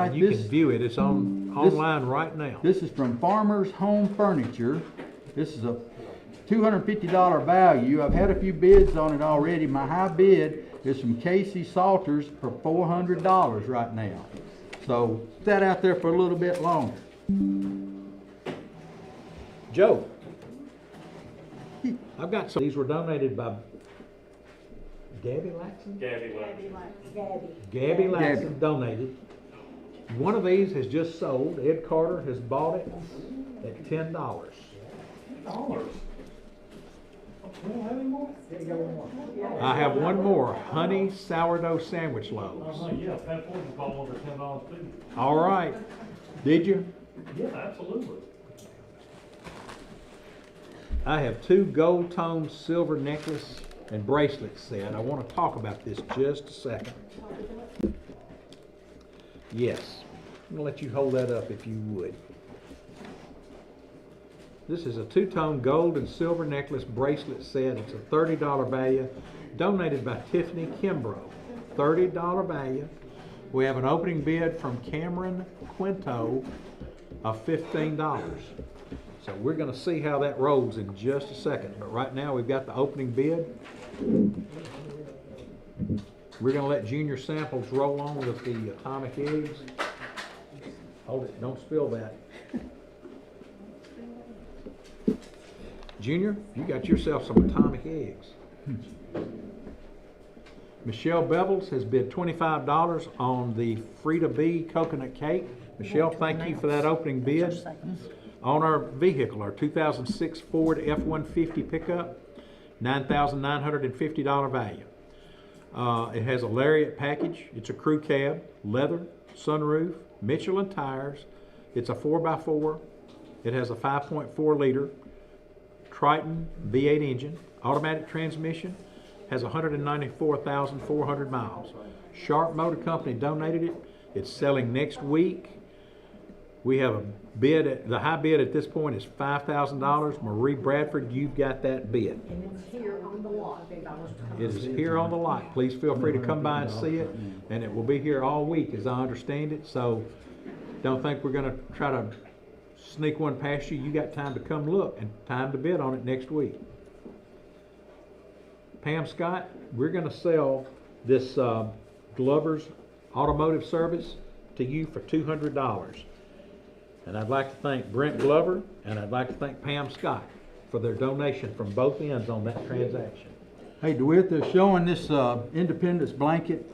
right. And you can view it. It's online right now. This is from Farmers Home Furniture. This is a $250 value. I've had a few bids on it already. My high bid is from Casey Salters for $400 right now. So that out there for a little bit longer. Joe, I've got some. These were donated by Gabby Laxton? Gabby Laxton donated. One of these has just sold. Ed Carter has bought it at $10. I have one more, honey sourdough sandwich loaves. Yeah, Pat Ford bought one for $10 too. All right. Did you? Yeah, absolutely. I have 2 gold tone silver necklace and bracelet set. I want to talk about this just a second. Yes. I'm going to let you hold that up if you would. This is a 2-tone gold and silver necklace bracelet set. It's a $30 value, donated by Tiffany Kimbrough. $30 value. We have an opening bid from Cameron Quinto of $15. So we're going to see how that rolls in just a second. But right now we've got the opening bid. We're going to let Junior Samples roll on with the atomic eggs. Hold it, don't spill that. Junior, you got yourself some atomic eggs. Michelle Bevels has bid $25 on the Frida B coconut cake. Michelle, thank you for that opening bid. On our vehicle, our 2006 Ford F-150 pickup, $9,950 value. It has a lariat package. It's a crew cab, leather, sunroof, Michelin tires. It's a 4x4. It has a 5.4 liter Triton V8 engine, automatic transmission, has 194,400 miles. Sharp Motor Company donated it. It's selling next week. We have a bid, the high bid at this point is $5,000. Marie Bradford, you've got that bid. And it's here on the lot. It is here on the lot. Please feel free to come by and see it. And it will be here all week as I understand it. So don't think we're gonna try to sneak one past you. You got time to come look and time to bid on it next week. Pam Scott, we're gonna sell this Glover's Automotive Service to you for $200. And I'd like to thank Brent Glover and I'd like to thank Pam Scott for their donation from both ends on that transaction. Hey DeWitt, they're showing this Independence blanket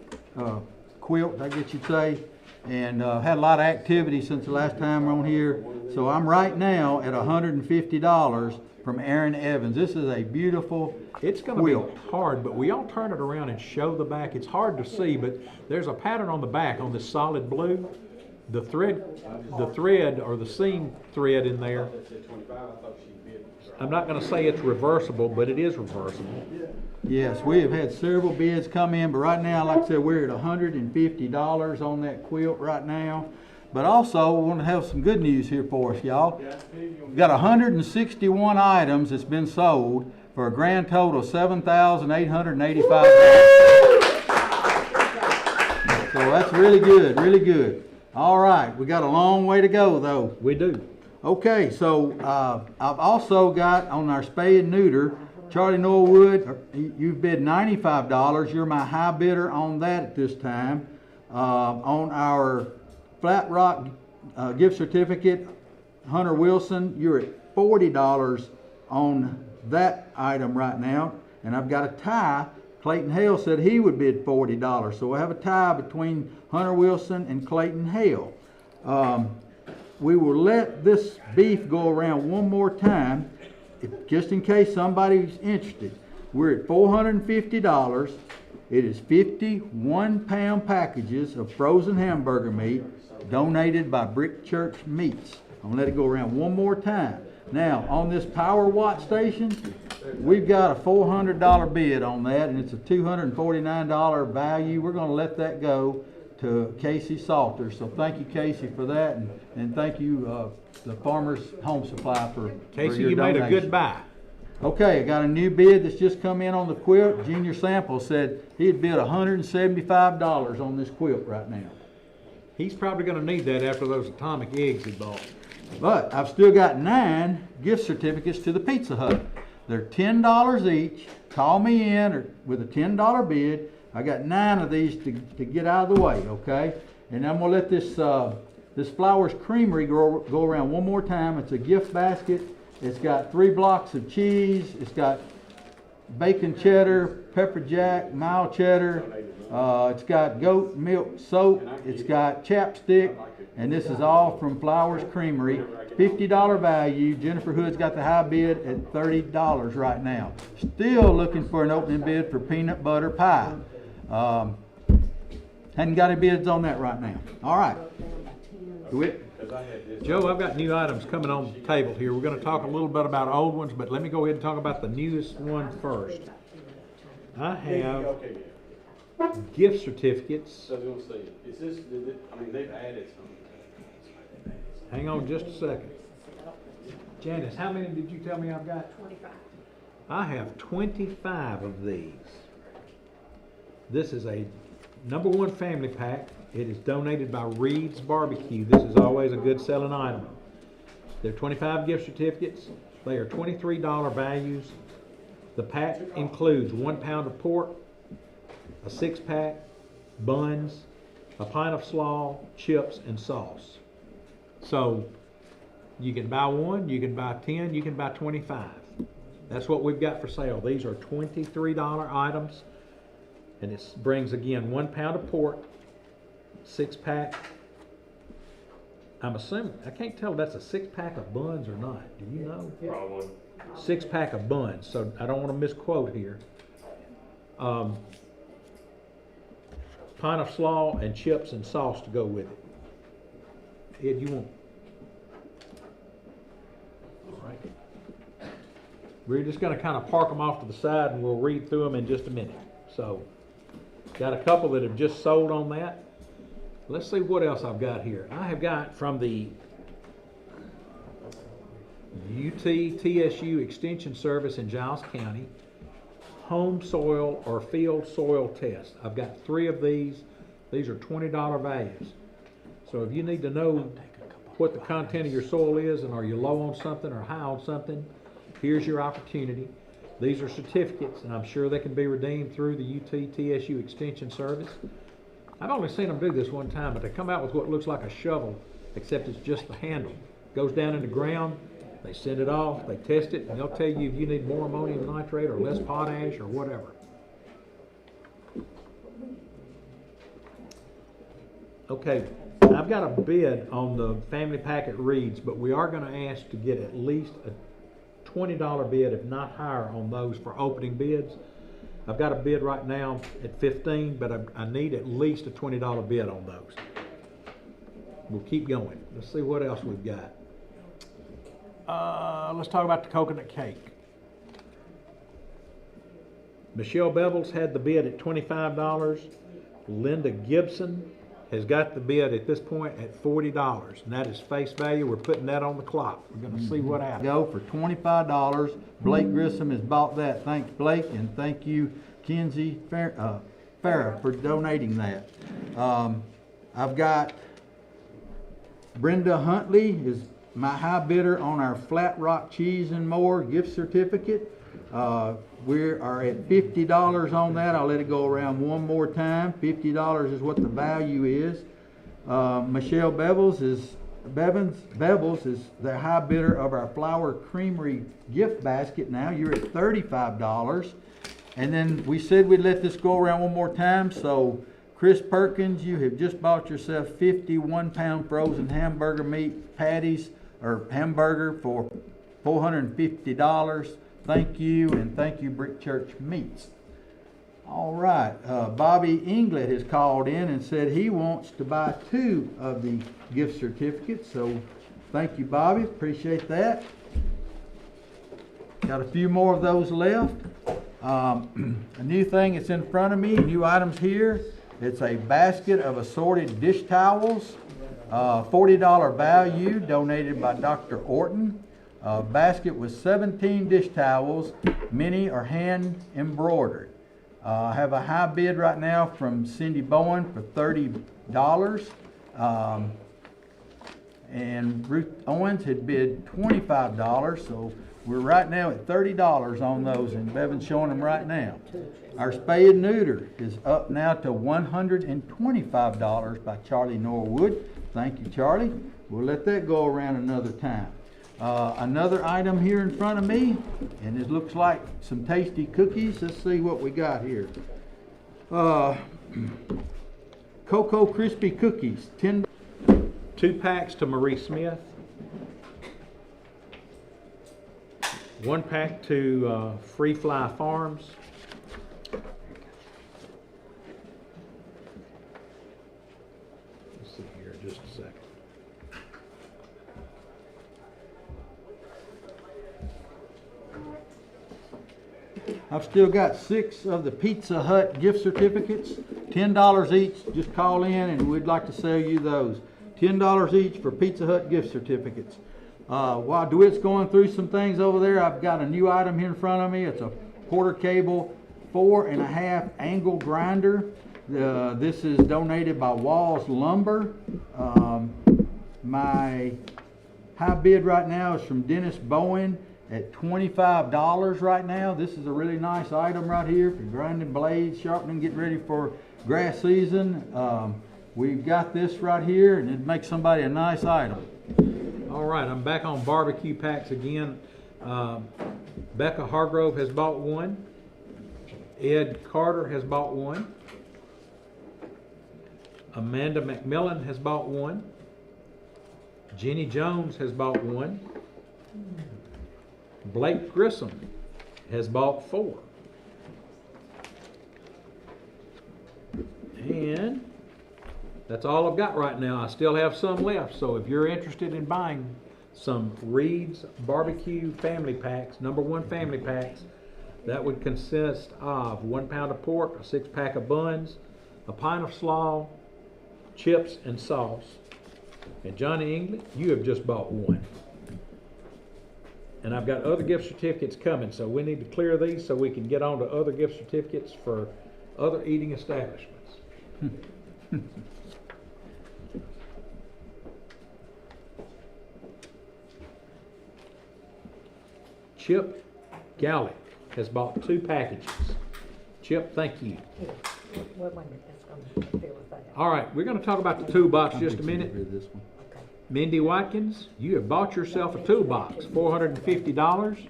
quilt, I guess you'd say, and had a lot of activity since the last time we're on here. So I'm right now at $150 from Aaron Evans. This is a beautiful It's going to be hard, but we all turn it around and show the back. It's hard to see, but there's a pattern on the back on this solid blue. The thread or the seam thread in there, I'm not going to say it's reversible, but it is reversible. Yes, we have had several bids come in, but right now, like I said, we're at $150 on that quilt right now. But also, we want to have some good news here for us, y'all. We've got 161 items that's been sold for a grand total of $7,885. So that's really good, really good. All right, we got a long way to go, though. We do. Okay, so I've also got on our spay and neuter, Charlie Norwood, you've bid $95. You're my high bidder on that at this time. On our Flat Rock gift certificate, Hunter Wilson, you're at $40 on that item right now. And I've got a tie. Clayton Hale said he would bid $40. So we'll have a tie between Hunter Wilson and Clayton Hale. We will let this beef go around one more time, just in case somebody's interested. We're at $450. It is 51-pound packages of frozen hamburger meat donated by Brick Church Meats. I'm gonna let it go around one more time. Now, on this Power Watt station, we've got a $400 bid on that, and it's a $249 value. We're gonna let that go to Casey Salter. So thank you, Casey, for that, and thank you, the Farmers Home Supply for Casey, your you made donation. a good buy. Okay, I got a new bid that's just come in on the quilt. Junior Sample said he'd bid $175 on this quilt right now. He's probably gonna need that after those atomic eggs he bought. But I've still got 9 gift certificates to the Pizza Hut. They're $10 each. Call me in or with a $10 bid. I got 9 of these to get out of the way, okay? And I'm gonna let this this Flowers Creamery go around one more time. It's a gift basket. It's got 3 blocks of cheese. It's got bacon cheddar, pepper jack, mild cheddar. It's got goat milk soap. It's got chapstick. And this is all from Flowers Creamery. $50 value. Jennifer Hood's got the high bid at $30 right now. Still looking for an opening bid for peanut butter pie. Hadn't got any bids on that right now. All right. Do it. Joe, I've got new items coming on the table here. We're gonna talk a little bit about old ones, but let me go ahead and talk about the newest one first. I have gift certificates. So we'll see. Is this, I mean, they've added some. Hang on just a second. Janice, how many did you tell me I've got? 25. I have 25 of these. This is a #1 family pack. It is donated by Reed's Barbecue. This is always a good selling item. They're 25 gift certificates. They are $23 values. The pack includes 1 pound of pork, a 6-pack, buns, a pint of slaw, chips, and sauce. So you can buy 1, you can buy 10, you can buy 25. That's what we've got for sale. These are $23 items. And it brings again 1 pound of pork, 6-pack. I'm assuming, I can't tell if that's a 6-pack of buns or not. Do you know? Probably. 6-pack of buns, so I don't want to misquote here. Pint of slaw and chips and sauce to go with it. Ed, you want? All right. We're just going to kind of park them off to the side and we'll read through them in just a minute. So, got a couple that have just sold on that. Let's see what else I've got here. I have got from the UT-TSU Extension Service in Giles County, home soil or field soil test. I've got 3 of these. These are $20 values. So if you need to know what the content of your soil is and are you low on something or high on something, here's your opportunity. These are certificates and I'm sure they can be redeemed through the UT-TSU Extension Service. I've only seen them do this one time, but they come out with what looks like a shovel, except it's just the handle. Goes down in the ground, they send it off, they test it, and they'll tell you if you need more ammonium nitrate or less potash or whatever. Okay, I've got a bid on the family pack at Reed's, but we are gonna ask to get at least a $20 bid, if not higher, on those for opening bids. I've got a bid right now at 15, but I need at least a $20 bid on those. We'll keep going. Let's see what else we've got. Let's talk about the coconut cake. Michelle Bevels had the bid at $25. Linda Gibson has got the bid at this point at $40, and that is face value. We're putting that on the clock. We're going to see what happens. Go for $25. Blake Grissom has bought that. Thanks, Blake, and thank you, Kenzie Farah, for donating that. I've got Brenda Huntley is my high bidder on our Flat Rock Cheese and More gift certificate. We are at $50 on that. I'll let it go around one more time. $50 is what the value is. Michelle Bevels is the high bidder of our Flower Creamery gift basket. Now you're at $35. And then we said we'd let this go around one more time. So Chris Perkins, you have just bought yourself 51 pound frozen hamburger meat patties or hamburger for $450. Thank you, and thank you, Brick Church Meats. All right, Bobby Inglet has called in and said he wants to buy 2 of the gift certificates. So thank you, Bobby, appreciate that. Got a few more of those left. A new thing that's in front of me, new items here. It's a basket of assorted dish towels, $40 value, donated by Dr. Orton. Basket with 17 dish towels, many are hand embroidered. I have a high bid right now from Cindy Bowen for $30. And Ruth Owens had bid $25, so we're right now at $30 on those, and Bevan's showing them right now. Our spay and neuter is up now to $125 by Charlie Norwood. Thank you, Charlie. We'll let that go around another time. Another item here in front of me, and it looks like some tasty cookies. Let's see what we got here. Cocoa Crispy Cookies, 10. 2 packs to Marie Smith. 1 pack to Free Fly Farms. Let's see here, just a second. I've still got 6 of the Pizza Hut gift certificates, $10 each. Just call in and we'd like to sell you those. $10 each for Pizza Hut gift certificates. While DeWitt's going through some things over there, I've got a new item here in front of me. It's a Porter Cable 4.5 angle grinder. This is donated by Walls Lumber. My high bid right now is from Dennis Bowen at $25 right now. This is a really nice item right here for grinding blades, sharpening, getting ready for grass season. We've got this right here, and it makes somebody a nice item. All right, I'm back on barbecue packs again. Becca Hargrove has bought 1. Ed Carter has bought 1. Amanda McMillan has bought 1. Jenny Jones has bought 1. Blake Grissom has bought 4. And that's all I've got right now. I still have some left, so if you're interested in buying some Reed's Barbecue Family Packs, #1 Family Packs, that would consist of 1 pound of pork, a 6-pack of buns, a pint of slaw, chips, and sauce. And Johnny English, you have just bought 1. And I've got other gift certificates coming, so we need to clear these so we can get on to other gift certificates for other eating establishments. Chip Gallick has bought 2 packages. Chip, thank you. Wait a minute, that's gonna deal with that. All right, we're going to talk about the toolbox just a minute. This one. Okay. Mindy Watkins, you have bought yourself a toolbox, $450.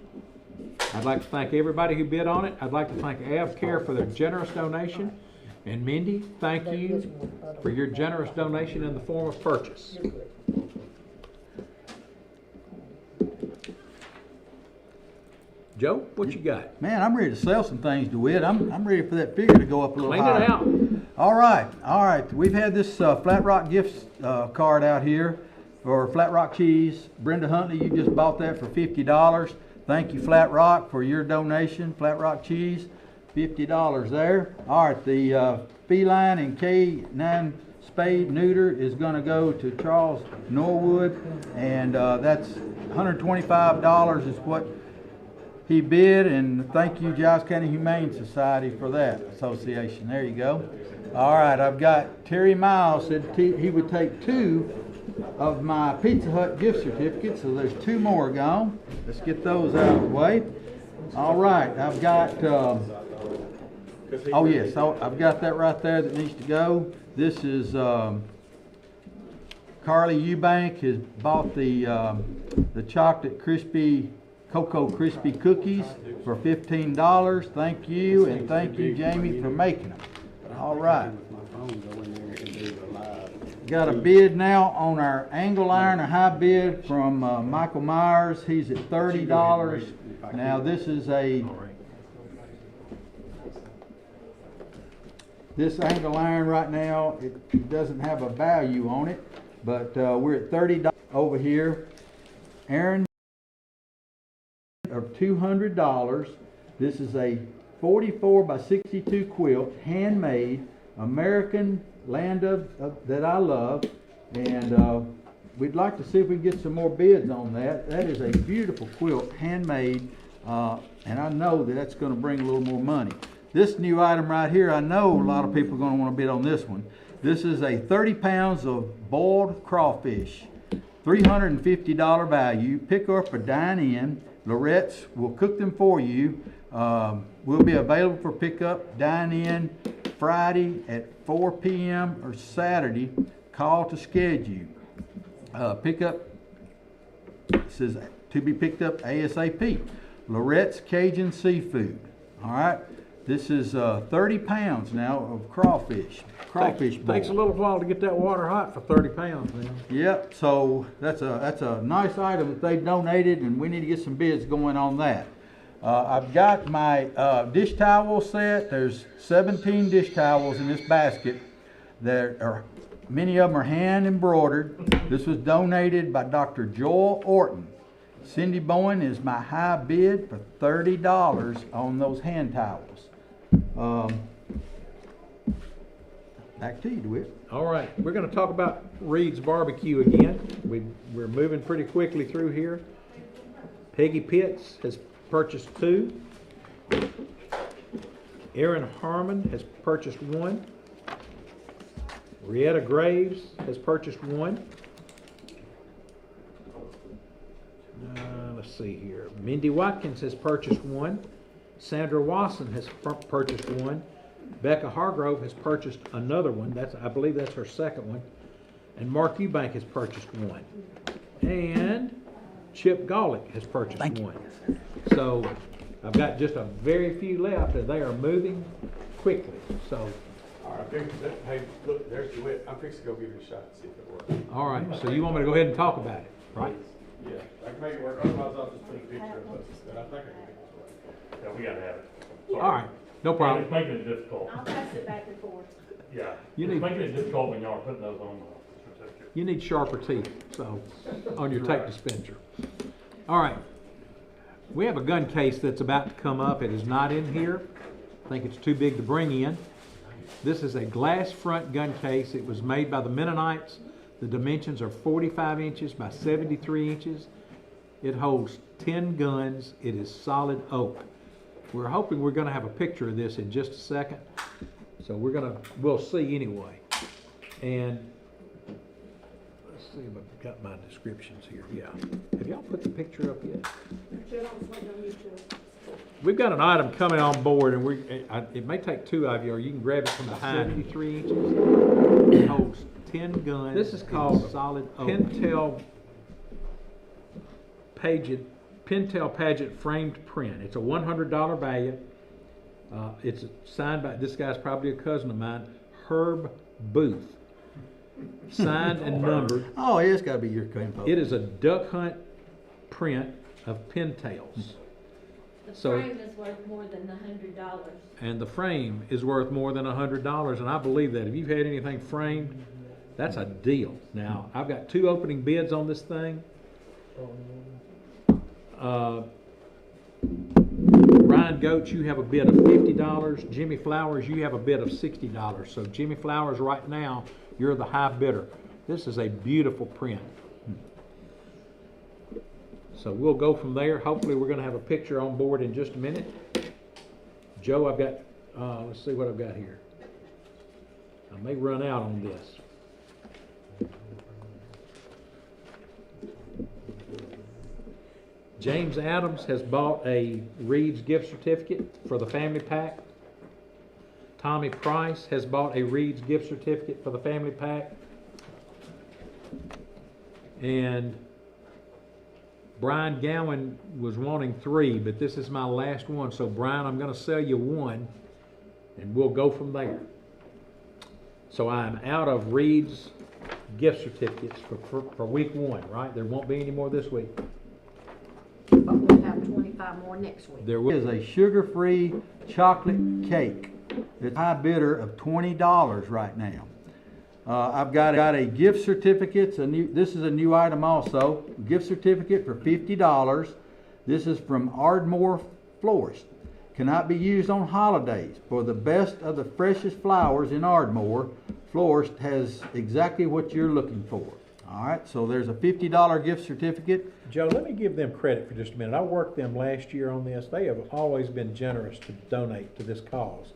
I'd like to thank everybody who bid on it. I'd like to thank AvCare for their generous donation. And Mindy, thank you for your generous donation in the form of purchase. You're good. Joe, what you got? Man, I'm ready to sell some things, DeWitt. I'm ready for that figure to go up a little Clean higher. it out. All right. We've had this Flat Rock gift card out here for Flat Rock cheese. Brenda Huntley, you just bought that for $50. Thank you, Flat Rock, for your donation. Flat Rock cheese, $50 there. All right, the feline and K9 spade neuter is going to go to Charles Norwood, and that's $125 is what he bid, and thank you, Giles County Humane Society, for that association. There you go. All right, I've got Terry Miles said he would take 2 of my Pizza Hut gift certificates, so there's 2 more gone. Let's get those out of the way. All right, I've got, oh yes, I've got that right there that needs to go. This is Carly Eubank has bought the chocolate crispy Cocoa Crispy cookies for $15. Thank you, and thank you, Jamie, for making them. All right. Got a bid now on our angle iron, a high bid from Michael Myers. He's at $30. Now this is this angle iron right now, it doesn't have a value on it, but we're at $30 over here. Aaron, of $200. This is a 44 by 62 quilt, handmade, American land that I love, and we'd like to see if we can get some more bids on that. That is a beautiful quilt, handmade, and I know that that's going to bring a little more money. This new item right here, I know a lot of people are going to want to bid on this one. This is a 30 pounds of boiled crawfish, $350 value. Pick up or dine in. Lorette's will cook them for you. Will be available for pickup, dine in Friday at 4 p.m. or Saturday. Call to schedule. Pickup says to be picked up ASAP. Lorette's Cajun Seafood. All right. This is 30 pounds now of crawfish. Crawfish bowl. Takes a little while to get that water hot for 30 pounds now. Yep, so that's a nice item that they've donated, and we need to get some bids going on that. I've got my dish towel set. There's 17 dish towels in this basket. Many of them are hand embroidered. This was donated by Dr. Joel Orton. Cindy Bowen is my high bid for $30 on those hand towels. Back to you, DeWitt. All right, we're going to talk about Reed's Barbecue again. We're moving pretty quickly through here. Peggy Pitts has purchased 2. Aaron Harmon has purchased 1. Rietta Graves has purchased 1. Let's see here. Mindy Watkins has purchased 1. Sandra Wasson has purchased 1. Becca Hargrove has purchased another one. I believe that's her second one. And Mark Eubank has purchased 1. And Chip Golick has purchased 1. So I've got just a very few left, and they are moving quickly. So. All right, hey, look, there's DeWitt. I'm fixing to go give it a shot and see if it works. All right, so you want me to go ahead and talk about it, right? Yeah, I can make it work. Otherwise, I'll just put a picture of it. But I think I can make this work. Yeah, we gotta have it. All right, no problem. It's making it difficult. I'll pass it back and forth. Yeah, You it's need- making it difficult when y'all are putting those on the certificate. You need sharper teeth, so, on your tape dispenser. All right. We have a gun case that's about to come up. It is not in here. I think it's too big to bring in. This is a glass front gun case. It was made by the Mennonites. The dimensions are 45 inches by 73 inches. It holds 10 guns. It is solid oak. We're hoping we're going to have a picture of this in just a second. So we'll see anyway. And let's see if I've got my descriptions here. Yeah. Have y'all put the picture up yet? We've got an item coming on board, and it may take 2 of you, or you can grab it from behind. 73 inches. It holds 10 guns. This is called solid oak. Pintail Pageant framed print. It's a $100 value. It's signed by, this guy's probably a cousin of mine, Herb Booth. Signed and numbered. Oh, it's got to be your info. It is a duck hunt print of pintails. The So- frame is worth more than $100. And the frame is worth more than $100, and I believe that. If you've had anything framed, that's a deal. Now, I've got 2 opening bids on this thing. Ryan Goetz, you have a bid of $50. Jimmy Flowers, you have a bid of $60. So Jimmy Flowers, right now, you're the high bidder. This is a beautiful print. So we'll go from there. Hopefully we're going to have a picture on board in just a minute. Joe, I've got, let's see what I've got here. I may run out on this. James Adams has bought a Reed's gift certificate for the family pack. Tommy Price has bought a Reed's gift certificate for the family pack. And Brian Gowan was wanting 3, but this is my last one. So Brian, I'm going to sell you 1, and we'll go from there. So I'm out of Reed's gift certificates for week 1, right? There won't be any more this week. But we'll have 25 more next week. There It will. is a sugar-free chocolate cake. It's a high bidder of $20 right now. I've got a gift certificate. This is a new item also. Gift certificate for $50. This is from Ardmore Florist. Cannot be used on holidays. For the best of the freshest flowers in Ardmore, Florist has exactly what you're looking for. All right, so there's a $50 gift certificate. Joe, let me give them credit for just a minute. I worked them last year on this. They have always been generous to donate to this cause.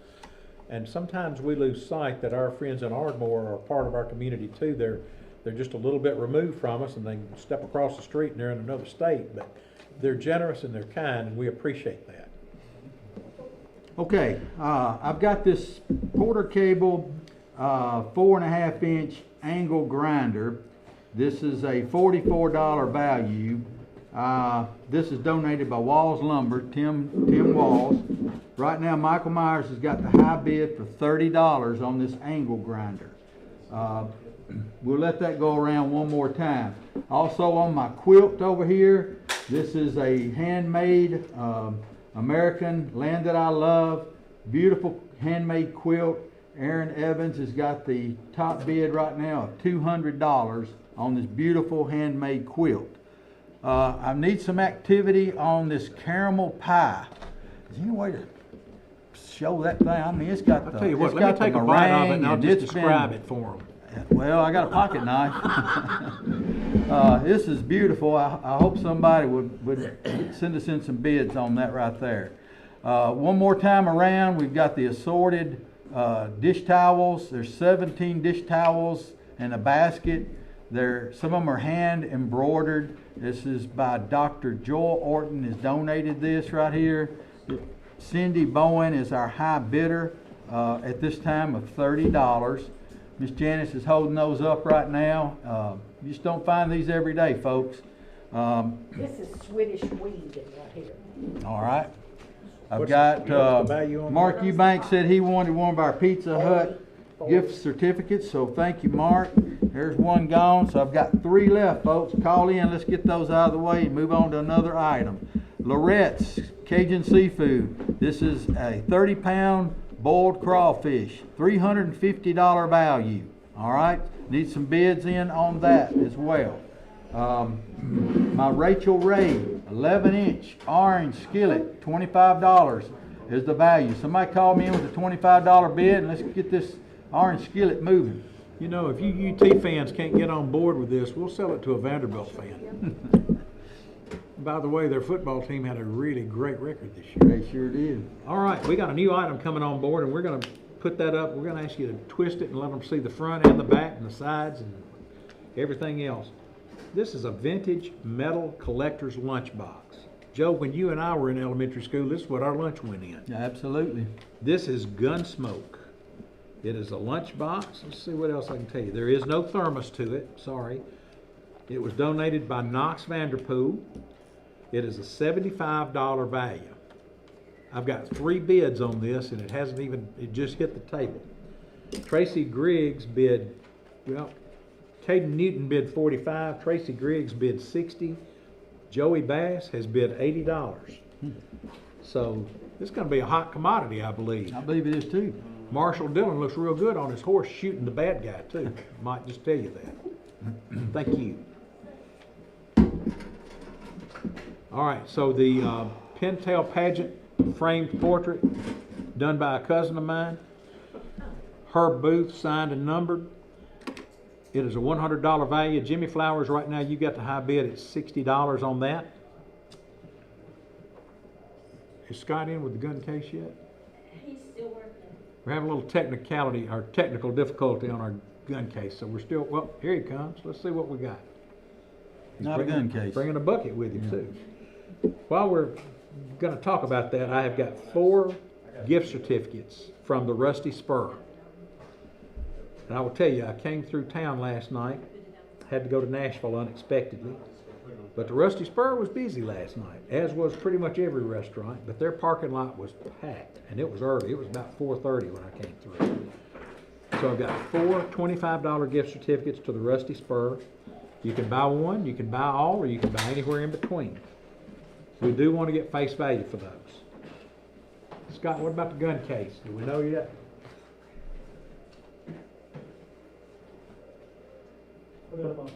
And sometimes we lose sight that our friends in Ardmore are part of our community too. They're just a little bit removed from us, and they can step across the street and they're in another state, but they're generous and they're kind, and we appreciate that. Okay, I've got this Porter Cable 4.5 inch angle grinder. This is a $44 value. This is donated by Walls Lumber, Tim Walls. Right now, Michael Myers has got the high bid for $30 on this angle grinder. We'll let that go around one more time. Also on my quilt over here, this is a handmade American Land That I Love, beautiful handmade quilt. Aaron Evans has got the top bid right now of $200 on this beautiful handmade quilt. I need some activity on this caramel pie. Is there any way to show that thing? I mean, it's got I'll the, tell you what, it's let me got the take a bite of it meringue and I'll and just it's describe been- it for them. Well, I got a pocket knife. This is beautiful. I hope somebody would send us in some bids on that right there. One more time around, we've got the assorted dish towels. There's 17 dish towels in a basket. Some of them are hand embroidered. This is by Dr. Joel Orton has donated this right here. Cindy Bowen is our high bidder at this time of $30. Miss Janice is holding those up right now. You just don't find these every day, folks. This is Swedish weed right here. All right. I've What's got, the value on Mark Eubank said he wanted one of our Pizza Hut gift certificates, so thank you, Mark. There's one gone, so I've got 3 left, folks. Call in, let's get those out of the way and move on to another item. Lorette's Cajun Seafood. This is a 30-pound boiled crawfish, $350 value. All right, need some bids in on that as well. My Rachel Ray 11-inch orange skillet, $25 is the value. Somebody call me in with a $25 bid and let's get this orange skillet moving. You know, if you UT fans can't get on board with this, we'll sell it to a Vanderbilt fan. By the way, their football team had a really great record this year. They sure did. All right, we got a new item coming on board, and we're going to put that up. We're going to ask you to twist it and let them see the front and the back and the sides and everything else. This is a vintage metal collector's lunchbox. Joe, when you and I were in elementary school, this is what our lunch went in. Yeah, absolutely. This is Gunsmoke. It is a lunchbox. Let's see what else I can tell you. There is no thermos to it, sorry. It was donated by Knox Vanderpool. It is a $75 value. I've got 3 bids on this, and it just hit the table. Tracy Griggs bid, well, Caden Newton bid $45, Tracy Griggs bid $60, Joey Bass has bid $80. So this is going to be a hot commodity, I believe. I believe it is too. Marshall Dillon looks real good on his horse shooting the bad guy too. Might just tell you that. Thank you. All right, so the Pintail Pageant framed portrait done by a cousin of mine. Herb Booth signed and numbered. It is a $100 value. Jimmy Flowers, right now you got the high bid at $60 on that. Is Scott in with the gun case yet? He's still working. We're having a little technical difficulty on our gun case, so we're still, well, here he comes. Let's see what we got. He's Not a gun case. Bringing a bucket with him too. While we're going to talk about that, I have got 4 gift certificates from the Rusty Spur. And I will tell you, I came through town last night, had to go to Nashville unexpectedly, but the Rusty Spur was busy last night, as was pretty much every restaurant, but their parking lot was packed, and it was early. It was about 4:30 when I came through. So I've got 4 $25 gift certificates to the Rusty Spur. You can buy one, you can buy all, or you can buy anywhere in between. We do want to get face value for those. Scott, what about the gun case? Do we know yet?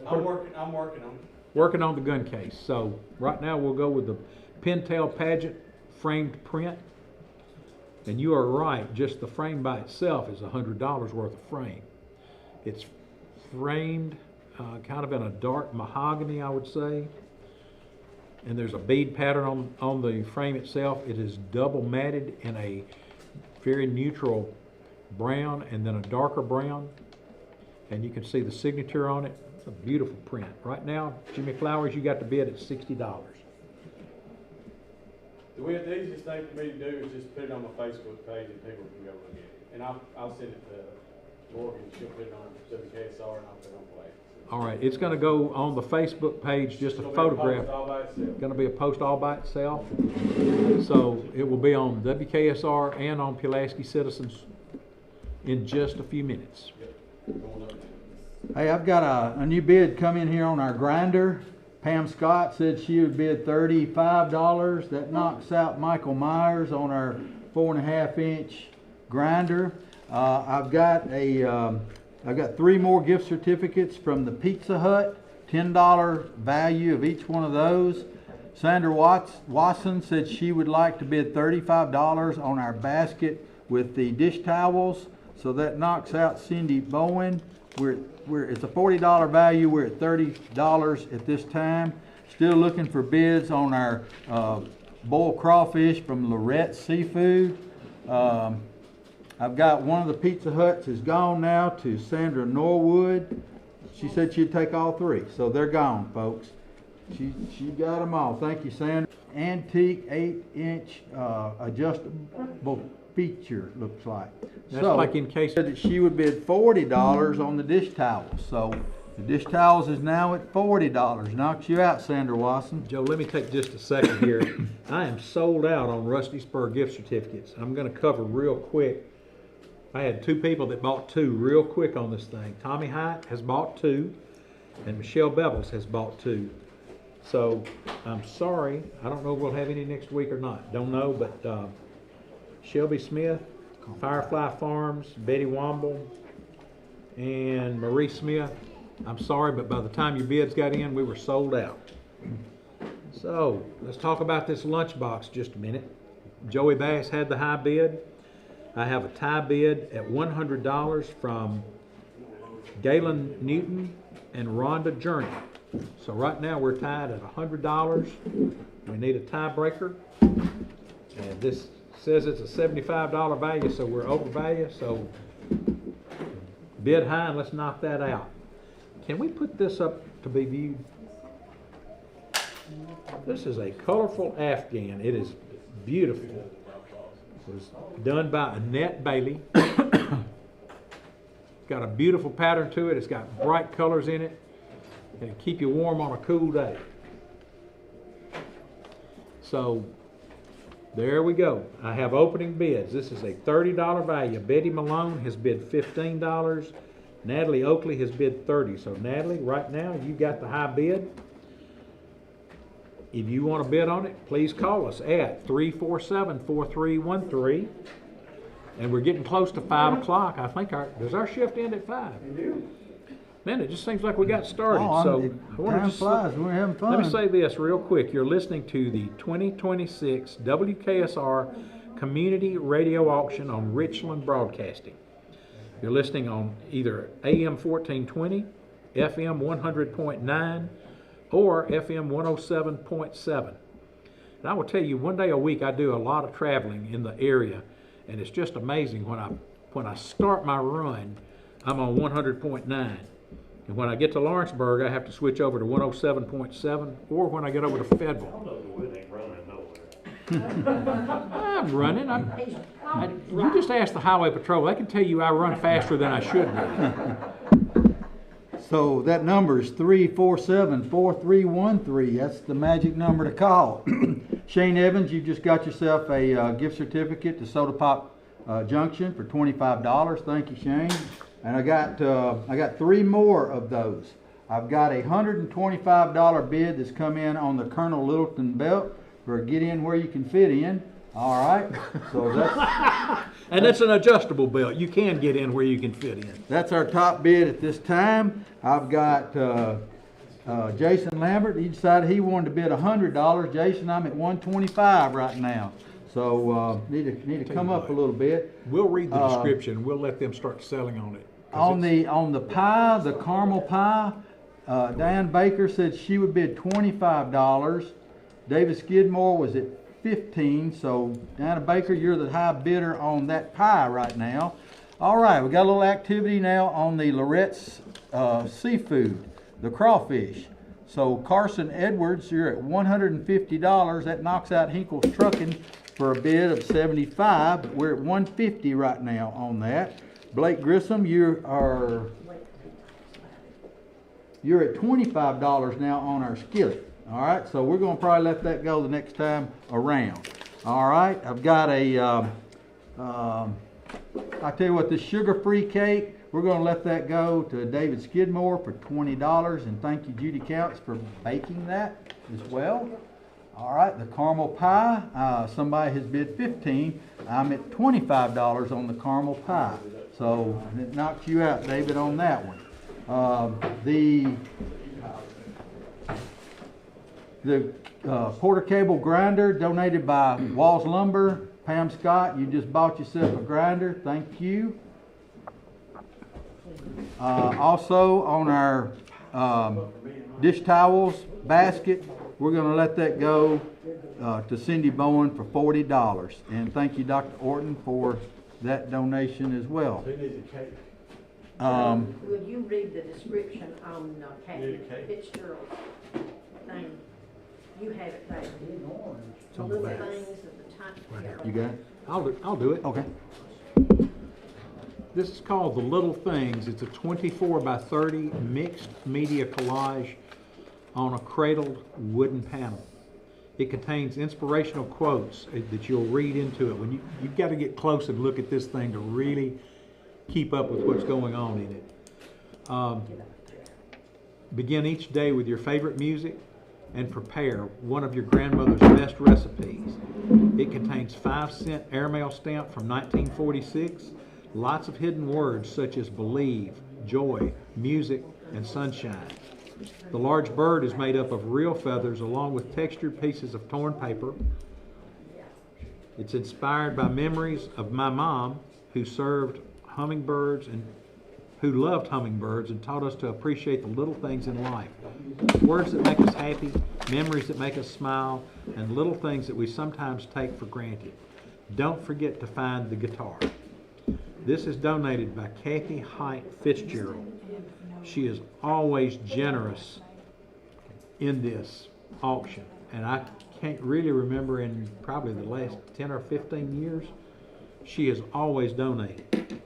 I'm working on it. Working on the gun case. So right now we'll go with the Pintail Pageant framed print. And you are right, just the frame by itself is $100 worth of frame. It's framed kind of in a dark mahogany, I would say. And there's a bead pattern on the frame itself. It is double matted in a very neutral brown, and then a darker brown. And you can see the signature on it. It's a beautiful print. Right now, Jimmy Flowers, you got the bid at $60. The easiest thing for me to do is just put it on my Facebook page and people can go look at it. And I'll send it to Morgan, she'll put it on WKSR and I'll put it on play. All right, it's gonna go on the Facebook page, just a It'll be photograph. post all by itself. Gonna be a post all by itself. So it will be on WKSR and on Pulaski Citizens in just a few minutes. Going up. Hey, I've got a new bid come in here on our grinder. Pam Scott said she would bid $35. That knocks out Michael Myers on our 4.5 inch grinder. I've got 3 more gift certificates from the Pizza Hut, $10 value of each one of those. Sandra Watson said she would like to bid $35 on our basket with the dish towels. So that knocks out Cindy Bowen. It's a $40 value. We're at $30 at this time. Still looking for bids on our boiled crawfish from Lorette Seafood. I've got one of the Pizza Huts is gone now to Sandra Norwood. She said she'd take all 3, so they're gone, folks. She got them all. Thank you, Sandra. Antique 8-inch adjustable feature, looks like. That's So, like in case, said that she would bid $40 on the dish towels. So the dish towels is now at $40. Knocks you out, Sandra Watson. Joe, let me take just a second here. I am sold out on Rusty Spur gift certificates. I'm gonna cover real quick. I had 2 people that bought 2 real quick on this thing. Tommy Hyatt has bought 2, and Michelle Bevels has bought 2. So I'm sorry, I don't know if we'll have any next week or not. Don't know, but Shelby Smith, Firefly Farms, Betty Womble, and Marie Smith. I'm sorry, but by the time your bids got in, we were sold out. So let's talk about this lunchbox just a minute. Joey Bass had the high bid. I have a tie bid at $100 from Galen Newton and Rhonda Journey. So right now we're tied at $100. We need a tiebreaker. And this says it's a $75 value, so we're overvalued. So bid high and let's knock that out. Can we put this up to be viewed? This is a colorful Afghan. It is beautiful. It was done by Annette Bailey. Got a beautiful pattern to it. It's got bright colors in it. And it'll keep you warm on a cool day. So there we go. I have opening bids. This is a $30 value. Betty Malone has bid $15. Natalie Oakley has bid $30. So Natalie, right now you got the high bid. If you want to bid on it, please call us at 347-4313. And we're getting close to 5 o'clock. I think does our shift end at 5? Man, it just seems like we got started. So I want to time just flies. We're having fun. let me say this real quick. You're listening to the 2026 WKSR Community Radio Auction on Richland Broadcasting. You're listening on either AM 1420, FM 100.9, or FM 107.7. And I will tell you, one day a week I do a lot of traveling in the area, and it's just amazing when I start my run, I'm on 100.9. And when I get to Lawrenceburg, I have to switch over to 107.7, or when I get over to I Fayetteville. don't know if it ain't running nowhere. I'm running. You just ask the Highway Patrol. They can tell you I run faster than I should be. So that number is 347-4313. That's the magic number to call. Shane Evans, you just got yourself a gift certificate to Soda Pop Junction for $25. Thank you, Shane. And I got 3 more of those. I've got a $125 bid that's come in on the Colonel Littleton belt for get in where you can fit in. All right. So that's And it's an adjustable belt. You can get in where you can fit in. That's our top bid at this time. I've got Jason Lambert. He decided he wanted to bid $100. Jason, I'm at $125 right now. So need to come up a little bit. We'll read the description. We'll let them start selling on it. On the pie, the caramel pie, Diane Baker said she would bid $25. David Skidmore was at $15. So Diana Baker, you're the high bidder on that pie right now. All right, we got a little activity now on the Lorette's seafood, the crawfish. So Carson Edwards, you're at $150. That knocks out Hinkle's Trucking for a bid of $75. We're at $150 right now on that. Blake Grissom, you're at $25 now on our skillet. All right, so we're gonna probably let that go the next time around. All right, I've got a, I tell you what, this sugar-free cake, we're gonna let that go to David Skidmore for $20, and thank you Judy Counts for baking that as well. All right, the caramel pie, somebody has bid $15. I'm at $25 on the caramel pie. So it knocks you out, David, on that one. The Porter Cable grinder donated by Walls Lumber. Pam Scott, you just bought yourself a grinder. Thank you. Also on our dish towels basket, we're going to let that go to Cindy Bowen for $40. And thank you, Dr. Orton, for that donation as well. Who needs a cake? Will you read the description on Kathy Okay. Fitzgerald's thing? You have it there. It's The on the little back. things and the type. You got it? I'll do it. Okay. This is called The Little Things. It's a 24 by 30 mixed media collage on a cradled wooden panel. It contains inspirational quotes that you'll read into it. When you've got to get close and look at this thing to really keep up with what's going on in it. Begin each day with your favorite music and prepare one of your grandmother's best recipes. It contains 5-cent airmail stamp from 1946, lots of hidden words such as believe, joy, music, and sunshine. The large bird is made up of real feathers along with textured pieces of torn paper. It's inspired by memories of my mom who served hummingbirds and who loved hummingbirds and taught us to appreciate the little things in life. Words that make us happy, memories that make us smile, and little things that we sometimes take for granted. Don't forget to find the guitar. This is donated by Kathy Height Fitzgerald. She is always generous in this auction, and I can't really remember in probably the last 10 or 15 years, she has always donated.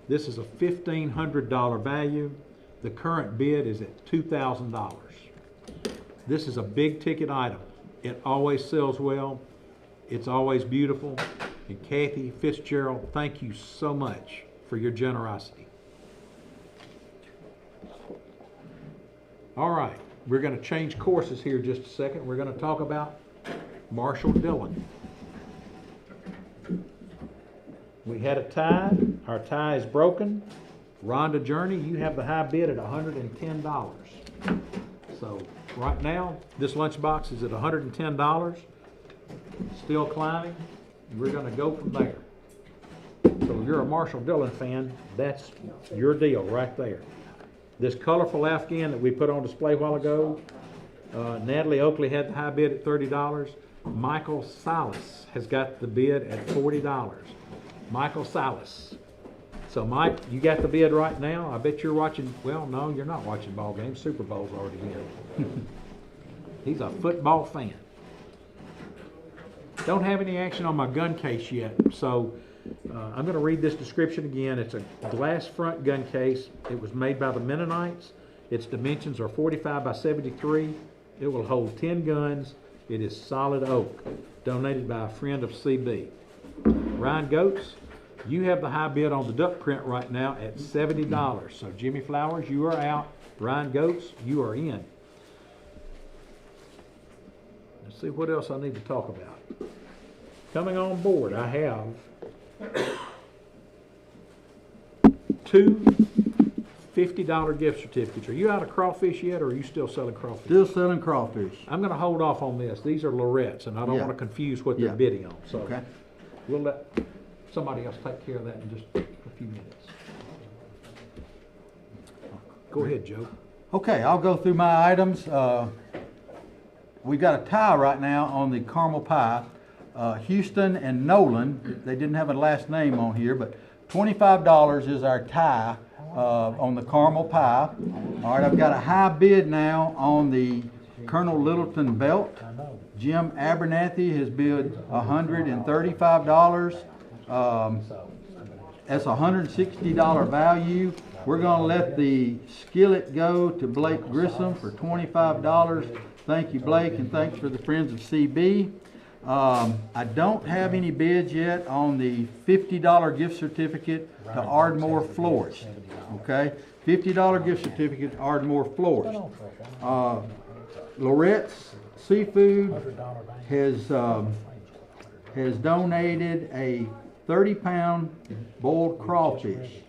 This is a $1,500 value. The current bid is at $2,000. This is a big ticket item. It always sells well. It's always beautiful. And Kathy Fitzgerald, thank you so much for your generosity. All right, we're going to change courses here just a second. We're going to talk about Marshall Dillon. We had a tie. Our tie is broken. Rhonda Journey, you have the high bid at $110. So right now, this lunchbox is at $110. Still climbing. We're going to go from there. So if you're a Marshall Dillon fan, that's your deal right there. This colorful Afghan that we put on display a while ago, Natalie Oakley had the high bid at $30. Michael Salas has got the bid at $40. Michael Salas. So Mike, you got the bid right now. I bet you're watching, well, no, you're not watching ball games. Super Bowl's already here. He's a football fan. Don't have any action on my gun case yet, so I'm going to read this description again. It's a glass front gun case. It was made by the Mennonites. Its dimensions are 45 by 73. It will hold 10 guns. It is solid oak. Donated by a friend of CB. Ryan Goetz, you have the high bid on the duck print right now at $70. So Jimmy Flowers, you are out. Ryan Goetz, you are in. Let's see what else I need to talk about. Coming on board, I have two $50 gift certificates. Are you out of crawfish yet, or are you still selling crawfish? Still selling crawfish. I'm going to hold off on this. These are Lorette's, and I don't Yeah. want to confuse what they're Yeah. bidding on. So Okay. we'll let somebody else take care of that in just a few minutes. Go ahead, Joe. Okay, I'll go through my items. We've got a tie right now on the caramel pie. Houston and Nolan, they didn't have a last name on here, but $25 is our tie on the caramel pie. All right, I've got a high bid now on the Colonel Littleton belt. Jim Abernathy has bid $135. That's a $160 value. We're gonna let the skillet go to Blake Grissom for $25. Thank you, Blake, and thanks for the Friends of CB. I don't have any bids yet on the $50 gift certificate to Ardmore Florist. Okay, $50 gift certificate to Ardmore Florist. Lorette's Seafood has donated a 30-pound boiled crawfish,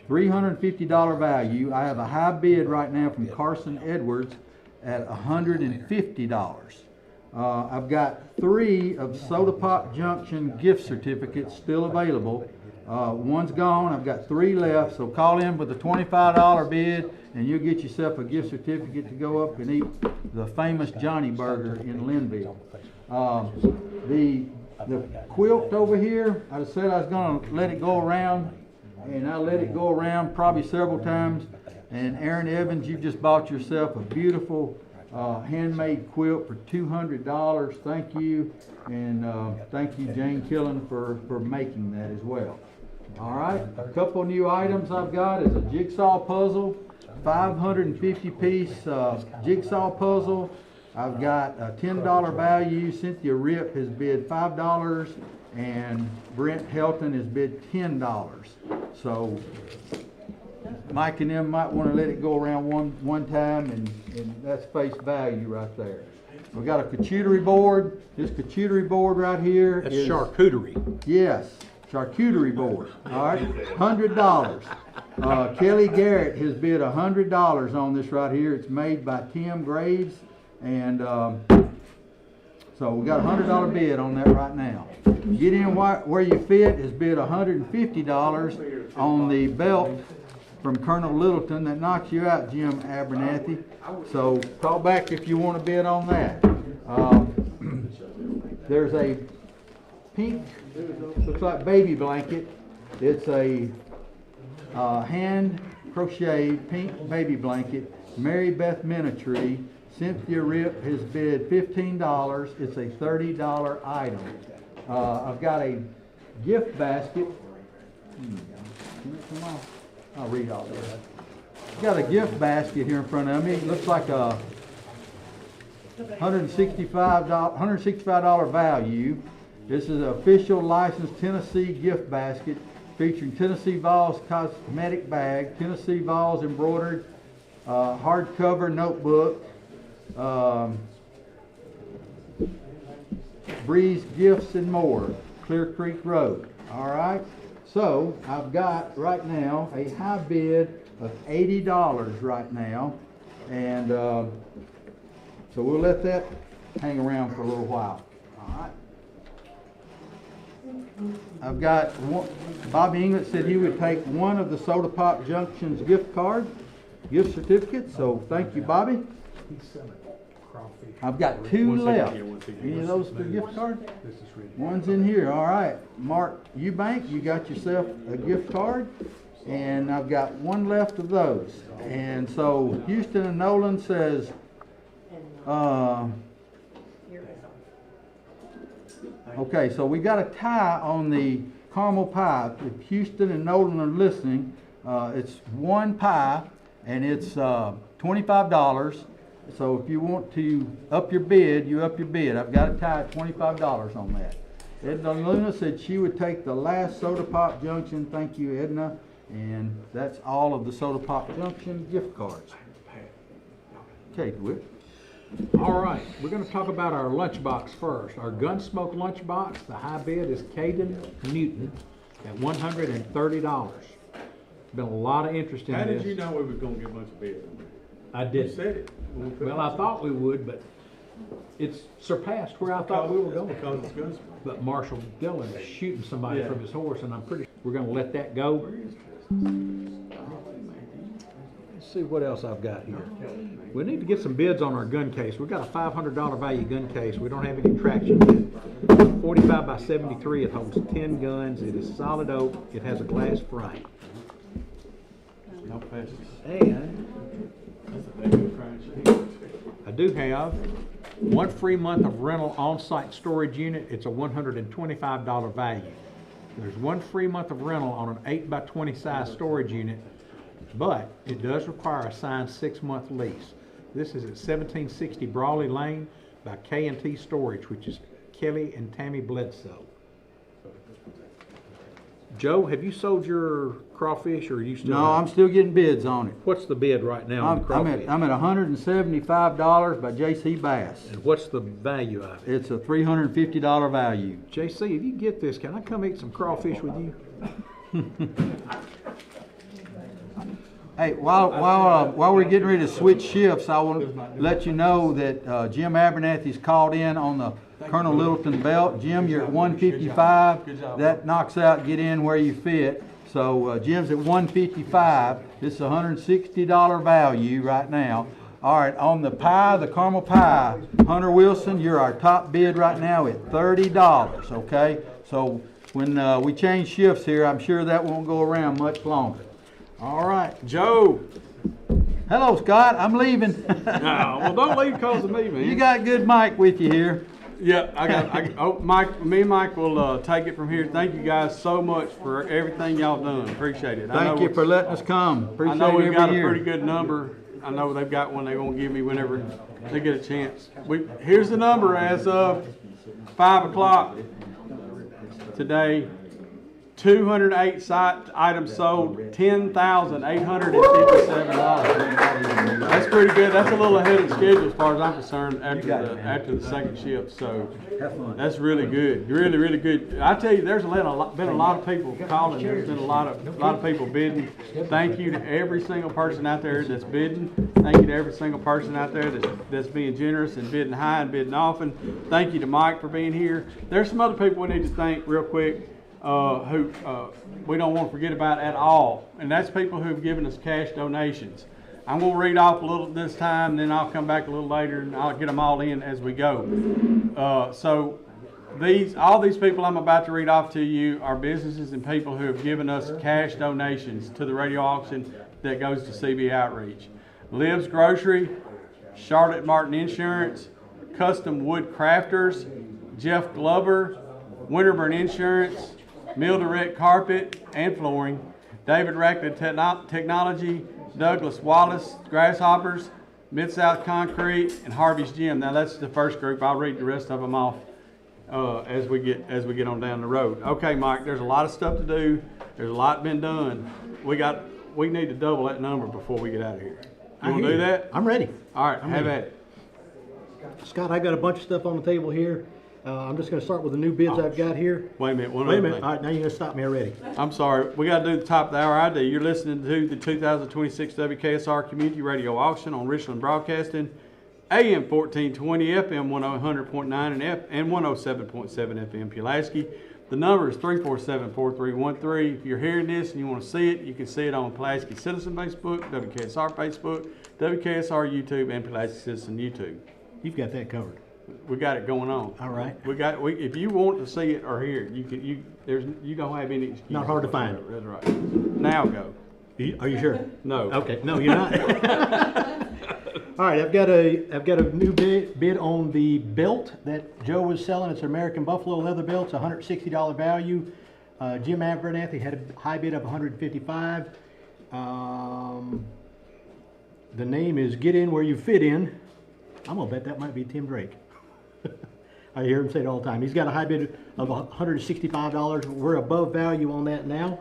$350 value. I have a high bid right now from Carson Edwards at $150. I've got 3 of Soda Pop Junction gift certificates still available. One's gone, I've got 3 left, so call in with a $25 bid and you'll get yourself a gift certificate to go up and eat the famous Johnny Burger in Linville. The quilt over here, I said I was gonna let it go around, and I let it go around probably several times. And Aaron Evans, you just bought yourself a beautiful handmade quilt for $200. Thank you, and thank you, Jane Killen, for making that as well. All right, a couple new items I've got is a jigsaw puzzle, 550-piece jigsaw puzzle. I've got a $10 value. Cynthia Rip has bid $5, and Brent Helton has bid $10. So Mike and them might want to let it go around one time, and that's face value right there. We've got a charcuterie board. This charcuterie board right here That's is charcuterie. yes, charcuterie board. All right, $100. Kelly Garrett has bid $100 on this right here. It's made by Tim Graves, and so we got a $100 bid on that right now. Get in where you fit has bid $150 on the belt from Colonel Littleton that knocks you out, Jim Abernathy. So call back if you want to bid on that. There's a pink, looks like baby blanket. It's a hand crocheted pink baby blanket. Mary Beth Minitree. Cynthia Rip has bid $15. It's a $30 item. I've got a gift basket. Can it come off? I'll read all this. I've got a gift basket here in front of me. It looks like a $165 value. This is an official licensed Tennessee gift basket featuring Tennessee Vols cosmetic bag, Tennessee Vols embroidered hardcover notebook, Breeze Gifts and more, Clear Creek Road. All right. So I've got right now a high bid of $80 right now, and so we'll let that hang around for a little while. All right. I've got one, Bobby England said he would take one of the Soda Pop Junction's gift certificates. So thank you, Bobby. I've got 2 left. Any of those for gift card? One's in here. All right. Mark Eubank, you got yourself a gift card. And I've got 1 left of those. And so Houston and Nolan says, okay, so we got a tie on the caramel pie. If Houston and Nolan are listening, it's 1 pie and it's $25. So if you want to up your bid, you up your bid. I've got a tie at $25 on that. Edna Luna said she would take the last Soda Pop Junction. Thank you, Edna. And that's all of the Soda Pop Junction gift cards. Okay, DeWitt. All right, we're going to talk about our lunchbox first. Our Gunsmoke lunchbox, the high bid is Caden Newton at $130. Been a lot of interest in this. How did you know we was gonna get a bunch of bids on that? I You did. said it. Well, I thought we would, but it's surpassed where I thought we were going. Because it's Gunsmoke. But Marshall Dillon is shooting somebody Yeah. from his horse, and I'm pretty sure we're going to let that go. see what else I've got here. We need to get some bids on our gun case. We've got a $500 value gun case. We don't have any traction yet. 45 by 73. It holds 10 guns. It is solid oak. It has a glass frame. No questions. And I do have one free month of rental on-site storage unit. It's a $125 value. There's one free month of rental on an 8 by 20 size storage unit, but it does require a signed 6-month lease. This is at 1760 Brawley Lane by K&T Storage, which is Kelly and Tammy Bledsoe. Joe, have you sold your crawfish, or are you still? No, I'm still getting bids on it. What's the bid right now on the crawfish? I'm at $175 by J.C. Bass. And what's the value of it? It's a $350 value. JC, if you get this, can I come eat some crawfish with you? Hey, while we're getting ready to switch shifts, I want to let you know that Jim Abernathy's called in on the Colonel Littleton belt. Jim, you're at 155. That knocks out get in where you fit. So Jim's at 155. This is a $160 value right now. All right, on the pie, the caramel pie, Hunter Wilson, you're our top bid right now at $30. Okay, so when we change shifts here, I'm sure that won't go around much longer. All right, Joe. hello Scott, I'm leaving. No, well, don't leave because of me, man. You got good Mike with you here. Yeah, Mike. Me and Mike will take it from here. Thank you guys so much for everything y'all done. Appreciate it. Thank you for letting us come. I Appreciate know it we've got every a year. pretty good number. I know they've got one they're gonna give me whenever they get a chance. Here's the number as of 5 o'clock today. 208 site items sold, $10,857. That's pretty good. That's a little ahead of schedule as far as I'm concerned after the second shift. So that's really good. Really, really good. I tell you, there's been a lot of people calling. There's been a lot of people bidding. Thank you to every single person out there that's bidding. Thank you to every single person out there that's being generous and bidding high and bidding often. Thank you to Mike for being here. There's some other people we need to thank real quick. Who we don't want to forget about at all, and that's people who've given us cash donations. I'm going to read off a little this time, then I'll come back a little later and I'll get them all in as we go. So all these people I'm about to read off to you are businesses and people who have given us cash donations to the radio auction that goes to CB Outreach. Liv's Grocery, Charlotte Martin Insurance, Custom Wood Crafters, Jeff Glover, Winterburn Insurance, Mill Direct Carpet and Flooring, David Rackman Technology, Douglas Wallace Grasshoppers, Mid-South Concrete, and Harvey's Gym. Now that's the first group. I'll read the rest of them off as we get on down the road. Okay, Mike. There's a lot of stuff to do. There's a lot been done. We need to double that number before we get out of here. You want to do that? I'm ready. All right. Have at it. Scott, I got a bunch of stuff on the table here. I'm just going to start with the new bids I've got here. Wait a minute. Wait a minute. All right, now you're going to stop me already. I'm sorry. We got to do the top of the hour ID. You're listening to the 2026 WKSR Community Radio Auction on Richland Broadcasting, AM 1420, FM 100.9, and 107.7 FM Pulaski. The number is 347-4313. If you're hearing this and you want to see it, you can see it on Pulaski Citizen Facebook, WKSR Facebook, WKSR YouTube, and Pulaski Citizen YouTube. You've got that covered. We got it going on. All right. If you want to see it or hear it, you don't have any excuse. Not hard to find. That's right. Now go. Are you sure? No. Okay. No, you're not. All right. I've got a new bid on the belt that Joe was selling. It's an American Buffalo leather belt. It's a $160 value. Jim Abernathy had a high bid of $155. The name is Get In Where You Fit In. I'm gonna bet that might be Tim Drake. I hear him say it all the time. He's got a high bid of $165. We're above value on that now.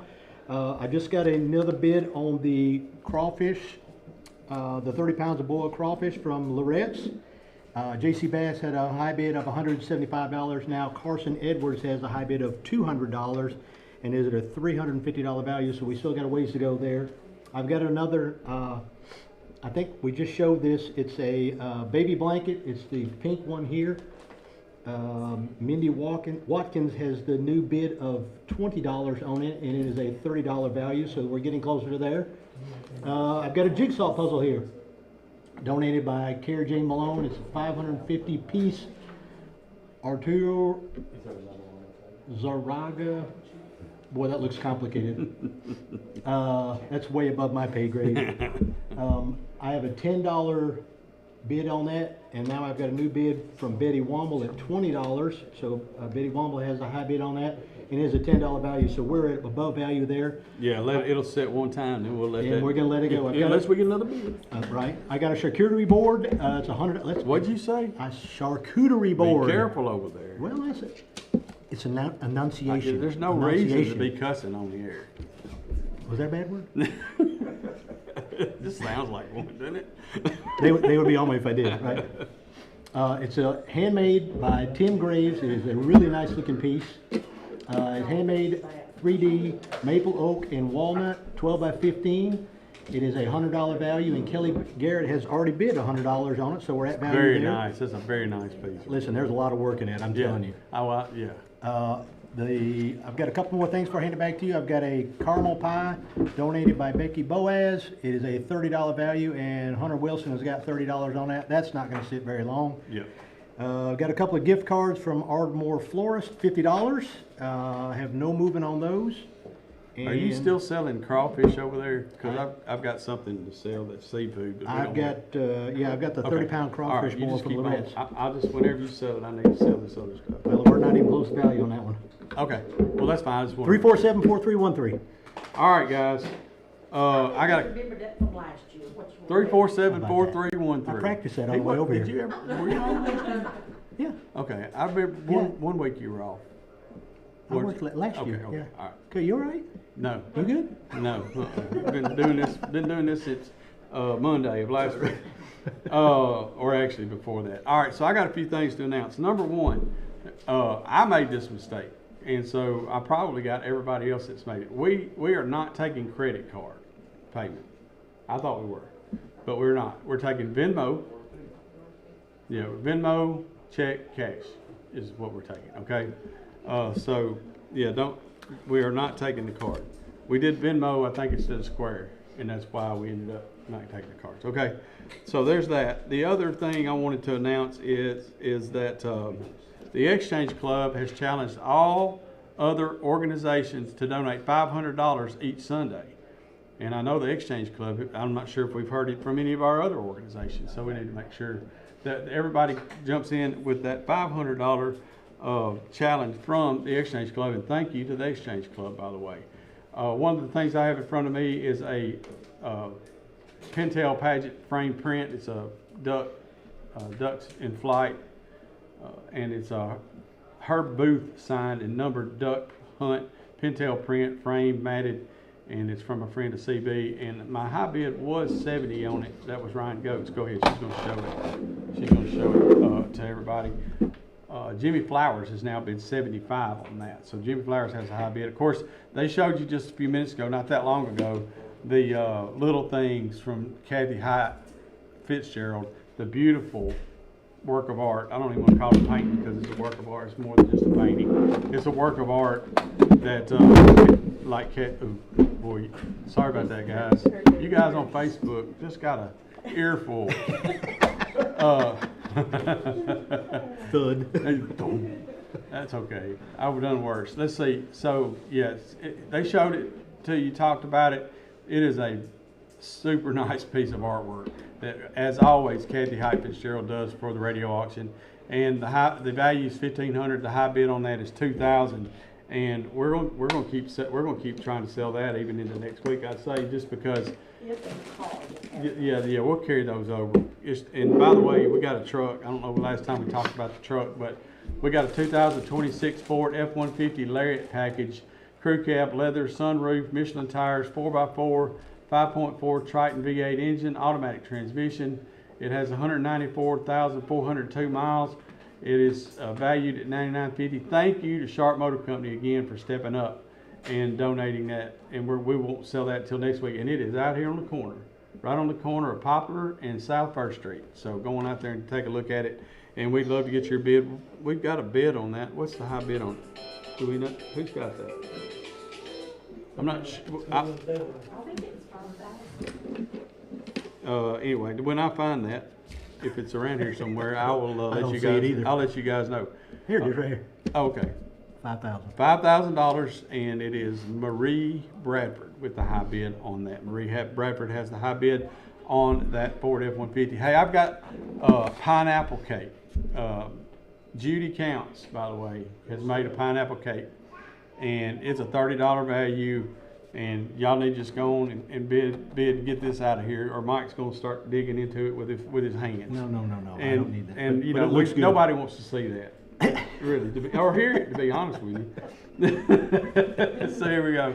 I just got another bid on the crawfish, the 30 pounds of boiled crawfish from Lorette's. J.C. Bass had a high bid of $175 now. Carson Edwards has a high bid of $200 and is at a $350 value, so we still got a ways to go there. I've got another, I think we just showed this. It's a baby blanket. It's the pink one here. Mindy Watkins has the new bid of $20 on it, and it is a $30 value, so we're getting closer to there. I've got a jigsaw puzzle here, donated by Cara Jane Malone. It's a 550 piece Arturo Zaraga. Boy, that looks complicated. That's way above my pay grade. I have a $10 bid on that, and now I've got a new bid from Betty Womble at $20. So Betty Womble has a high bid on that, and it is a $10 value. So we're at above value there. Yeah, it'll set one time, then we'll let And that. we're gonna let it go. Unless we get another bid. Right. I got a charcuterie board. It's 100. What'd you say? A charcuterie board. Be careful over there. Well, it's an enunciation. There's no reason to Enunciation. be cussing on the air. Was that a bad word? This sounds like one, doesn't it? They would be on me if I did, right? It's a handmade by Tim Graves. It is a really nice looking piece. It's handmade 3D maple oak and walnut, 12 by 15. It is a $100 value, and Kelly Garrett has already bid $100 on it, so we're at value Very there. nice. That's a very nice piece. Listen, there's a lot of work in it, I'm telling you. Oh, yeah. I've got a couple more things before I hand it back to you. I've got a caramel pie donated by Becky Boaz. It is a $30 value, and Hunter Wilson has got $30 on that. That's not going to sit very long. Yeah. I've got a couple of gift cards from Ardmore Florist, $50. I have no movement on those. Are you And still selling crawfish over there? Because I've got something to sell that's seafood. But we I've don't got, I've got the Okay. 30-pound All right, crawfish you bowl just for keep on. Lorettes. I'll just, whenever you sell it, I need to sell this other stuff. Well, we're not even close to value on that one. Okay, well, that's fine. I just want 347-4313. All right, guys. I got a Remember that from last year, what you. 347-4313. I practiced that on the way over Did here. you ever, were you on that? Yeah, Okay, I remember one week you were off. I worked last Okay, year. okay, Yeah. all right. Okay, you all right? No, You good? no. Been doing this since Monday of last week. Or actually before that. All right, so I got a few things to announce. Number one, I made this mistake, and so I probably got everybody else that's made it. We are not taking credit card payment. I thought we were, but we're not. We're taking Venmo. Yeah, Venmo, check, cash is what we're taking. Okay, so yeah, we are not taking the card. We did Venmo, I think, instead of Square, and that's why we ended up not taking the cards. Okay, so there's that. The other thing I wanted to announce is that the Exchange Club has challenged all other organizations to donate $500 each Sunday. And I know the Exchange Club, I'm not sure if we've heard it from any of our other organizations, so we need to make sure that everybody jumps in with that $500 challenge from the Exchange Club. And thank you to the Exchange Club, by the way. One of the things I have in front of me is a Pintail Pageant frame print. It's a ducks in flight, and it's a Herb Booth signed and numbered duck hunt Pintail print frame matted, and it's from a friend of CB. And my high bid was 70 on it. That was Ryan Goetz. Go ahead, she's going to show it. She's going to show it to everybody. Jimmy Flowers has now bid 75 on that. So Jimmy Flowers has a high bid. Of course, they showed you just a few minutes ago, not that long ago, the little things from Kathy Hyatt Fitzgerald, the beautiful work of art. I don't even want to call it painting because it's a work of art. It's more than just a painting. It's a work of art that, like Kat, oh boy, sorry about that, guys. You guys on Facebook just got a earful. Thud. That's okay. I would have done worse. Let's see. So, yes, they showed it to you, talked about it. It is a super nice piece of artwork that, as always, Kathy Hyatt Fitzgerald does for the radio auction. And the value is $1,500. The high bid on that is $2,000. And we're going to keep trying to sell that even into next week. I'd say, just because. Yeah, we'll carry those over. And by the way, we got a truck. I don't know the last time we talked about the truck, but we got a 2026 Ford F-150 Lariat package, crew cab, leather, sunroof, Michelin tires, 4x4, 5.4 Triton V8 engine, automatic transmission. It has 194,402 miles. It is valued at $99.50. Thank you to Sharp Motor Company again for stepping up and donating that. And we won't sell that until next week. And it is out here on the corner, right on the corner of Poplar and South First Street. So go on out there and take a look at it. And we'd love to get your bid. We've got a bid on that. What's the high bid on it? Do we know? Who's got that? I'm not sure. I think it's 5,000. Anyway, when I find that, if it's around here somewhere, I will I let don't you see it guys. either. I'll let you guys know. Here it is, right here, Okay, 5,000. $5,000, and it is Marie Bradford with the high bid on that. Bradford has the high bid on that Ford F-150. Hey, I've got pineapple cake. Judy Counts, by the way, has made a pineapple cake, and it's a $30 value. And y'all need to just go on and bid and get this out of here, or Mike's gonna start digging into it with his hands. No, I And, don't need that. and But- you but know, it looks good. nobody wants to see that, really, or hear it, to be honest with you. So here we go.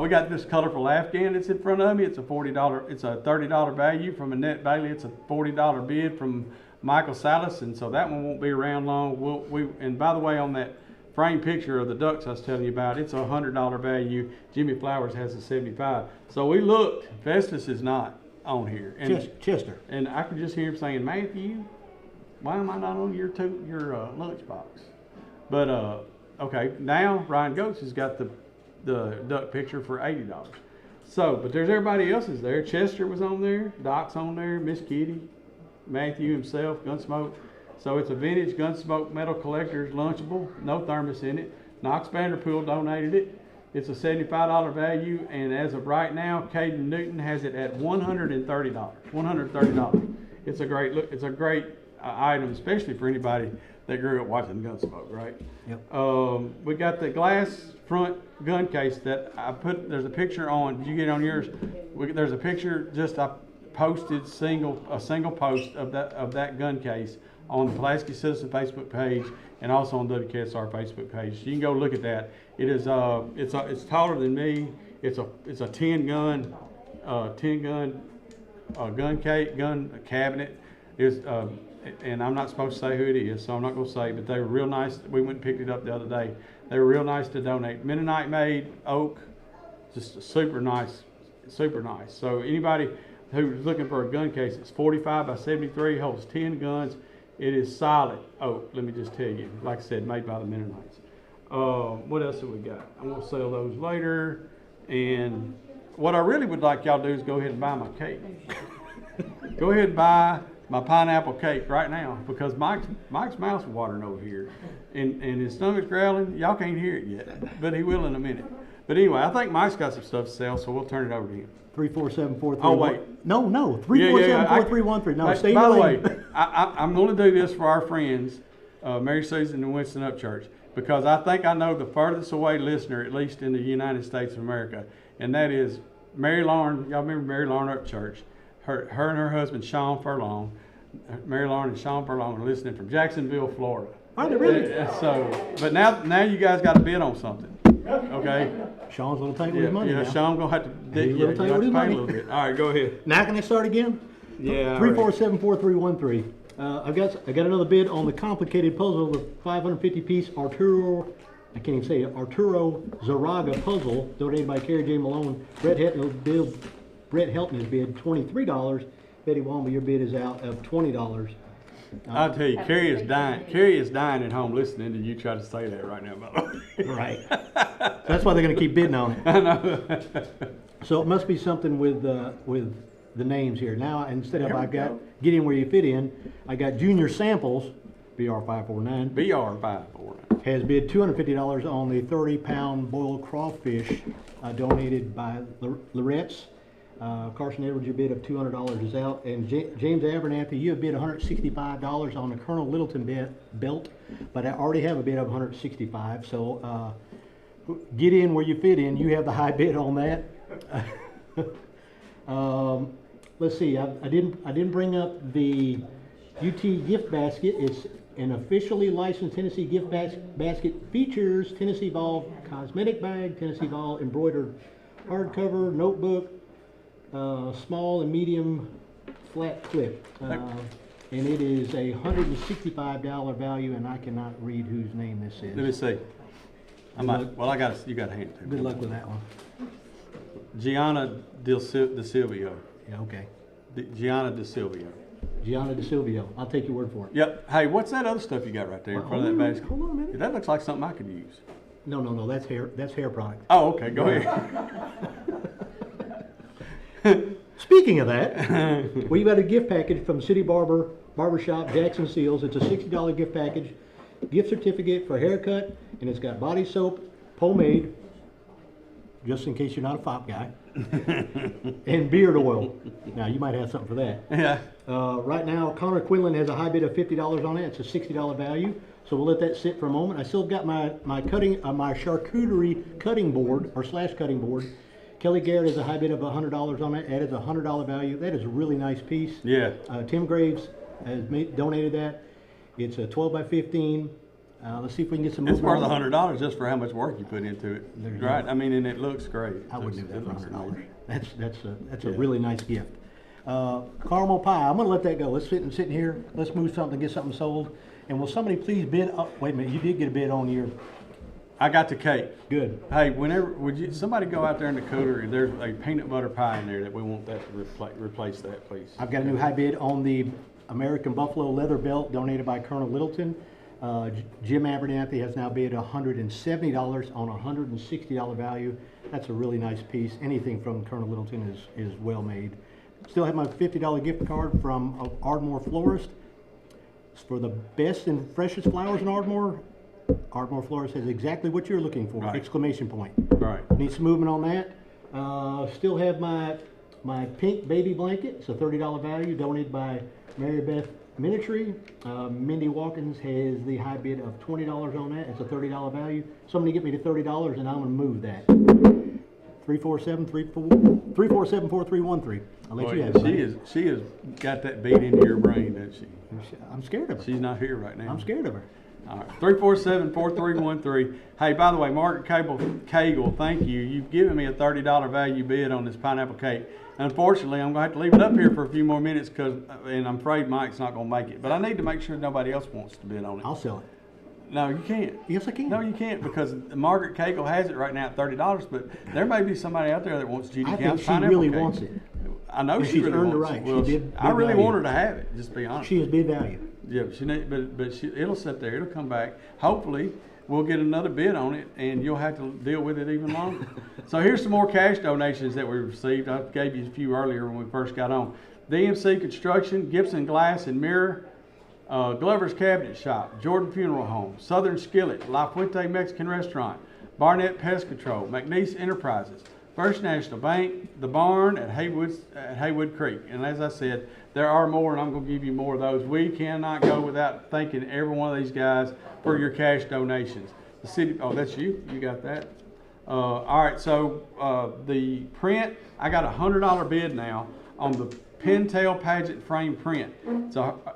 We got this colorful Afghan that's in front of me. It's a $30 value from Annette Bailey. It's a $40 bid from Michael Salas, and so that one won't be around long. And by the way, on that frame picture of the ducks I was telling you about, it's a $100 value. Jimmy Flowers has a $75. So we looked. Festus is not on here. And Chester. and I could just hear him saying, Matthew, why am I not on your lunchbox? But okay, now Ryan Goetz has got the duck picture for $80. So, but there's everybody else's there. Chester was on there, Doc's on there, Miss Kitty, Matthew himself, Gunsmoke. So it's a vintage Gunsmoke metal collector's lunchable, no thermos in it. Knox Vanderpool donated it. It's a $75 value, and as of right now, Caden Newton has it at $130. $130. It's a great look. It's a great item, especially for anybody that grew up watching Gunsmoke, right? Yep. We got the glass front gun case that I put. There's a picture on. Did you get on yours? There's a picture. I posted a single post of that gun case on the Pulaski Citizen Facebook page and also on WKSR Facebook page. So you can go look at that. It is it's taller than me. It's a 10 gun gun cabinet. And I'm not supposed to say who it is, so I'm not going to say. But they were real nice. We went and picked it up the other day. They were real nice to donate. Mennonite made oak, just super nice, super nice. So anybody who's looking for a gun case, it's 45 by 73, holds 10 guns. It is solid oak, let me just tell you. Like I said, made by the Mennonites. What else have we got? I'm gonna sell those later. And what I really would like y'all to do is go ahead and buy my cake. Go ahead and buy my pineapple cake right now, because Mike's mouth's watering over here. And his stomach's growling. Y'all can't hear it yet, but he will in a minute. But anyway, I think Mike's got some stuff to sell, so we'll turn it over to him. 347-4313. Oh, wait. No, 347-4313. No, stay in By your the lane. way, I'm going to do this for our friends, Mary Susan and Winston Upchurch, because I think I know the furthest away listener, at least in the United States of America, and that is Mary Lauren. Y'all remember Mary Lauren Upchurch? Her and her husband, Sean Furlong. Mary Lauren and Sean Furlong are listening from Jacksonville, Florida. Are they really? But now you guys got to bid on something, okay? Sean's a little tight with his money now. Sean gonna have to. He's a little tight with his pay a money. little bit. All right, go ahead. Now can I start again? Yeah. 347-4313. I got another bid on the complicated puzzle, the 550-piece Arturo Zaraga puzzle, donated by Carrie J. Malone. Brett Helton has bid $23. Betty Wamba, your bid is out of $20. I'll tell you, Carrie is dying. Carrie is dying at home listening to you try to say that right now, by the way. Right. That's why they're going to keep bidding on it. I know. So it must be something with the names here. Now, instead of I've got Get In Where You Fit In, I got Junior Samples, BR549, BR 549. has bid $250 on the 30-pound boiled crawfish donated by Lorette's. Carson Edwards, your bid of $200 is out. And James Abernathy, you have bid $165 on the Colonel Littleton belt, but I already have a bid of $165. So Get In Where You Fit In, you have the high bid on that. Let's see, I didn't bring up the UT gift basket. It's an officially licensed Tennessee gift basket. Features Tennessee Vol cosmetic bag, Tennessee Vol embroidered hardcover, notebook, small and medium flat clip. And it is a $165 value, and I cannot read whose name this is. Let me see. You got a hand to Good luck with that one. Gianna De Silvio. Yeah, okay. Gianna De Silvio. Gianna De Silvio. I'll take your word for it. Yep. Hey, what's that other stuff you got right there in front of that basket? Hold on a minute. That looks like something I could use. No. That's hair product. Oh, okay. Go ahead. Speaking of that, we've got a gift package from City Barbershop Jackson Seals. It's a $60 gift package, gift certificate for haircut, and it's got body soap, pomade, just in case you're not a fop guy, and beard oil. Now, you might have something for that. Yeah. Right now, Connor Quinlan has a high bid of $50 on it. It's a $60 value, so we'll let that sit for a moment. I still got my charcuterie cutting board, or slash cutting board. Kelly Garrett has a high bid of $100 on it. That is a $100 value. That is a really nice piece. Yeah. Tim Graves has donated that. It's a 12 by 15. Let's see if we can get some. It's worth movement on it. $100 just for how much work you put into it. There's Right. no- I mean, and it looks great. I wouldn't do that for It looks $100. amazing. That's a really nice gift. Caramel pie. I'm gonna let that go. Let's sit in here. Let's move something, get something sold. And will somebody please bid? Wait a minute. You did get a bid on your. I got the cake. Good. Hey, somebody go out there in the cooler, there's a peanut butter pie in there that we want that to replace that, please. I've got a new high bid on the American Buffalo leather belt donated by Colonel Littleton. Jim Abernathy has now bid $170 on a $160 value. That's a really nice piece. Anything from Colonel Littleton is well made. Still have my $50 gift card from Ardmore Florist. It's for the best and freshest flowers in Ardmore. Ardmore Florist has exactly what you're looking for! Right. Exclamation point. Right. Need some movement on that. Still have my pink baby blanket. It's a $30 value donated by Mary Beth Minitry. Mindy Watkins has the high bid of $20 on that. It's a $30 value. Somebody get me to $30 and I'm going to move that. 347-4313. I'll let you have it. She has got that beat into your brain, doesn't she? I'm scared of her. She's not here right now. I'm scared of her. All right, 347-4313. Hey, by the way, Margaret Cagle, thank you. You've given me a $30 value bid on this pineapple cake. Unfortunately, I'm going to have to leave it up here for a few more minutes and I'm afraid Mike's not going to make it. But I need to make sure nobody else wants to bid on it. I'll sell it. No, you can't. Yes, I can. No, you can't because Margaret Cagle has it right now at $30, but there may be somebody out there that wants Judy I Count's think she pineapple really cake. wants it. I know And she she's really earned the wants right. it. She Well, did I bid really value. want her to have it, just to be honest. She has bid value. Yeah, it'll sit there. It'll come back. Hopefully, we'll get another bid on it, and you'll have to deal with it even longer. So here's some more cash donations that we received. I gave you a few earlier when we first got on. DMC Construction, Gibson Glass and Mirror, Glover's Cabinet Shop, Jordan Funeral Home, Southern Skillet, La Fuente Mexican Restaurant, Barnett Pest Control, McNeese Enterprises, First National Bank, The Barn at Haywood Creek. And as I said, there are more, and I'm going to give you more of those. We cannot go without thanking every one of these guys for your cash donations. The city, oh, that's you. You got that. All right, so the print, I got a $100 bid now on the Pintail Pageant frame print.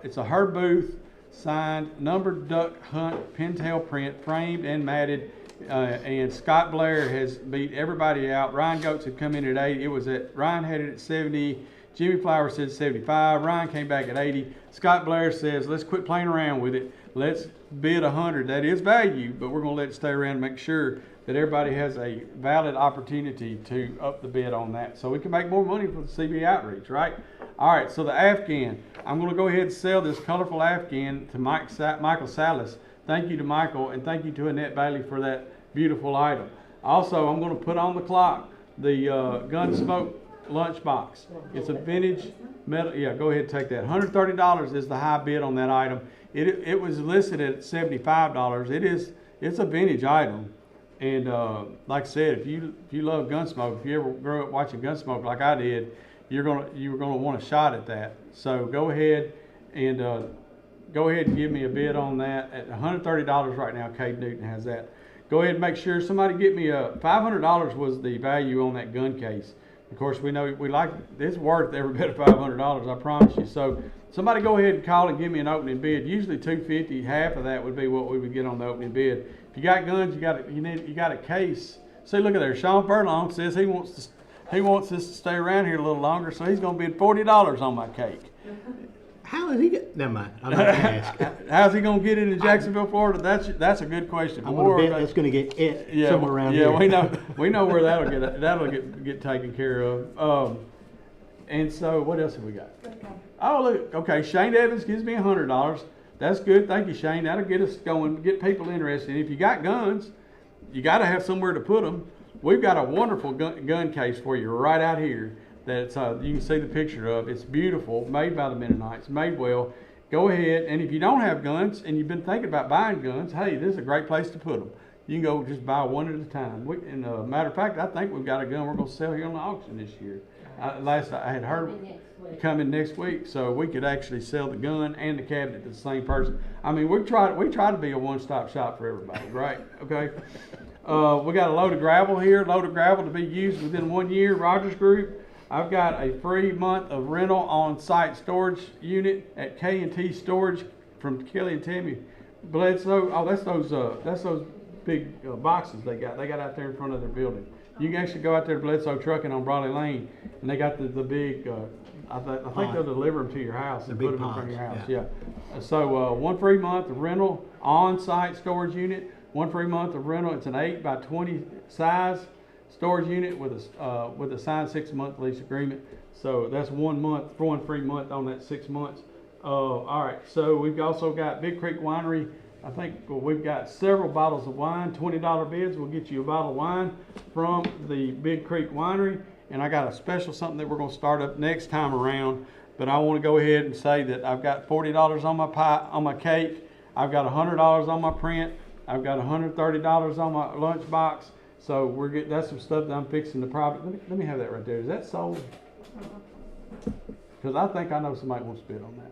It's a Herb Booth signed numbered duck hunt pintail print, framed and matted. And Scott Blair has beat everybody out. Ryan Goetz had come in at 80. Ryan had it at 70. Jimmy Flowers said 75. Ryan came back at 80. Scott Blair says, let's quit playing around with it. Let's bid 100. That is value, but we're going to let it stay around and make sure that everybody has a valid opportunity to up the bid on that so we can make more money for the CB outreach, right? All right, so the Afghan. I'm going to go ahead and sell this colorful Afghan to Michael Salas. Thank you to Michael, and thank you to Annette Bailey for that beautiful item. Also, I'm going to put on the clock the Gunsmoke lunchbox. It's a vintage metal. Yeah, go ahead and take that. $130 is the high bid on that item. It was listed at $75. It's a vintage item, and like I said, if you love Gunsmoke, if you ever grew up watching Gunsmoke like I did, you're gonna want a shot at that. So go ahead and give me a bid on that at $130 right now. Cade Newton has that. Go ahead and make sure somebody get me a $500 was the value on that gun case. Of course, we know it's worth every bit of $500. I promise you. So somebody go ahead and call and give me an opening bid. Usually $250. Half of that would be what we would get on the opening bid. If you got guns, you got a case. See, look at there. Sean Furlong says he wants this to stay around here a little longer, so he's going to bid $40 on my cake. How is he get? Never mind. I'm not going to ask. How's he going to get into Jacksonville, Florida? That's a good question. I'm going to bet that's going to get somewhere around here. Yeah, we know where that'll get taken care of. And so what else have we got? Oh, look. Okay, Shane Evans gives me $100. That's good. Thank you, Shane. That'll get us going, get people interested. And if you got guns, you got to have somewhere to put them. We've got a wonderful gun case for you right out here. that it's, you can see the picture of. It's beautiful, made by the Mennonites, made well. Go ahead, and if you don't have guns and you've been thinking about buying guns, hey, this is a great place to put them. You can go just buy one at a time. And matter of fact, I think we've got a gun we're going to sell here on the auction this year. Last I had heard coming next week, so we could actually sell the gun and the cabinet to the same person. I mean, we try to be a one-stop shop for everybody, right? Okay. We got a load of gravel here, to be used within 1 year. Rogers Group. I've got a free month of rental on-site storage unit at K&T Storage from Kelly and Tammy Bledsoe. Oh, that's those big boxes they got out there in front of their building. You can actually go out there to Bledsoe Trucking on Brawley Lane, and they got the big, I think they'll deliver them to your house and put them in front of your house. Yeah. So 1 free month of rental on-site storage unit, 1 free month of rental. It's an 8 by 20 size storage unit with a signed 6-month lease agreement. So that's 1 month, 1 free month on that 6 months. All right, so we've also got Big Creek Winery. I think we've got several bottles of wine, $20 bids. We'll get you a bottle of wine from the Big Creek Winery. And I got a special something that we're going to start up next time around. But I want to go ahead and say that I've got $40 on my pie, on my cake. I've got $100 on my print. I've got $130 on my lunchbox. So we're getting, that's some stuff that I'm fixing to probably, let me have that right there. Is that sold? Because I think I know somebody wants to bid on that.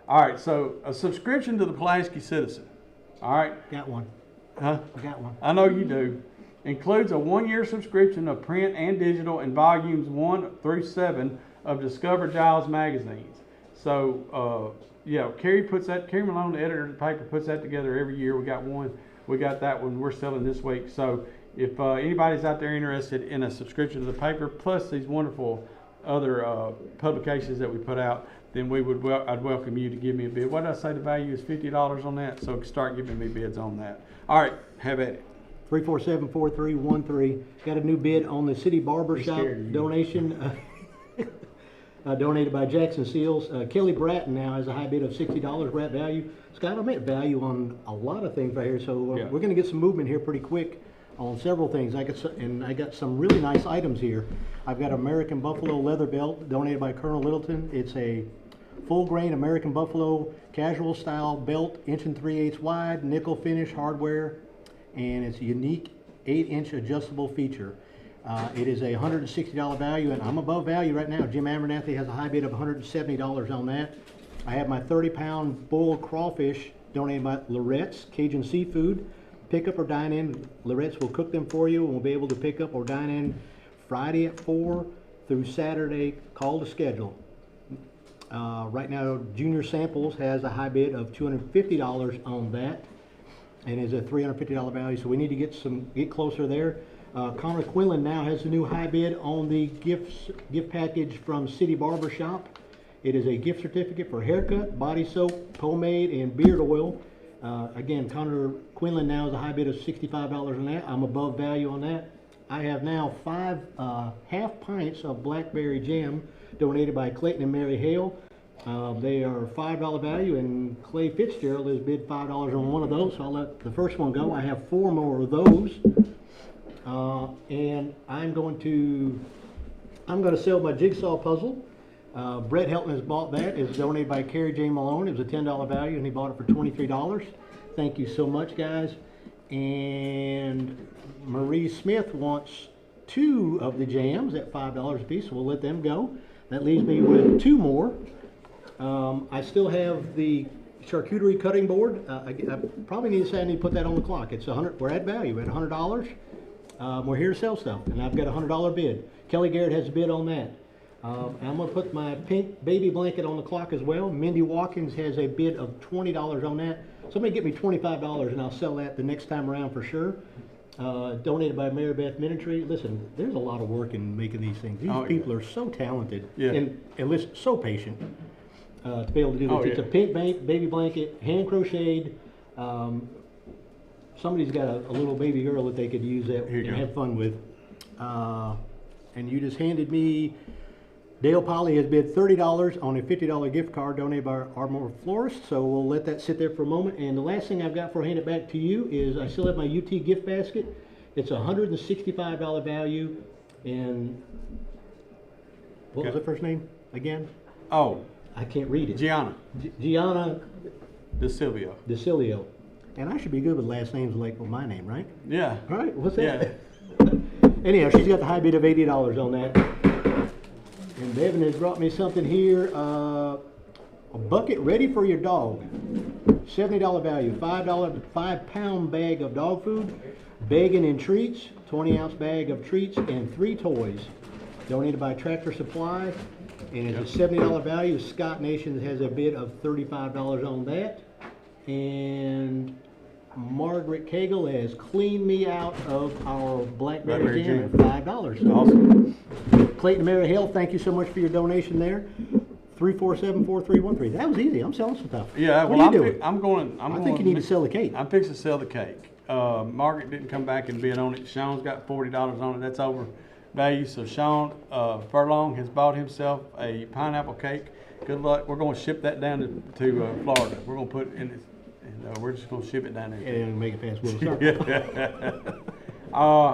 All right, so a subscription to the Pulaski Citizen. All right. Got one. Huh? I got one. I know you do. Includes a 1-year subscription of print and digital in volumes 1 through 7 of Discover Giles magazines. So, yeah, Kerry Malone, the editor of the paper, puts that together every year. We got one. We got that one we're selling this week. So if anybody's out there interested in a subscription to the paper, plus these wonderful other publications that we put out, then I'd welcome you to give me a bid. What did I say the value is $50 on that? So start giving me bids on that. All right, have at it. 347-4313. Got a new bid on the City Barber Shop donation donated by Jackson Seals. Kelly Bratton now has a high bid of $60. We're at value. Scott, I'm at value on a lot of things right here, so we're going to get some movement here pretty quick on several things. I got some really nice items here. I've got American Buffalo leather belt donated by Colonel Littleton. It's a full grain American Buffalo casual style belt, 1 3/8 wide, nickel finish hardware, and it's a unique 8-inch adjustable feature. It is a $160 value, and I'm above value right now. Jim Abernathy has a high bid of $170 on that. I have my 30-pound bull crawfish donated by Lorette's Cajun Seafood. Pick up or dine in. Lorette's will cook them for you, and we'll be able to pick up or dine in Friday at 4 through Saturday. Call to schedule. Right now, Junior Samples has a high bid of $250 on that, and is a $350 value. So we need to get closer there. Connor Quinlan now has a new high bid on the gift package from City Barber Shop. It is a gift certificate for haircut, body soap, pomade, and beard oil. Again, Connor Quinlan now has a high bid of $65 on that. I'm above value on that. I have now 5 half pints of blackberry jam donated by Clayton and Mary Hale. They are $5 value, and Clay Fitzgerald has bid $5 on one of those, so I'll let the first one go. I have 4 more of those, and I'm going to sell my jigsaw puzzle. Brett Helton has bought that. It's donated by Kerry J. Malone. It was a $10 value, and he bought it for $23. Thank you so much, guys. And Marie Smith wants 2 of the jams at $5 a piece, so we'll let them go. That leaves me with 2 more. I still have the charcuterie cutting board. I probably need to say I need to put that on the clock. It's we're at value at $100. We're here to sell stuff, and I've got a $100 bid. Kelly Garrett has a bid on that. I'm going to put my pink baby blanket on the clock as well. Mindy Watkins has a bid of $20 on that. Somebody get me $25 and I'll sell that the next time around for sure. Donated by Mary Beth Minitry. Listen, there's a lot of work in making these things. These people are so talented and listen, so patient to be able to do this. It's a pink baby blanket, hand crocheted. Somebody's got a little baby girl that they could use that and have fun with. And you just handed me, Dale Polly has bid $30 on a $50 gift card donated by Ardmore Florist, so we'll let that sit there for a moment. And the last thing I've got for hand it back to you is I still have my UT gift basket. It's a $165 value, and What was the first name again? Oh, I can't read it. Gianna Gianna DeSilvio. DeCilio. And I should be good with last names like well, my name, right? Yeah. All right, what's Yeah. that? Anyhow, she's got the high bid of $80 on that. And Devin has brought me something here, a bucket ready for your dog. $70 value, $5, 5-pound bag of dog food, bacon and treats, 20-ounce bag of treats, and 3 toys. Donated by Tractor Supply, and it's a $70 value. Scott Nations has a bid of $35 on that. And Margaret Cagle has cleaned me out of our Blackberry Jam at $5. Awesome. Clayton Mary Hill, thank you so much for your donation there. 347-4313. That was easy. I'm selling some stuff. Yeah, What well, are you doing? I I think you need to sell the cake. I'm fixing to sell the cake. Margaret didn't come back and bid on it. Sean's got $40 on it. That's over value. So Sean Furlong has bought himself a pineapple cake. Good luck. We're going to ship that down to Florida. We're going to put it in, and we're just going to ship it down there. And make it fast. We'll start.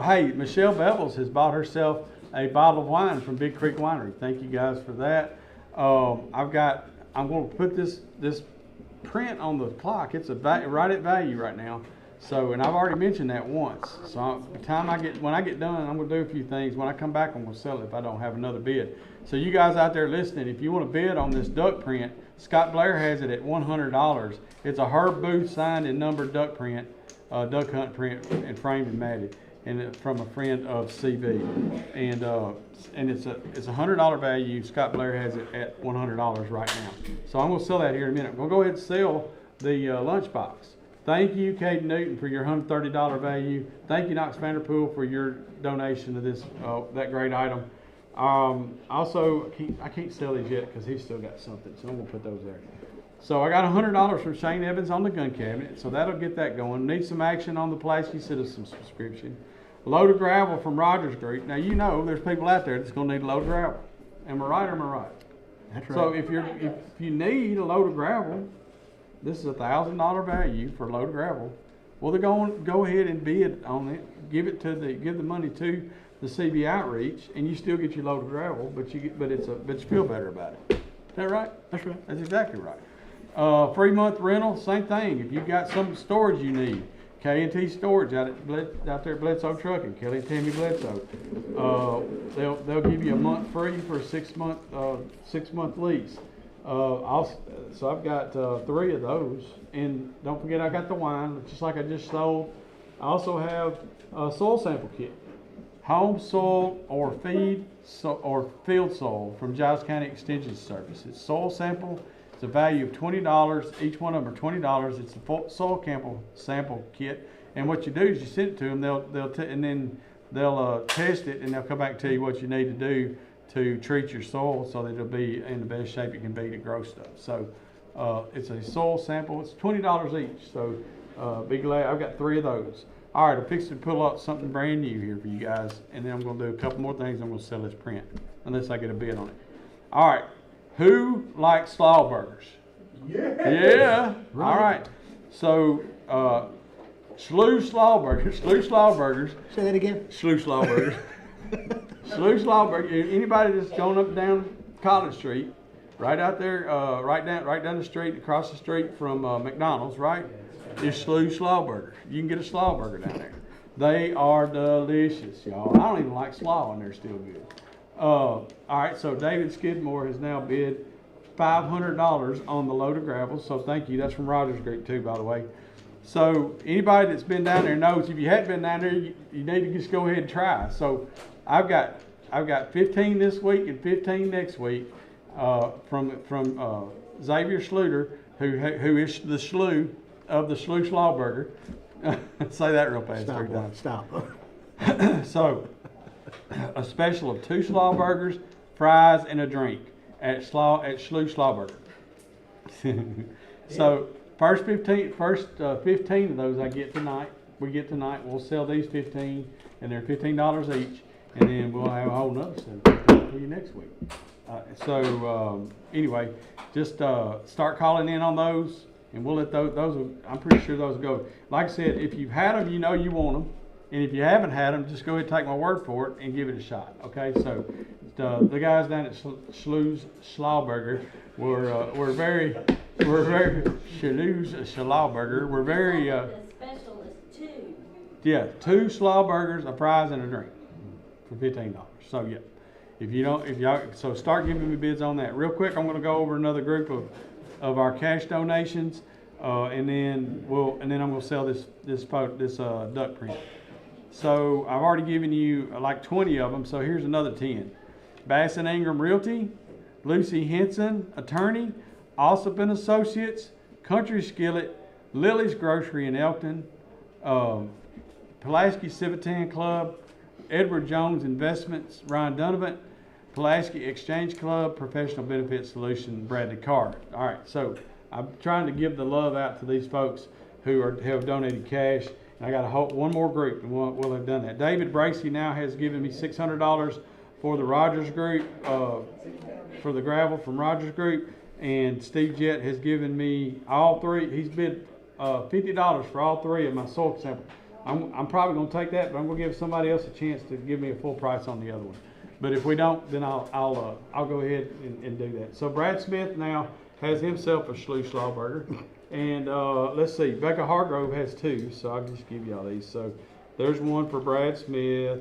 Hey, Michelle Bevels has bought herself a bottle of wine from Big Creek Winery. Thank you guys for that. I'm going to put this print on the clock. It's right at value right now. So, and I've already mentioned that once. So when I get done, I'm going to do a few things. When I come back, I'm going to sell it if I don't have another bid. So you guys out there listening, if you want to bid on this duck print, Scott Blair has it at $100. It's a Herb Booth signed and numbered duck print, duck hunt print, and framed and matted, and from a friend of CB. And it's a $100 value. Scott Blair has it at $100 right now. So I'm going to sell that here in a minute. I'm going to go ahead and sell the lunchbox. Thank you, Kate Newton, for your $130 value. Thank you, Knox Vanderpool, for your donation to this that great item. Also, I can't sell these yet because he's still got something, so I'm gonna put those there. So I got $100 from Shane Evans on the gun cabinet, so that'll get that going. Need some action on the Pulaski Citizen subscription. A load of gravel from Rogers Group. Now you know there's people out there that's gonna need a load of gravel. Am I right or am I right? That's right. So if you need a load of gravel, this is a $1,000 value for a load of gravel. Well, they're going to go ahead and bid on it, give the money to the CB Outreach, and you still get your load of gravel, but you feel better about it. Is that right? That's right. That's exactly right. Free month rental, same thing. If you've got some storage you need, K&T Storage out there at Bledsoe Trucking, Kelly and Tammy Bledsoe. They'll give you a month free for a 6-month lease. So I've got 3 of those, and don't forget I got the wine, just like I just sold. I also have a soil sample kit, home soil or field soil from Giles County Extension Service. It's soil sample. It's a value of $20. Each one of them are $20. It's a soil sample kit, and what you do is you send it to them. They'll test it, and they'll come back and tell you what you need to do to treat your soil so that it'll be in the best shape it can be to grow stuff. So it's a soil sample. It's $20 each. So be glad. I've got 3 of those. All right, I'm fixing to pull up something brand new here for you guys, and then I'm going to do a couple more things. I'm going to sell this print unless I get a bid on it. All right, who likes slaw burgers? Yeah. Right. All right. So Slew Slaw Burgers. Say that again. Slew Slaw Burgers. Slew Slaw Burgers. Anybody that's going up and down College Street, right out there, right down the street, across the street from McDonald's, right? Is Slew Slaw Burgers. You can get a slaw burger down there. They are delicious, y'all. I don't even like slaw, and they're still good. All right, so David Skidmore has now bid $500 on the load of gravel. So thank you. That's from Rogers Group too, by the way. So anybody that's been down there knows if you hadn't been down there, you need to just go ahead and try. So I've got 15 this week and 15 next week from Xavier Schluter, who is the Slew of the Slew Slaw Burger. Say that real fast. Stop. So a special of 2 slaw burgers, fries, and a drink at Slew Slaw Burger. So first 15 of those I get tonight. We get tonight. We'll sell these 15, and they're $15 each, and then we'll have a whole nother set for you next week. Anyway, just start calling in on those, and we'll let those. I'm pretty sure those go. Like I said, if you've had them, you know you want them, and if you haven't had them, just go ahead and take my word for it and give it a shot. Okay, so The guys down at Schlauberger were very Schlauberger. We're very The special is 2. yeah, 2 Schlaubergers, a prize, and a drink for $15. So yeah, if y'all, so start giving me bids on that real quick. I'm going to go over another group of our cash donations, and then I'm going to sell this duck print. So I've already given you like 20 of them. So here's another 10. Bass and Ingram Realty, Lucy Henson, attorney, Alsop and Associates, Country Skillet, Lily's Grocery in Elkton, Pulaski Civitan Club, Edward Jones Investments, Ryan Donovan, Pulaski Exchange Club, Professional Benefit Solution, Bradley Carr. All right, so I'm trying to give the love out to these folks who have donated cash. And I got to hope one more group, and we'll have done that. David Bracey now has given me $600 for the Rogers Group, for the gravel from Rogers Group, and Steve Jett has given me all 3. He's bid $50 for all 3 of my soil samples. I'm probably going to take that, but I'm going to give somebody else a chance to give me a full price on the other one. But if we don't, then I'll go ahead and do that. So Brad Smith now has himself a Schlauberger, and let's see, Becca Hargrove has 2, so I'll just give y'all these. So there's one for Brad Smith,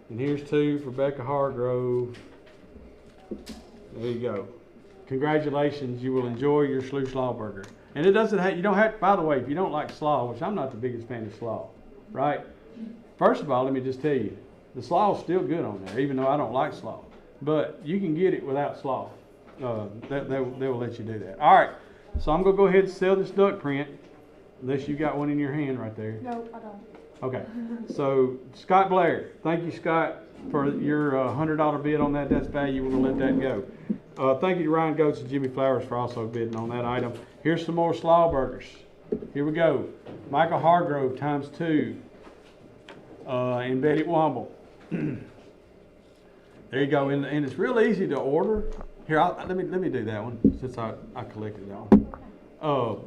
and here's 2 for Becca Hargrove. There you go. Congratulations, you will enjoy your Schlauberger. And it doesn't have, you don't have, by the way, if you don't like slaw, which I'm not the biggest fan of slaw, right? First of all, let me just tell you, the slaw is still good on there, even though I don't like slaw. But you can get it without slaw. They will let you do that. All right, so I'm going to go ahead and sell this duck print, unless you got one in your hand right there. No, I don't. Okay, so Scott Blair, thank you, Scott, for your $100 bid on that. That's value. We're going to let that go. Thank you to Ryan Goetz and Jimmy Flowers for also bidding on that item. Here's some more Schlaubergers. Here we go. Michael Hargrove times 2. And Betty Womble. There you go. And it's real easy to order. Here, let me do that one since I collected that one.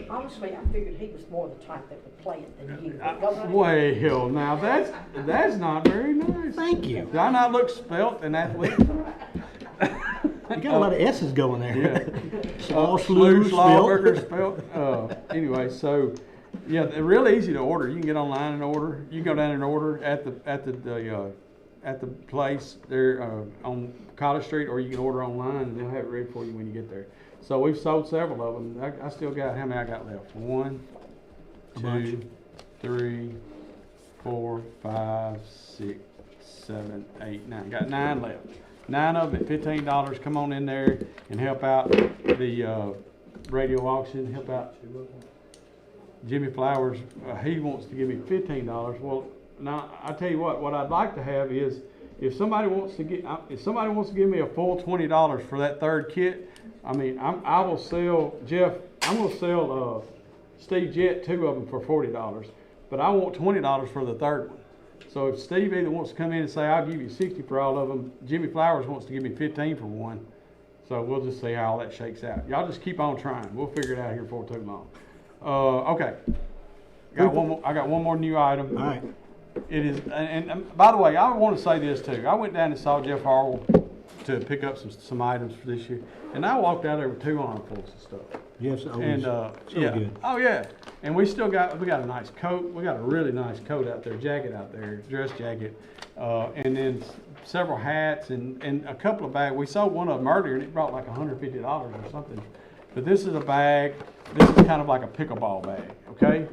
Honestly, I figured he was more the type that would play it than you. Well, now that's not very nice. Thank you. Do I not look svelte and athletic? You got a lot of S's going there. Yeah. Slaw, slew, Schlauberger, spelt. spelt. Anyway, so yeah, they're really easy to order. You can get online and order. You can go down and order at the place there on College Street, or you can order online and they'll have it ready for you when you get there. So we've sold several of them. I still got, how many I got left? 1, 2, 3, 4, 5, 6, 7, 8, 9. Got 9 left. 9 of them at $15. Come on in there and help out the radio auction. Help out Jimmy Flowers. He wants to give me $15. Well, now I tell you what I'd like to have is if somebody wants to give me a full $20 for that third kit. I mean, I will sell Jeff. I'm going to sell Steve Jett 2 of them for $40, but I want $20 for the third one. So if Steve either wants to come in and say I'll give you $60 for all of them, Jimmy Flowers wants to give me $15 for one. So we'll just see how all that shakes out. Y'all just keep on trying. We'll figure it out here before too long. Okay. I got one more new item. All right. It is, and by the way, I want to say this too. I went down and saw Jeff Harwell to pick up some items for this year, and I walked out there with 2 armfuls of stuff. Yes, And so yeah, good. oh yeah, and we got a nice coat. We got a really nice coat out there, jacket out there, dress jacket, and then several hats and a couple of bags. We sold one of them earlier, and it brought like $150 or something. But this is a bag. This is kind of like a pickleball bag, okay?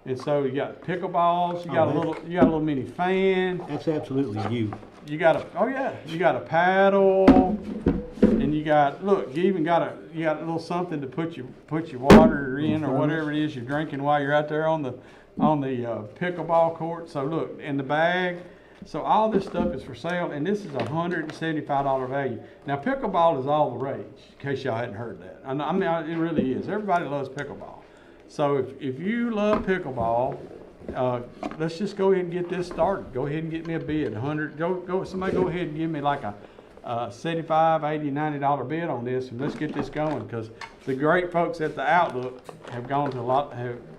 And so you got pickleballs. You got a little mini fan. That's absolutely you. You got a paddle, and you got a little something to put your water in or whatever it is you're drinking while you're out there on the pickleball court. So look, in the bag. So all this stuff is for sale, and this is $175 value. Now pickleball is all the rage, in case y'all hadn't heard that. I mean, it really is. Everybody loves pickleball. So if you love pickleball, let's just go ahead and get this started. Go ahead and get me a bid. Somebody go ahead and give me like a $75, $80, $90 bid on this, and let's get this going, because the great folks at the Outlook have gone to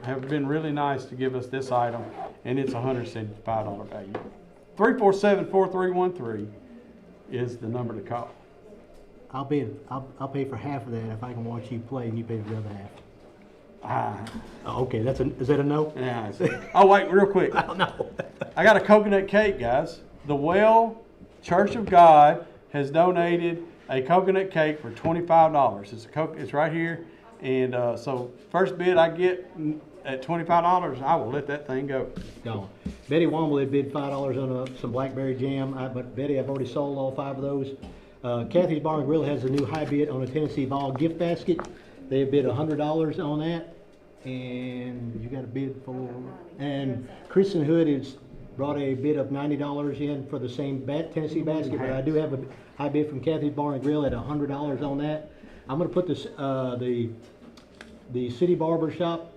have been really nice to give us this item, and it's $175 value. 347-4313 is the number to call. I'll pay for half of that if I can watch you play and you pay for the other half. Oh, okay, is that a no? Yeah. Oh, wait, real quick. I don't know. I got a coconut cake, guys. The Well Church of God has donated a coconut cake for $25. It's right here. And so first bid I get at $25, I will let that thing go. No. Betty Womble had bid $5 on some blackberry jam, but Betty, I've already sold all 5 of those. Kathy's Bar and Grill has a new high bid on a Tennessee Vol gift basket. They have bid $100 on that. And you got a bid for, and Kristen Hood has brought a bid of $90 in for the same Tennessee basket, but I do have a high bid from Kathy's Bar and Grill at $100 on that. I'm gonna put this, the City Barber Shop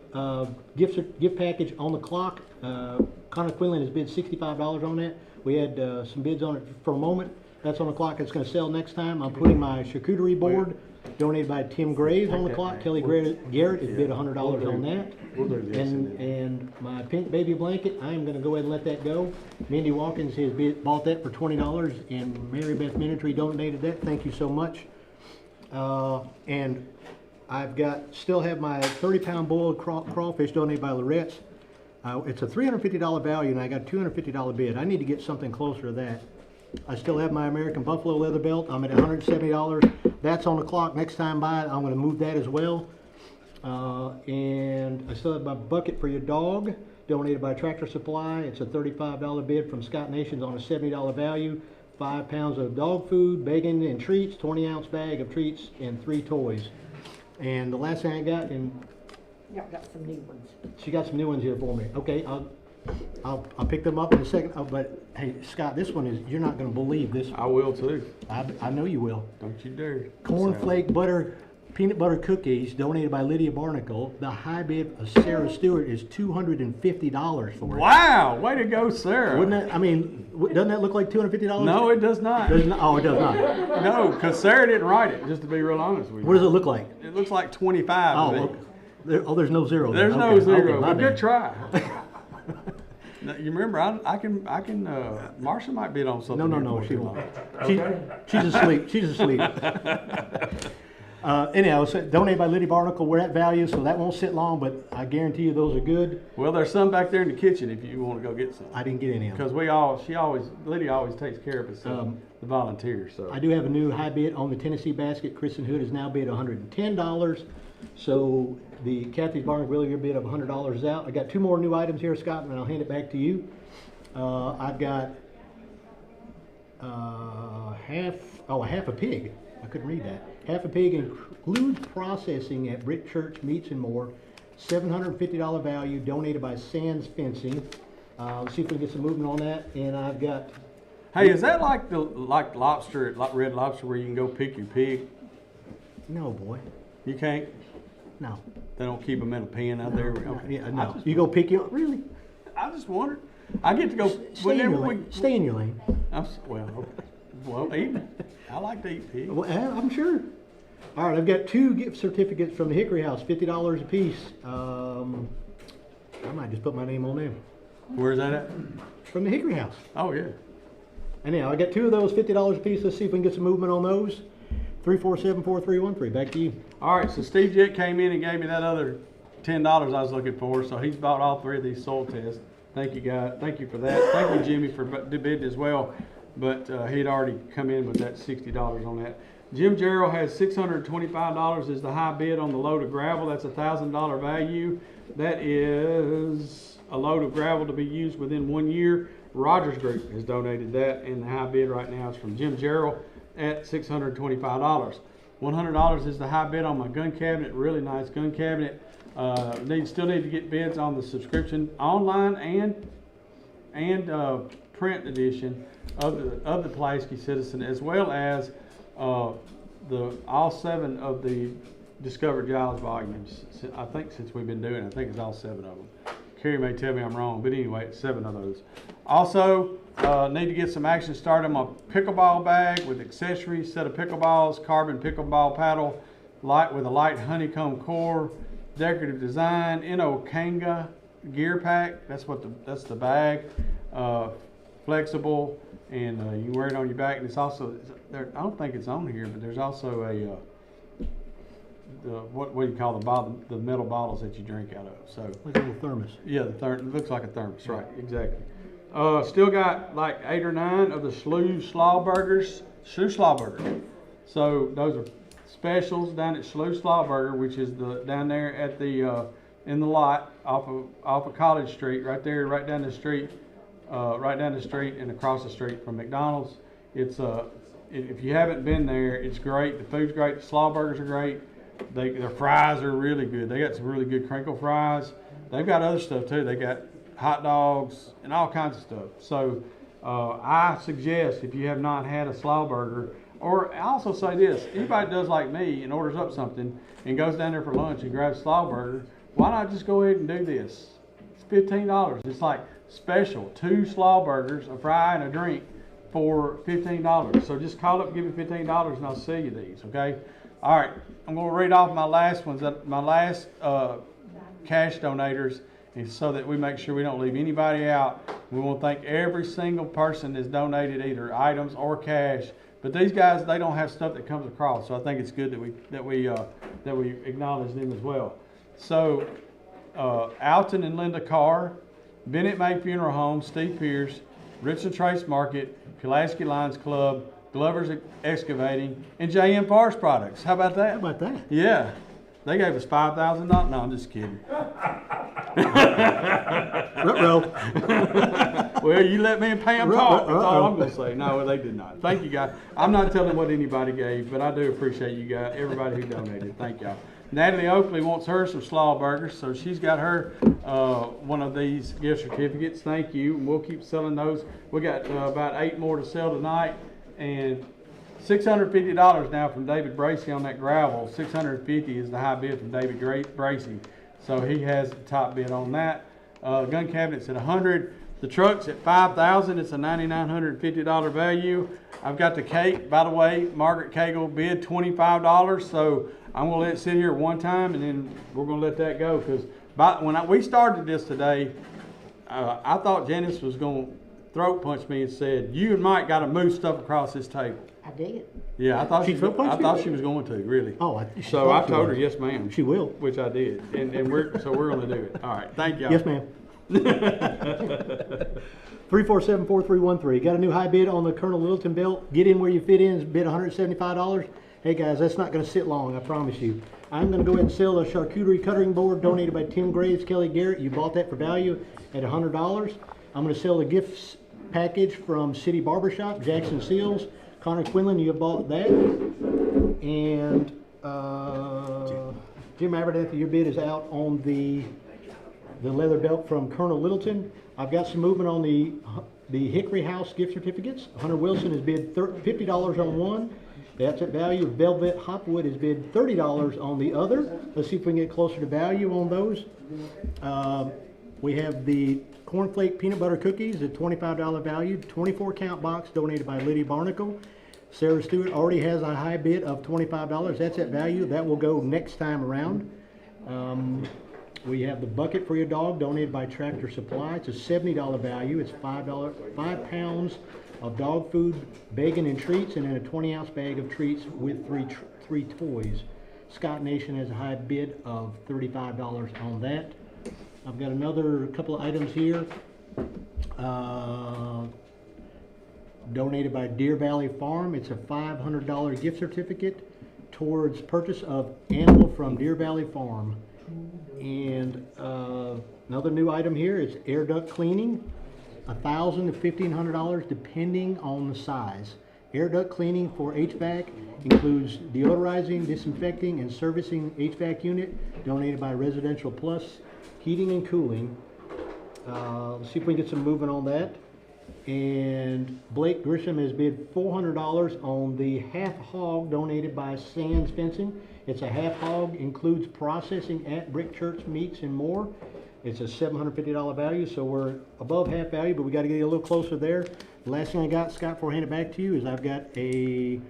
gift package on the clock. Connor Quinlan has bid $65 on that. We had some bids on it for a moment. That's on the clock. It's gonna sell next time. I'm putting my charcuterie board donated by Tim Graves on the clock. Kelly Garrett has bid $100 on that. We'll do this. And my pink baby blanket, I am gonna go ahead and let that go. Mindy Watkins has bought that for $20, and Mary Beth Minitry donated that. Thank you so much. And I've still have my 30-pound boiled crawfish donated by Lorette's. It's a $350 value, and I got a $250 bid. I need to get something closer to that. I still have my American Buffalo leather belt. I'm at $170. That's on the clock. Next time by, I'm going to move that as well. And I still have my bucket for your dog, donated by Tractor Supply. It's a $35 bid from Scott Nations on a $70 value. 5 pounds of dog food, bacon and treats, 20-ounce bag of treats, and 3 toys. And the last thing I got, and Y'all got some new ones. she got some new ones here for me. Okay, I'll pick them up in a second. But hey, Scott, this one is, you're not going to believe this one. I will too. I know you will. Don't you dare. Cornflake peanut butter cookies donated by Lydia Barnacle. The high bid of Sarah Stewart is $250 for it. Wow, way to go, Sarah. Wouldn't that? I mean, doesn't that look like $250? No, it does not. Does not. Oh, it does not. No, because Sarah didn't write it, just to be real honest with you. What does it look like? It looks like 25. Oh, to me. okay. There's no zero. There's there. no Okay, zero. okay, my But good bad. try. Now, you remember, I can. Marcia might bid on something. No, here she before won't. too long. She's asleep. She's asleep. Anyhow, so donated by Lydia Barnacle. We're at value, so that won't sit long, but I guarantee you those are good. Well, there's some back there in the kitchen if you want to go get some. I didn't get any of them. Because Lydia always takes care of us, the volunteers. So I do have a new high bid on the Tennessee basket. Kristen Hood has now bid $110. So the Kathy's Bar and Grill, your bid of $100 is out. I got 2 more new items here, Scott, and I'll hand it back to you. I've got half a pig. I couldn't read that. Half a pig includes processing at Brick Church Meats and More. $750 value donated by Sands Fencing. Let's see if we can get some movement on that. And I've got. hey, is that like lobster at Red Lobster where you can go pick your pig? No, boy. You can't. No. They don't keep them in a pen out there. Okay. Yeah, no. You go pick your. Really? I just wondered. I get to go Stay in your lane. Stay in your lane. Well, eat. I like to eat pig. Well, I'm sure. All right, I've got 2 gift certificates from the Hickory House, $50 a piece. I might just put my name on them. Where's that at? From the Hickory House. Oh yeah. Anyhow, I got 2 of those, $50 a piece. Let's see if we can get some movement on those. 347-4313. Back to you. All right. So Steve Jett came in and gave me that other $10 I was looking for. So he's bought all 3 of these soil tests. Thank you, guys. Thank you for that. Thank you, Jimmy, for bidding as well. But he'd already come in with that $60 on that. Jim Jarrell has $625 is the high bid on the load of gravel. That's a $1,000 value. That is a load of gravel to be used within 1 year. Rogers Group has donated that, and the high bid right now is from Jim Jarrell at $625. $100 is the high bid on my gun cabinet. Really nice gun cabinet. Still need to get bids on the subscription online and print edition of the Pulaski Citizen, as well as all 7 of the Discovered Giles volumes. I think since we've been doing it, I think it's all 7 of them. Carrie may tell me I'm wrong, but anyway, it's 7 of those. Also, need to get some action started on my pickleball bag with accessories, set of pickleballs, carbon pickleball paddle, with a light honeycomb core, decorative design, Kanga gear pack. That's the bag. flexible, and you can wear it on your back. And it's also, I don't think it's on here, but there's also a what do you call the metal bottles that you drink out of? So Like a little thermos. yeah, it looks like a thermos, right? Exactly. Still got like 8 or 9 of the Slough Slaw Burgers. So those are specials down at Slough Slaw Burger, which is down there at the in the lot off of College Street, right there, right down the street, and across the street from McDonald's. It's if you haven't been there, it's great. The food's great. The slaw burgers are great. Their fries are really good. They got some really good crinkle fries. They've got other stuff too. They got hot dogs and all kinds of stuff. So I suggest, if you have not had a slaw burger, or I also say this, anybody does like me and orders up something and goes down there for lunch and grabs a slaw burger, why not just go ahead and do this? It's $15. It's like special, 2 slaw burgers, a fry and a drink for $15. So just call up, give me $15 and I'll sell you these, okay? All right, I'm going to read off my last ones, my last cash donators, and so that we make sure we don't leave anybody out. We want to thank every single person that's donated either items or cash. But these guys, they don't have stuff that comes across, so I think it's good that we acknowledge them as well. So, Alton and Linda Carr, Bennett May Funeral Home, Steve Pierce, Richland Trace Market, Pulaski Lions Club, Glover's Excavating, and J.M. Forest Products. How about that? How about that? Yeah. They gave us $5,000. No, I'm just kidding. Well, you let me and Pam talk. That's all I'm going to say. No, they did not. Thank you, guys. I'm not telling what anybody gave, but I do appreciate you guys, everybody who donated. Thank y'all. Natalie Oakley wants her some slaw burgers, so she's got her one of these gift certificates. Thank you. And we'll keep selling those. We got about 8 more to sell tonight, and $650 now from David Bracey on that gravel. $650 is the high bid from David Bracey, so he has the top bid on that. Gun cabinet's at $100. The truck's at $5,000. It's a $9,950 value. I've got the cake. By the way, Margaret Cagle bid $25, so I'm gonna let it sit here one time, and then we're gonna let that go. Because when we started this today, I thought Janice was gonna throat punch me and said, "You and Mike got to move stuff across this table." I did. Yeah, I thought She throat punched you? she was going to, really. Oh, So I told her, yes, ma'am. She will. Which I did, and we're going to do it. All right, thank y'all. Yes, ma'am. 347-4313. Got a new high bid on the Colonel Littleton belt. Get in where you fit in. Bid $175. Hey guys, that's not going to sit long, I promise you. I'm going to go ahead and sell a charcuterie cutting board donated by Tim Graves, Kelly Garrett. You bought that for value at $100. I'm going to sell the gifts package from City Barbershop, Jackson Seals. Connor Quinlan, you bought that. And Jim Abernathy, your bid is out on the leather belt from Colonel Littleton. I've got some movement on the Hickory House gift certificates. Hunter Wilson has bid $50 on one. That's at value. Velvet Hopwood has bid $30 on the other. Let's see if we can get closer to value on those. We have the cornflake peanut butter cookies at $25 value, 24 count box donated by Liddy Barnacle. Sarah Stewart already has a high bid of $25. That's at value. That will go next time around. We have the bucket for your dog donated by Tractor Supply. It's a $70 value. It's 5 pounds of dog food, bacon and treats, and then a 20-ounce bag of treats with three toys. Scott Nation has a high bid of $35 on that. I've got another couple of items here. Donated by Deer Valley Farm. It's a $500 gift certificate towards purchase of animal from Deer Valley Farm. And another new item here is air duct cleaning, $1,000 to $1,500 depending on the size. Air duct cleaning for HVAC includes deodorizing, disinfecting, and servicing HVAC unit, donated by Residential Plus Heating and Cooling. Let's see if we can get some movement on that. And Blake Grisham has bid $400 on the half hog donated by Sands Fencing. It's a half hog, includes processing at Brick Church meats and more. It's a $750 value, so we're above half value, but we got to get a little closer there. The last thing I got, Scott, before I hand it back to you, is I've got a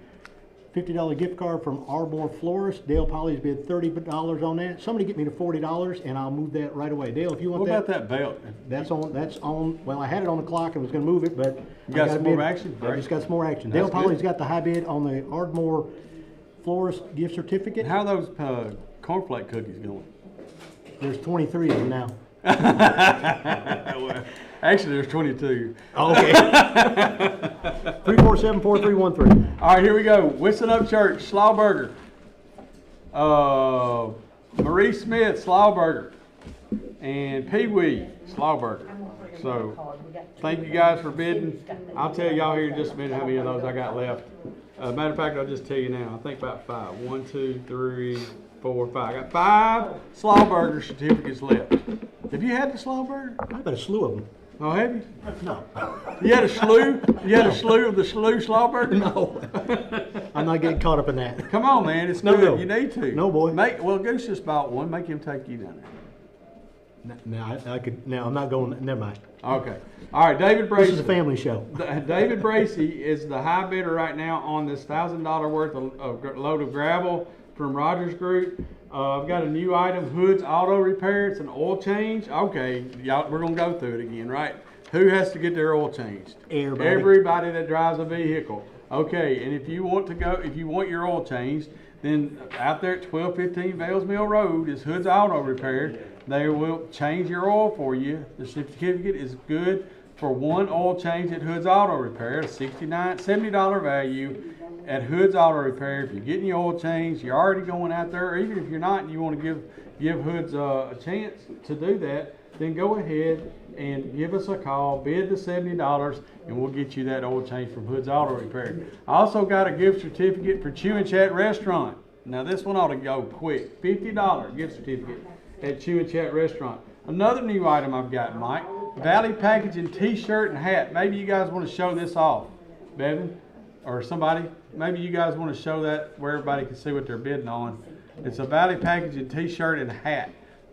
$50 gift card from Ardmore Florist. Dale Polly's bid $30 on that. Somebody get me to $40 and I'll move that right away. Dale, if you want What about that. that belt? That's on, well, I had it on the clock and was gonna move it, but. You got I some a bid. more action? I just got some more action. That's Dale Polly's good. got the high bid on the Ardmore Florist gift certificate. How are those cornflake cookies going? There's 23 of them now. Well, actually, there's 22. Okay. 347-4313. All right, here we go. Whistle Up Church, Slauberger. Marie Smith, Slauberger. And Pee Wee, Slauberger. So, thank you guys for bidding. I'll tell y'all here in just a minute how many of those I got left. Matter of fact, I'll just tell you now. I think about 5. 1, 2, 3, 4, 5. I got 5 Slauberger certificates left. Have you had the Slauberger? I've got a slew of them. Oh, have you? No. You had a slew? You had a slew of the Slauberger? No. I'm not getting caught up in that. Come on, man. It's No, good. no. You need to. No, boy. Well, Goose just bought one. Make him take you down there. No, I could, no, I'm not going, never mind. Okay. All right, David This is a Bracey. family show. David Bracey is the high bidder right now on this $1,000 worth of load of gravel from Rogers Group. I've got a new item, Hood's Auto Repair. It's an oil change. Okay, y'all, we're gonna go through it again, right? Who has to get their oil changed? Everybody. Everybody that drives a vehicle. Okay, and if you want your oil changed, then out there at 1215 Vales Mill Road is Hood's Auto Repair. They will change your oil for you. The certificate is good for one oil change at Hood's Auto Repair, $70 value at Hood's Auto Repair. If you're getting your oil changed, you're already going out there, or even if you're not and you want to give Hood's a chance to do that, then go ahead and give us a call, bid the $70, and we'll get you that oil change from Hood's Auto Repair. I also got a gift certificate for Chew and Chat Restaurant. Now this one ought to go quick. $50 gift certificate at Chew and Chat Restaurant. Another new item I've got, Mike, Valley Packaging t-shirt and hat. Maybe you guys want to show this off, Bevan, or somebody. Maybe you guys want to show that where everybody can see what they're bidding on. It's a Valley Packaging t-shirt and hat.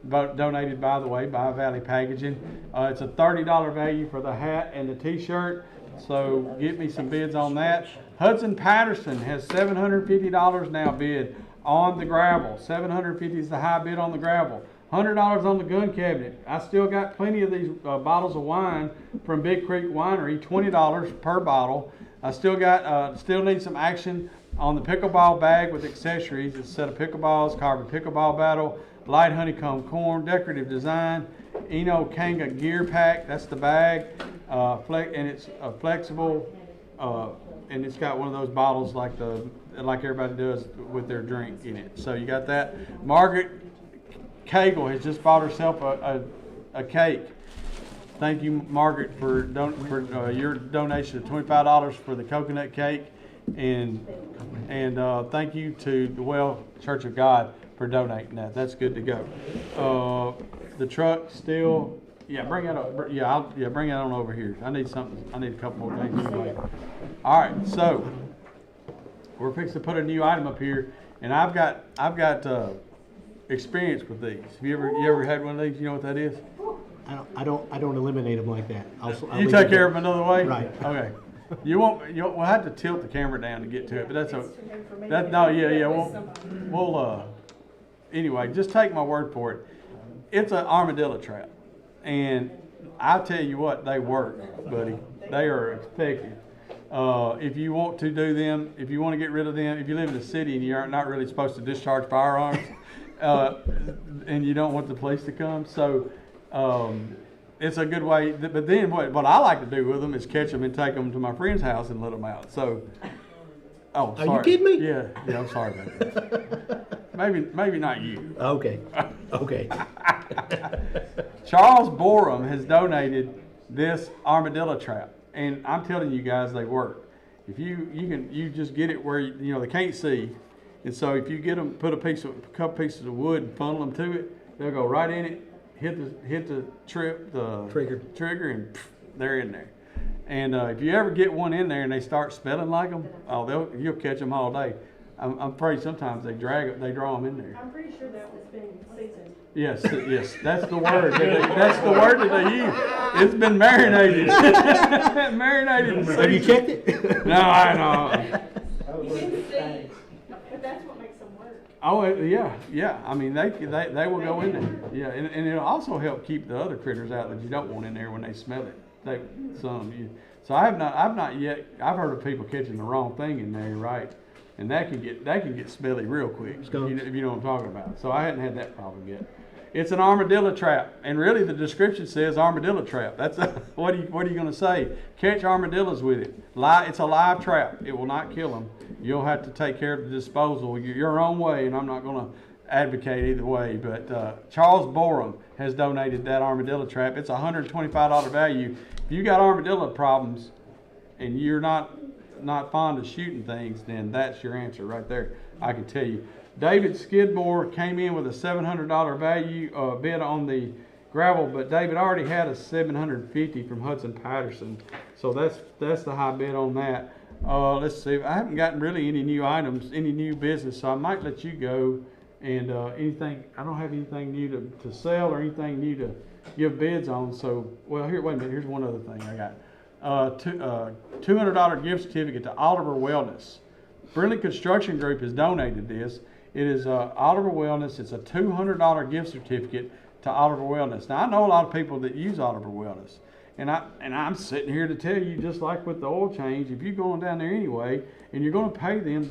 Donated, by the way, by Valley Packaging. It's a $30 value for the hat and the t-shirt, so get me some bids on that. Hudson Patterson has $750 now bid on the gravel. $750 is the high bid on the gravel. $100 on the gun cabinet. I still got plenty of these bottles of wine from Big Creek Winery, $20 per bottle. I still need some action on the pickleball bag with accessories. It's a set of pickleballs, carbon pickleball battle, light honeycomb corn, decorative design, Eno Kanga gear pack. That's the bag, and it's flexible, and it's got one of those bottles like everybody does with their drink in it. So you got that. Margaret Cagle has just bought herself a cake. Thank you, Margaret, for your donation of $25 for the coconut cake, and thank you to the Well Church of God for donating that. That's good to go. The truck still, bring it up. Bring it on over here. I need something. I need a couple more things anyway. All right, so we're fixing to put a new item up here, and I've got experience with these. You ever had one of these? You know what that is? I don't eliminate them like that. I'll You leave take it care there. of them another way? Right. Okay. We'll have to tilt the camera down to get to it, but anyway, just take my word for it. It's an armadillo trap, and I tell you what, they work, buddy. They are effective. If you want to do them, if you want to get rid of them, if you live in the city and you're not really supposed to discharge firearms, and you don't want the police to come, so it's a good way. But then what I like to do with them is catch them and take them to my friend's house and let them out. So, sorry. Are you kidding me? Yeah, I'm sorry about that. Maybe not you. Okay. Charles Borum has donated this armadillo trap, and I'm telling you guys, they work. If you just get it where they can't see, and so if you get them, put a couple pieces of wood and funnel them to it, they'll go right in it, hit the trigger, and they're in there. And if you ever get one in there and they start smelling like them, you'll catch them all day. I'm afraid sometimes they draw them in there. I'm pretty sure that was been seasoned. Yes, that's the word. That's the word that they use. It's been marinated. Marinated. Have you checked it? No, I know. You didn't see, Oh, yeah, I mean, they will go in there, yeah, and it'll also help keep the other critters out that you don't want in there when they smell it. So I've not yet, I've heard of people catching the wrong thing in there, right? And that can get smelly real quick, if you know what I'm talking about. So I hadn't had that problem yet. It's an armadillo trap, and really the description says armadillo trap. That's what are you going to say? Catch armadillos with it. It's a live trap. It will not kill them. You'll have to take care of the disposal your own way, and I'm not going to advocate either way. But Charles Borum has donated that armadillo trap. It's a $125 value. If you got armadillo problems and you're not fond of shooting things, then that's your answer right there. I can tell you. David Skidmore came in with a $700 value bid on the gravel, but David already had a $750 from Hudson Patterson, so that's the high bid on that. Let's see, I haven't gotten really any new items, any new business, so I might let you go. And anything, I don't have anything new to sell or anything new to give bids on. So, well, wait a minute. Here's one other thing I got. $200 gift certificate to Oliver Wellness. Brindley Construction Group has donated this. It is Oliver Wellness. It's a $200 gift certificate to Oliver Wellness. Now I know a lot of people that use Oliver Wellness, and I'm sitting here to tell you, just like with the oil change, if you're going down there anyway and you're going to pay them,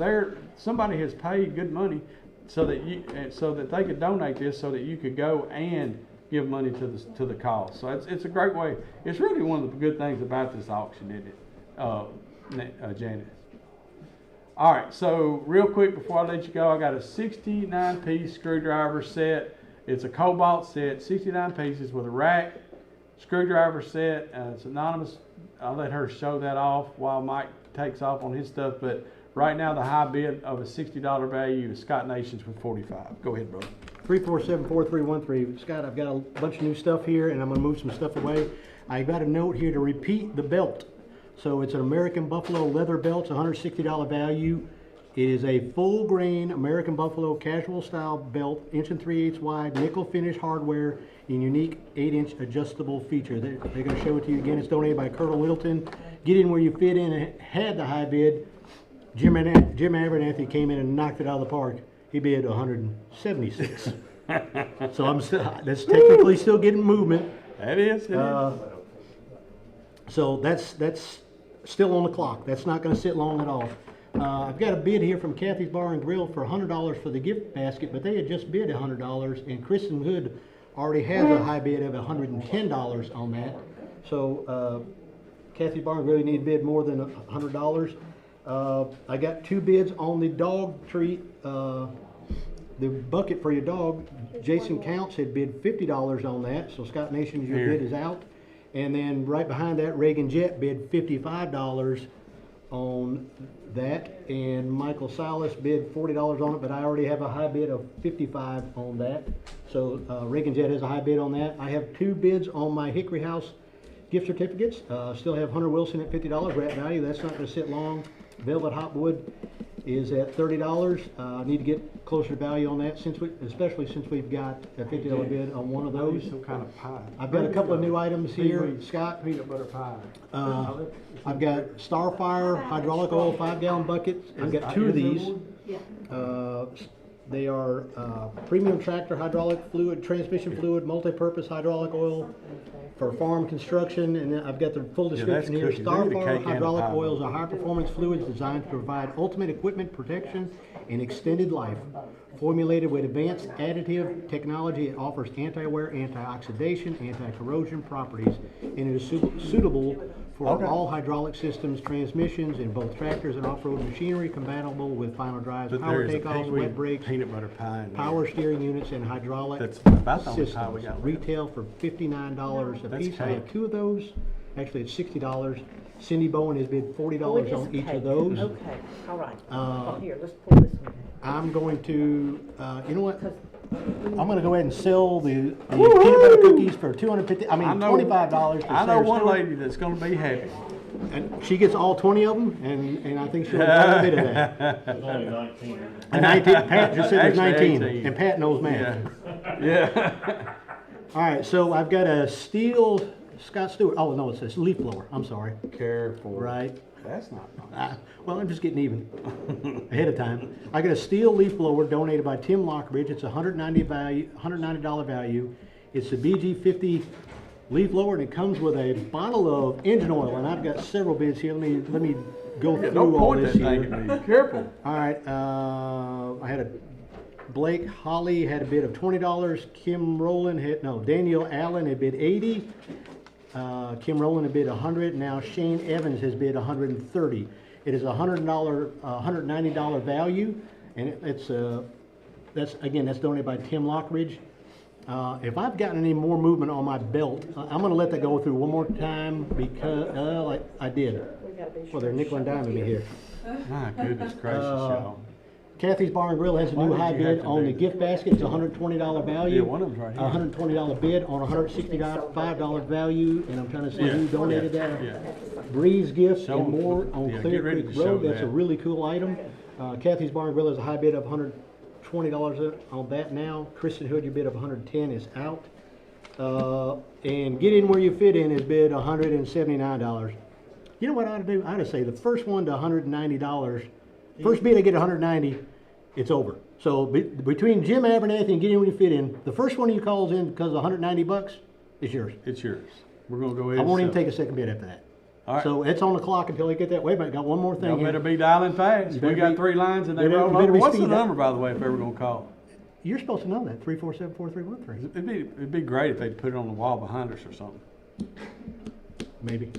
somebody has paid good money so that they could donate this so that you could go and give money to the cause. So it's a great way. It's really one of the good things about this auction, isn't it, Janice? All right, so real quick before I let you go, I got a 69-piece screwdriver set. It's a cobalt set, 69 pieces with a rack, screwdriver set. It's anonymous. I'll let her show that off while Mike takes off on his stuff. But right now, the high bid of a $60 value is Scott Nations with $45. Go ahead, brother. 347-4313. Scott, I've got a bunch of new stuff here, and I'm going to move some stuff away. I got a note here to repeat the belt. So it's an American Buffalo leather belt. It's a $160 value. It is a full grain American Buffalo casual style belt, 1 3/8 wide, nickel finish hardware, and unique 8-inch adjustable feature. They're going to show it to you again. It's donated by Colonel Littleton. Get in where you fit in. And had the high bid. Jim Abernathy came in and knocked it out of the park. He bid 176. So that's technically still getting movement. That is. So that's still on the clock. That's not going to sit long at all. I've got a bid here from Kathy's Bar and Grill for $100 for the gift basket, but they had just bid $100, and Kristen Hood already has a high bid of $110 on that. So Kathy's Bar and Grill, you need to bid more than $100. I got 2 bids on the dog treat, the bucket for your dog. Jason Counts had bid $50 on that, so Scott Nations, your bid is out. And then right behind that, Reagan Jet bid $55 on that, and Michael Salas bid $40 on it, but I already have a high bid of $55 on that. So Reagan Jet has a high bid on that. I have 2 bids on my Hickory House gift certificates. Still have Hunter Wilson at $50 rat value. That's not going to sit long. Velvet Hopwood is at $30. I need to get closer to value on that, especially since we've got a $50 bid on one of those. Some kind of pie. I've got a couple of new items here, Scott. Peanut butter pie. I've got Starfire hydraulic oil 5-gallon buckets. I've got 2 of these. They are premium tractor hydraulic fluid, transmission fluid, multi-purpose hydraulic oil for farm construction, and then I've got the full description here. Starfire hydraulic oils are high-performance fluids designed to provide ultimate equipment protection and extended life. Formulated with advanced additive technology, it offers anti-wear, anti-oxidation, anti-corrosion properties, and it is suitable for all hydraulic systems, transmissions in both tractors and off-road machinery, compatible with final drives, power takeoffs, wet brakes, peanut butter pie, power steering units, and hydraulic that's about the only pie we systems. got. Retail for $59 a piece. I have 2 of those. Actually, it's $60. Cindy Bowen has bid $40 on each of those. Okay, all right. Here, let's pull this one. I'm going to, you know what? I'm going to go ahead and sell the peanut butter cookies for $25. I know one lady that's going to be happy. And she gets all 20 of them, and I think she'll have a bit of that. It's only 19. And 19, Pat just said it's Actually, 19, 18. and Pat knows math. Yeah. All right, so I've got a steel Scott Stewart. Oh no, it says leaf blower. I'm sorry. Careful. Right. That's not nice. Well, I'm just getting even ahead of time. I got a steel leaf blower donated by Tim Lockridge. It's $190 value. It's a BG50 leaf blower, and it comes with a bottle of engine oil. And I've got several bids here. Let me go Yeah, through don't all point this that thing here. at me. Careful. All right, I had a Blake Holly had a bid of $20. Kim Rowland had, no, Daniel Allen had bid 80. Kim Rowland had bid 100. Now Shane Evans has bid 130. It is a $190 value, and that's donated by Tim Lockridge. If I've gotten any more movement on my belt, I'm gonna let that go through one more time because, like I did. We gotta be sure. Well, they're nickel and diming me here. My goodness gracious, y'all. Kathy's Bar and Grill has a Why new did high you have bid to on do the this? gift basket. It's a $120 value. Yeah, one of them's right here. $120 bid on a $165 value, and I'm trying to see Yeah, who donated that. Yeah. Breeze Gifts Show and 'em. more on Yeah, Clear get ready Creek to show Road. That's a that. really cool item. Kathy's Bar and Grill has a high bid of $120 on that now. Kristen Hood, your bid of $110 is out. And Get In Where You Fit In is bid $179. You know what I ought to do? I ought to say the first one to $190. First bid I get $190, it's over. So between Jim Abernathy and Get In Where You Fit In, the first one you calls in because of $190 is yours. It's yours. We're gonna go ahead. I and won't even sell take a second bid after that. All right. So it's on the clock until they get that. Wait a minute, got one more thing Y'all here. better be dialing fast. You We better got be- 3 lines and they better- roll better over. be What's the speed up. number, by the way, if ever gonna call? You're supposed to know that, 347-4313. It'd be great if they'd put it on the wall behind us or something. Maybe.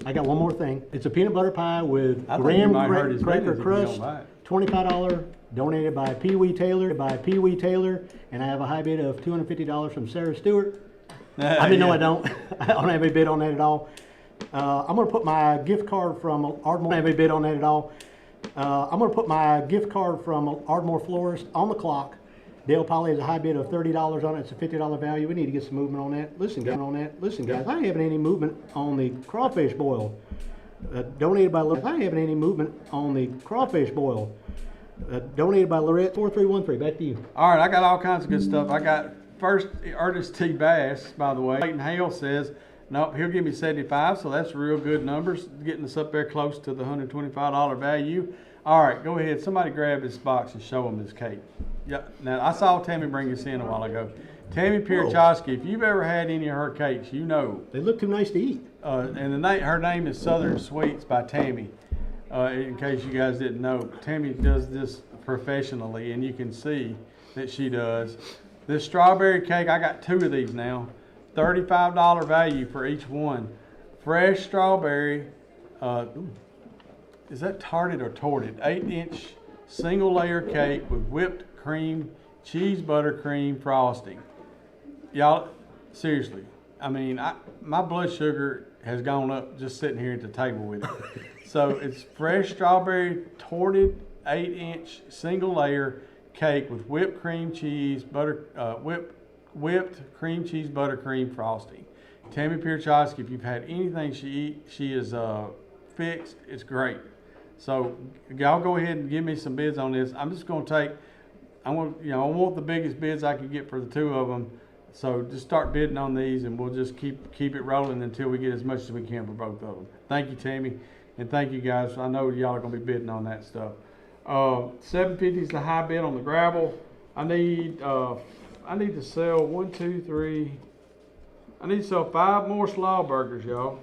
I got one more thing. It's a peanut butter pie with I think graham you might hurt his cracker business if you don't crust, buy it. $25, donated by Pee Wee Taylor, and I have a high bid of $250 from Sarah Stewart. I mean, no, I don't. I don't have a bid on that at all. I'm gonna put my gift card from Ardmore. I don't have a bid on that at all. I'm gonna put my gift card from Ardmore Florist on the clock. Dale Polly has a high bid of $30 on it. It's a $50 value. We need to get some movement on that. Listen, guys, I haven't any movement on the crawfish boil. Donated by Lorette. I haven't any movement on the crawfish boil. Donated by Lorette. 4313. Back to you. All right, I got all kinds of good stuff. I got first Ernest T. Bass, by the way. Clayton Hale says, nope, he'll give me 75, so that's real good numbers, getting us up there close to the $125 value. All right, go ahead. Somebody grab this box and show them this cake. Yeah. Now, I saw Tammy bring this in a while ago. Tammy Pierchowski, if you've ever had any of her cakes, you know. They look too nice to eat. And her name is Southern Sweets by Tammy. In case you guys didn't know, Tammy does this professionally, and you can see that she does. This strawberry cake, I got 2 of these now. $35 value for each one. Fresh strawberry. Is that tarted or torted? 8-inch single layer cake with whipped cream, cheese buttercream frosting. Y'all, seriously, I mean, my blood sugar has gone up just sitting here at the table with it. So it's fresh strawberry torted 8-inch single layer cake with whipped cream cheese whipped cream cheese buttercream frosting. Tammy Pierchowski, if you've had anything she is fixed. It's great. So y'all go ahead and give me some bids on this. I'm just going to take. I want the biggest bids I can get for the 2 of them. So just start bidding on these, and we'll just keep it rolling until we get as much as we can for both of them. Thank you, Tammy, and thank you guys. I know y'all are going to be bidding on that stuff. $750 is the high bid on the gravel. I need to sell 1, 2, 3. I need to sell 5 more slaw burgers, y'all,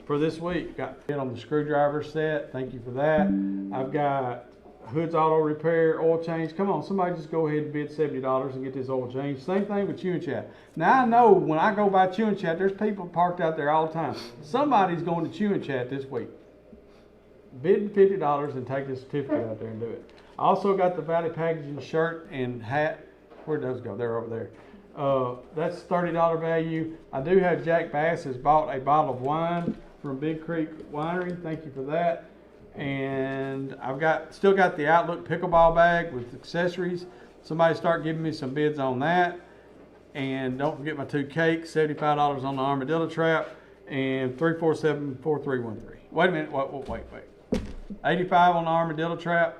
for this week. Got bid on the screwdriver set. Thank you for that. I've got Hood's Auto Repair, oil change. Come on, somebody just go ahead and bid $70 and get this oil change. Same thing with Chewing Chat. Now I know when I go by Chewing Chat, there's people parked out there all the time. Somebody's going to Chewing Chat this week. Bid $50 and take this certificate out there and do it. I also got the Valley Packaging shirt and hat. Where'd those go? They're over there. That's $30 value. I do have Jack Bass has bought a bottle of wine from Big Creek Winery. Thank you for that. And I've still got the Outlook pickleball bag with accessories. Somebody start giving me some bids on that. And don't forget my 2 cakes, $75 on the armadillo trap, and 347-4313. Wait a minute, wait. 85 on the armadillo trap.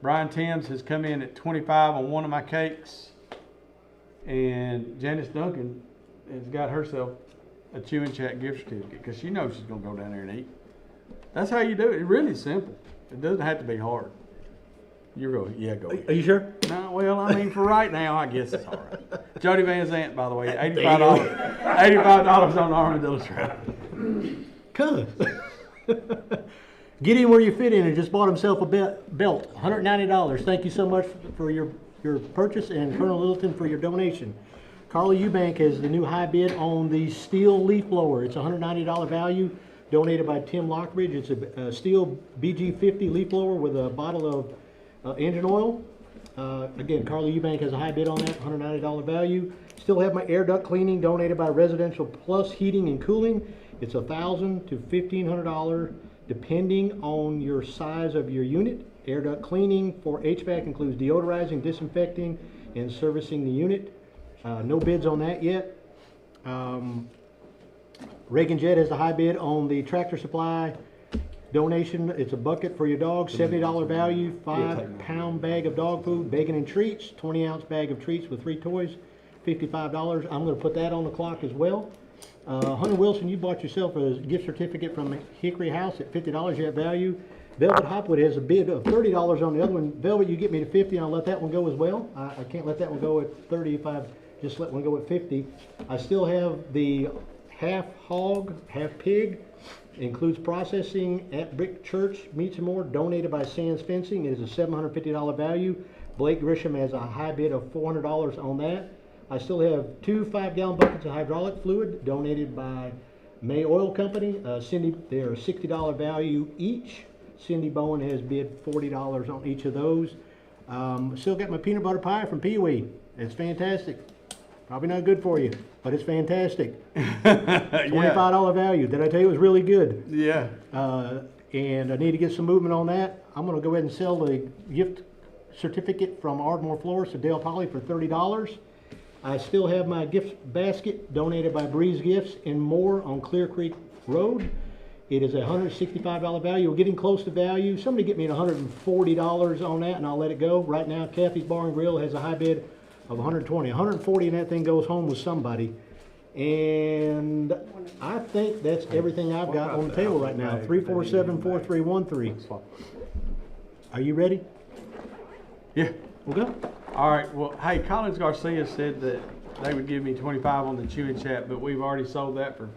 Brian Timms has come in at 25 on one of my cakes. And Janice Duncan has got herself a chewing chat gift certificate, because she knows she's gonna go down there and eat. That's how you do it. It's really simple. It doesn't have to be hard. You're going, yeah, go ahead. Are you sure? No, well, I mean, for right now, I guess it's all right. Jody Van Zant, by the way, $85 on the Armadillo Trail. Cuz. Get in where you fit in and just bought himself a belt, $190. Thank you so much for your purchase, and Colonel Littleton for your donation. Carla Eubank has the new high bid on the steel leaf blower. It's $190 value, donated by Tim Lockridge. It's a steel BG50 leaf blower with a bottle of engine oil. Again, Carla Eubank has a high bid on that, $190 value. Still have my air duct cleaning, donated by Residential Plus Heating and Cooling. It's $1,000 to $1,500, depending on your size of your unit. Air duct cleaning for HVAC includes deodorizing, disinfecting, and servicing the unit. No bids on that yet. Reagan Jet has the high bid on the Tractor Supply donation. It's a bucket for your dog, $70 value, 5-pound bag of dog food, bacon and treats, 20-ounce bag of treats with 3 toys, $55. I'm going to put that on the clock as well. Hunter Wilson, you bought yourself a gift certificate from Hickory House at $50. You have value. Velvet Hopwood has a bid of $30 on the other one. Velvet, you get me to 50, and I'll let that one go as well. I can't let that one go at 30 if I just let one go at 50. I still have the half hog, half pig. Includes processing at Brick Church Meats and More, donated by Sands Fencing. It is a $750 value. Blake Grisham has a high bid of $400 on that. I still have 2 5-gallon buckets of hydraulic fluid, donated by May Oil Company. Cindy, they are $60 value each. Cindy Bowen has bid $40 on each of those. Still got my peanut butter pie from Pee Wee. It's fantastic. Probably not good for you, but it's fantastic. $25 value. Did I tell you it was really good? Yeah. And I need to get some movement on that. I'm going to go ahead and sell the gift certificate from Ardmore Florist to Dale Polly for $30. I still have my gift basket donated by Breeze Gifts and More on Clear Creek Road. It is a $165 value. We're getting close to value. Somebody get me $140 on that and I'll let it go. Right now, Kathy's Bar and Grill has a high bid of $120. $140 and that thing goes home with somebody. And I think that's everything I've got on the table right now. 347-4313. Are you ready? Yeah. We'll go. All right. Well, hey, Collins Garcia said that they would give me 25 on the chewing chat, but we've already sold that for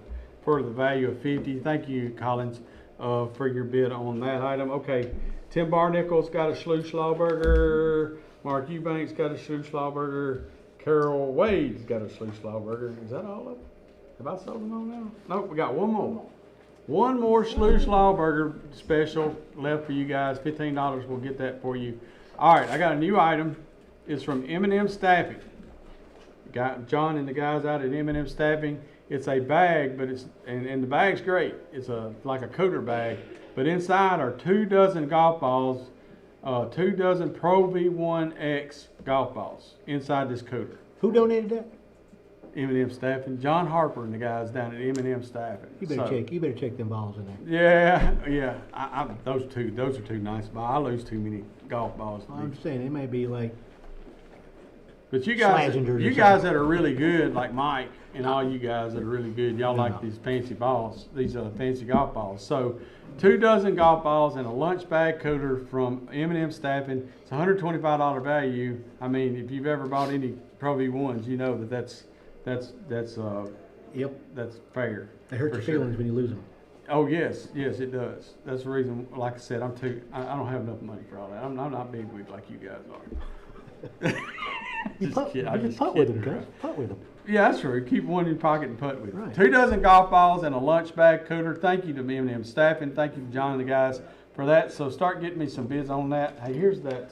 the value of 50. Thank you, Collins, for your bid on that item. Okay. Tim Barnickel's got a Schluslaw burger. Mark Eubanks got a Schluslaw burger. Carol Wade's got a Schluslaw burger. Is that all of them? Have I sold them all now? Nope, we got one more. One more Schluslaw burger special left for you guys. $15. We'll get that for you. All right, I got a new item. It's from M&M Staffing. John and the guys out at M&M Staffing. It's a bag, but and the bag's great. It's like a cooler bag, but inside are 2 dozen golf balls, 2 dozen Pro V1X golf balls inside this cooler. Who donated that? M&M Staffing. John Harper and the guys down at M&M Staffing. You better check them balls in there. Yeah. Those are 2 nice balls. I lose too many golf balls. I'm saying they may be like. But you guys Slazingers that are really good, like Mike and all you guys that are really good, y'all like these fancy balls, these fancy golf balls. So 2 dozen golf balls and a lunch bag cooler from M&M Staffing. It's $125 value. I mean, if you've ever bought any Pro V1s, you know that's Yep. That's fair. They hurt your feelings when you lose them. Oh yes, it does. That's the reason. Like I said, I don't have enough money for all that. I'm not bigwig like you guys are. Just putt with them, guys. Putt with them. Yeah, that's true. Keep one in your pocket and putt with it. Right. 2 dozen golf balls and a lunch bag cooler. Thank you to M&M Staffing. Thank you to John and the guys for that. So start getting me some bids on that. Hey, here's that.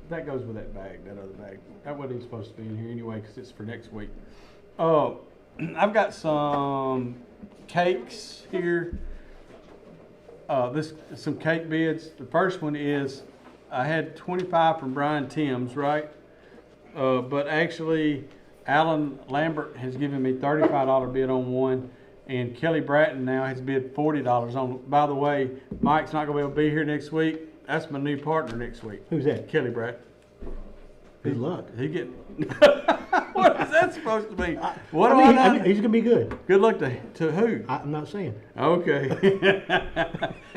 That goes with that bag, that other bag. That wasn't even supposed to be in here anyway because it's for next week. I've got some cakes here. Some cake bids. The first one is I had 25 from Brian Timms, right? But actually, Alan Lambert has given me $35 bid on one, and Kelly Bratton now has bid $40 on. By the way, Mike's not going to be able to be here next week. That's my new partner next week. Who's that? Kelly Bratton. Good luck. He getting. is that supposed to mean? What do I mean, I know? he's gonna be good. Good luck to who? I'm not saying. Okay.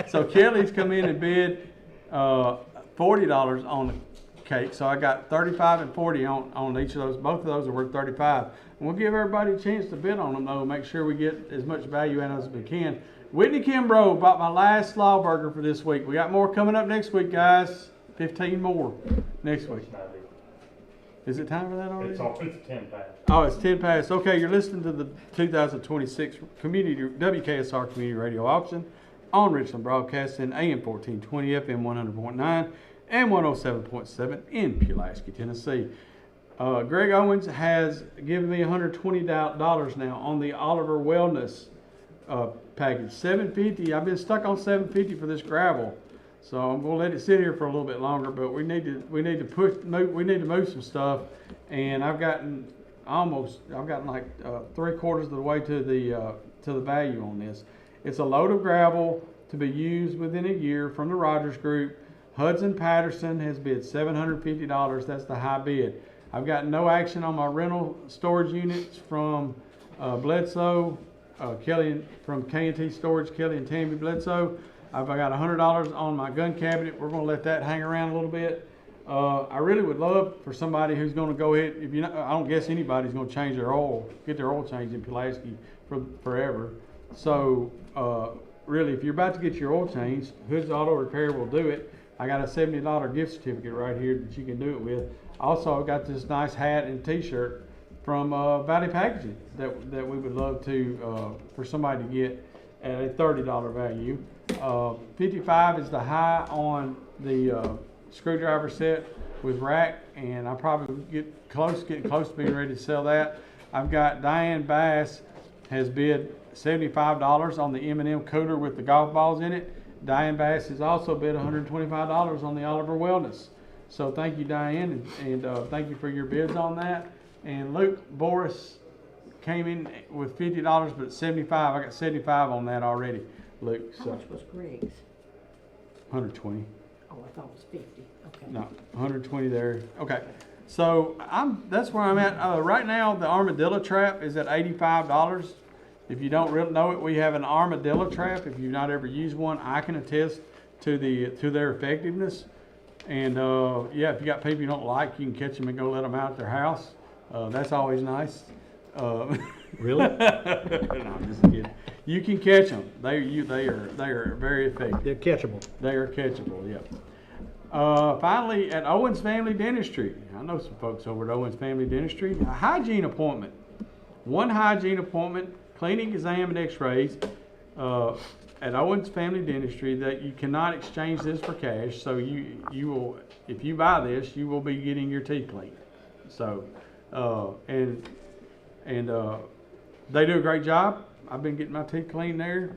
So Kelly's come in and bid $40 on the cake. So I got 35 and 40 on each of those. Both of those are worth 35. And we'll give everybody a chance to bid on them though. Make sure we get as much value out of it as we can. Whitney Kimbrough bought my last slaw burger for this week. We got more coming up next week, guys. 15 more next week. Is it time for that already? It's 10 past. Oh, it's 10 past. Okay, you're listening to the 2026 WKSR Community Radio Auction on Richland Broadcasting, AM 1420, FM 100.9, and 107.7 in Pulaski, Tennessee. Greg Owens has given me $120 now on the Oliver Wellness package. $750. I've been stuck on $750 for this gravel, so I'm gonna let it sit here for a little bit longer. But we need to move some stuff, and I've gotten like 3/4 of the way to the value on this. It's a load of gravel to be used within a year from the Rogers Group. Hudson Patterson has bid $750. That's the high bid. I've got no action on my rental storage units from Bledsoe, Kelly from K&T Storage, Kelly and Tammy Bledsoe. I've got $100 on my gun cabinet. We're going to let that hang around a little bit. I really would love for somebody who's going to go ahead. I don't guess anybody's going to change their oil, get their oil changed in Pulaski forever. So really, if you're about to get your oil changed, Hood's Auto Repair will do it. I got a $70 gift certificate right here that you can do it with. Also, I've got this nice hat and t-shirt from Valley Packaging that we would love to for somebody to get at a $30 value. 55 is the high on the screwdriver set with rack, and I probably getting close to being ready to sell that. I've got Diane Bass has bid $75 on the M&M cooler with the golf balls in it. Diane Bass has also bid $125 on the Oliver Wellness. So thank you, Diane, and thank you for your bids on that. And Luke Boris came in with $50, but 75. I got 75 on that already, Luke. How So much was Greg's? 120. Oh, I thought it was 50. Okay. No, 120 there. Okay. So that's where I'm at. Right now, the armadillo trap is at $85. If you don't really know it, we have an armadillo trap. If you've not ever used one, I can attest to their effectiveness. And yeah, if you got people you don't like, you can catch them and go let them out at their house. That's always nice. Really? No, I'm just kidding. You can catch them. They are very effective. They're catchable. They are catchable. Yep. Finally, at Owens Family Dentistry, I know some folks over at Owens Family Dentistry. A hygiene appointment. One hygiene appointment, clinic exam and X-rays. At Owens Family Dentistry, that you cannot exchange this for cash. So you will, if you buy this, you will be getting your teeth cleaned. So, and they do a great job. I've been getting my teeth cleaned there.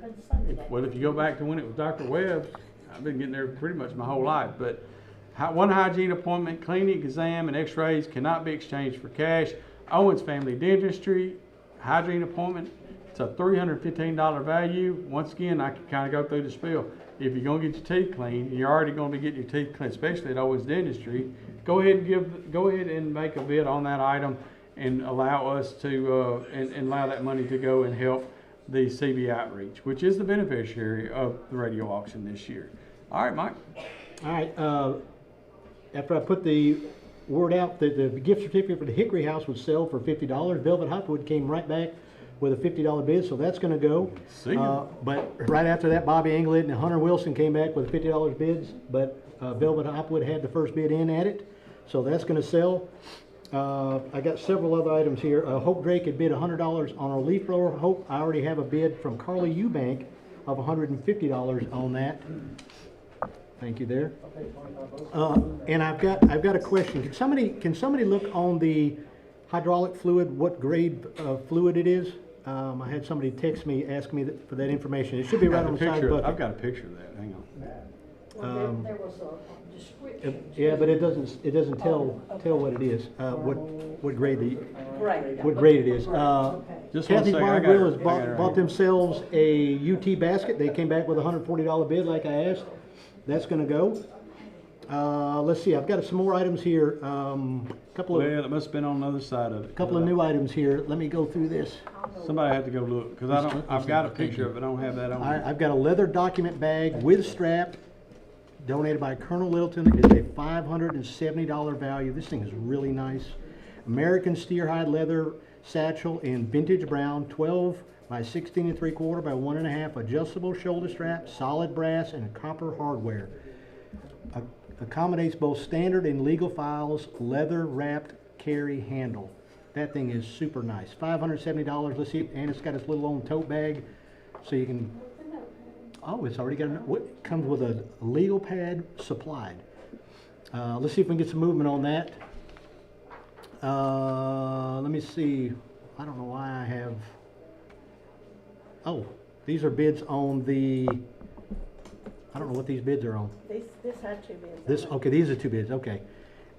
Well, if you go back to when it was Dr. Webb's, I've been getting there pretty much my whole life. But one hygiene appointment, clinic exam, and X-rays cannot be exchanged for cash. Owens Family Dentistry, hygiene appointment. It's a $315 value. Once again, I can kind of go through the spiel. If you're going to get your teeth cleaned, and you're already going to be getting your teeth cleaned, especially at Owens Dentistry, go ahead and make a bid on that item and allow us to and allow that money to go and help the CB Outreach, which is the beneficiary of the radio auction this year. All right, Mike. All right, after I put the word out that the gift certificate for the Hickory House would sell for $50, Velvet Hopwood came right back with a $50 bid, so that's gonna go. See ya. But right after that, Bobby Englund and Hunter Wilson came back with $50 bids, but Velvet Hopwood had the first bid in at it, so that's gonna sell. I got several other items here. Hope Drake had bid $100 on our leaf blower. Hope, I already have a bid from Carly Eubank of $150 on that. Thank you there. And I've got a question. Can somebody look on the hydraulic fluid, what grade fluid it is? I had somebody text me, ask me for that information. It should be right on the side of the I've bucket. got a picture of that. Hang on. Well, there was a description. Yeah, but it doesn't tell what it is, what grade Great. what grade it is. Just one Kathy second. I got Barnwell her. has I got her bought here. themselves a UT basket. They came back with a $140 bid like I asked. That's gonna go. Let's see, I've got some more items here. Couple of Well, it must have been on the other side of it. couple of new items here. Let me go through this. Somebody had to go look, cause I've got a picture of it, I don't have that on. All right, I've got a leather document bag with strap, donated by Colonel Littleton. It's a $570 value. This thing is really nice. American steer hide leather satchel in vintage brown, 12 by 16 3/4 by 1.5, adjustable shoulder strap, solid brass, and copper hardware. Accommodates both standard and legal files, leather wrapped carry handle. That thing is super nice. $570. Let's see, and it's got its little own tote bag, so you can. Oh, it's already got. What comes with a legal pad supplied. Let's see if we can get some movement on that. Let me see. I don't know why I have. Oh, these are bids on the. I don't know what these bids are on. This had two bids. This, okay, these are two bids, okay.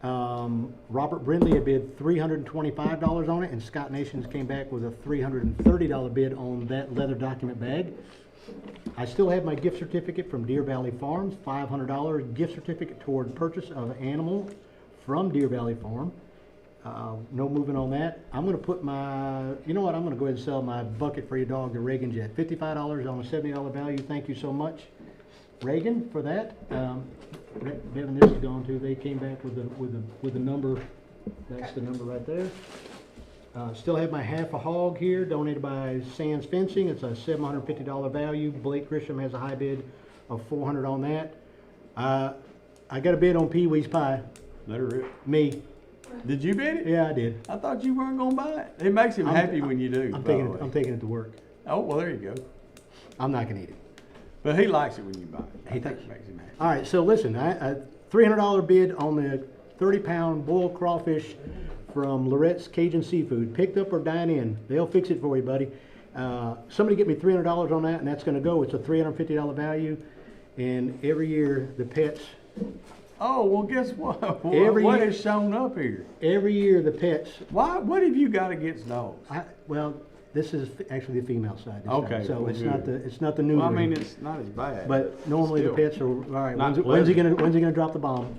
Robert Brindley had bid $325 on it, and Scott Nations came back with a $330 bid on that leather document bag. I still have my gift certificate from Deer Valley Farms, $500 gift certificate toward purchase of animal from Deer Valley Farm. No moving on that. I'm gonna put my, you know what, I'm gonna go ahead and sell my bucket for your dog to Reagan Jet. $55 on a $70 value, thank you so much, Reagan, for that. Devin, this is gone too. They came back with a number. That's the number right there. Still have my half a hog here, donated by Sands Fencing. It's a $750 value. Blake Grisham has a high bid of $400 on that. I got a bid on Pee Wee's Pie. Let her rip. Me. Did you bid it? Yeah, I did. I thought you weren't gonna buy it. It makes him happy when you do. I'm by the taking way. I'm taking it to work. Oh, well, there you go. I'm not gonna eat it. But he likes it when you buy it. He I think thinks- it makes him happy. All right, so listen, I $300 bid on the 30-pound boiled crawfish from Lorette's Cajun Seafood. Picked up or dine in. They'll fix it for you, buddy. Somebody get me $300 on that, and that's going to go. It's a $350 value. And every year, the pets, Oh, well, guess what? Every What year- has shown up here? every year the pets, Why? What have you got against dogs? well, this is actually the female side. This time. Okay, So well, it's good. not the new. Well, I mean, it's not as bad. But normally the still. pets are, all right, Not when's he gonna drop the bomb?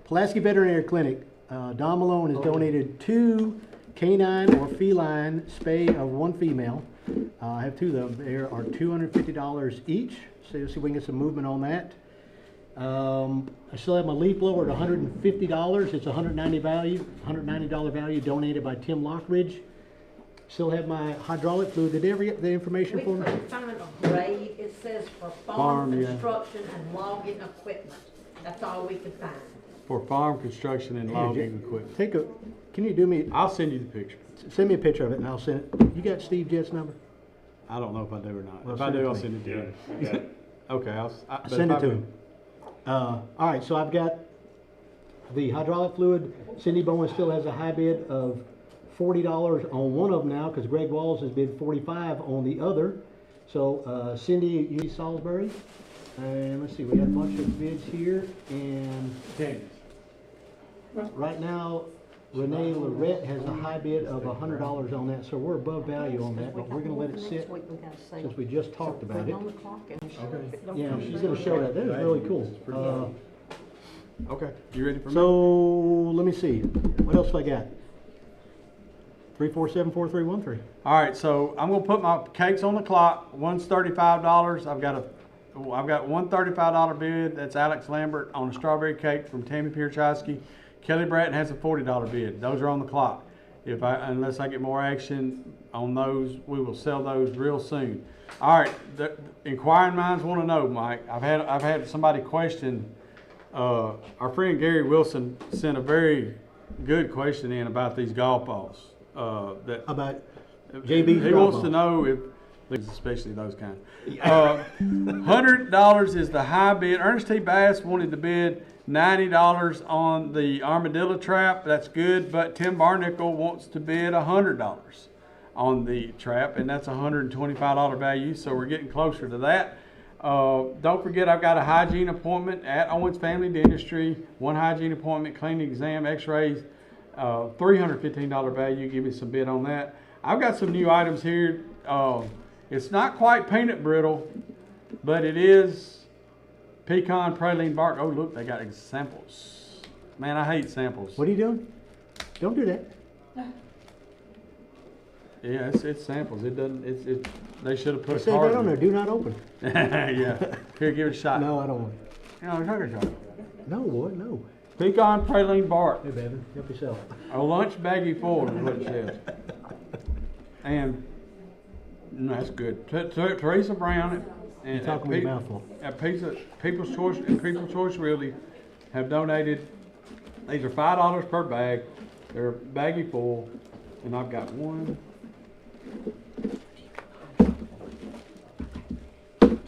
Pulaski Veterinary Clinic, Don Malone has donated 2 canine or feline spay of 1 female. I have 2 of them. There are $250 each, so let's see if we can get some movement on that. I still have my leaf blower at $150. It's a $190 value donated by Tim Lockridge. Still have my hydraulic fluid. Did they ever get the information We for me? couldn't find a grade, it says for farm Farm, yeah. construction and logging equipment. That's all we could find. For farm construction and logging equipment. Can you do me, I'll send you the picture. send me a picture of it and I'll send it. You got Steve Jett's number? I don't know if I do or not. Well, If I send it do, to I'll me. send it to Yeah, you. you got it. Okay, but Send if it to I- him. All right, so I've got the hydraulic fluid. Cindy Bowen still has a high bid of $40 on one of them now, because Greg Walls has bid $45 on the other. So Cindy, you need Salisbury. And let's see, we got a bunch of bids here, and right now, Renee Lorette has a high bid of $100 on that, so we're above value on that, but we're gonna let it sit since we just talked about it. Yeah, she's gonna show that. That is really cool. Okay, you ready for me? So, let me see, what else do I got? 3474313. All right, so I'm gonna put my cakes on the clock. One's $35. I've got one $35 bid. That's Alex Lambert on a strawberry cake from Tammy Pierchowski. Kelly Bratton has a $40 bid. Those are on the clock. Unless I get more action on those, we will sell those real soon. All right, the inquiring minds want to know, Mike. I've had somebody question. Our friend Gary Wilson sent a very good question in about these golf balls. About JB's He golf wants to ball. know if, especially those kind. $100 is the high bid. Ernest T. Bass wanted to bid $90 on the armadillo trap. That's good, but Tim Barnicle wants to bid $100 on the trap, and that's a $125 value. So we're getting closer to that. Don't forget, I've got a hygiene appointment at Owens Family Dentistry. 1 hygiene appointment, cleaning exam, x-rays, $315 value. Give me some bid on that. I've got some new items here. It's not quite peanut brittle, but it is pecan praline bark. Oh, look, they got samples. Man, I hate samples. What are you doing? Don't do that. Yeah, it's samples. It doesn't, they should have It put says right on there, do not open. Yeah. Here, give it a shot. No, I don't want You know, take a shot. it. No, boy, no. Pecan praline bark. Hey, Bevan, help yourself. A lunch baggie full is what it says. And that's good. Teresa Brown and You're talking with your mouth full. at People's Choice Realty have donated. These are $5 per bag. They're baggie full, and I've got one.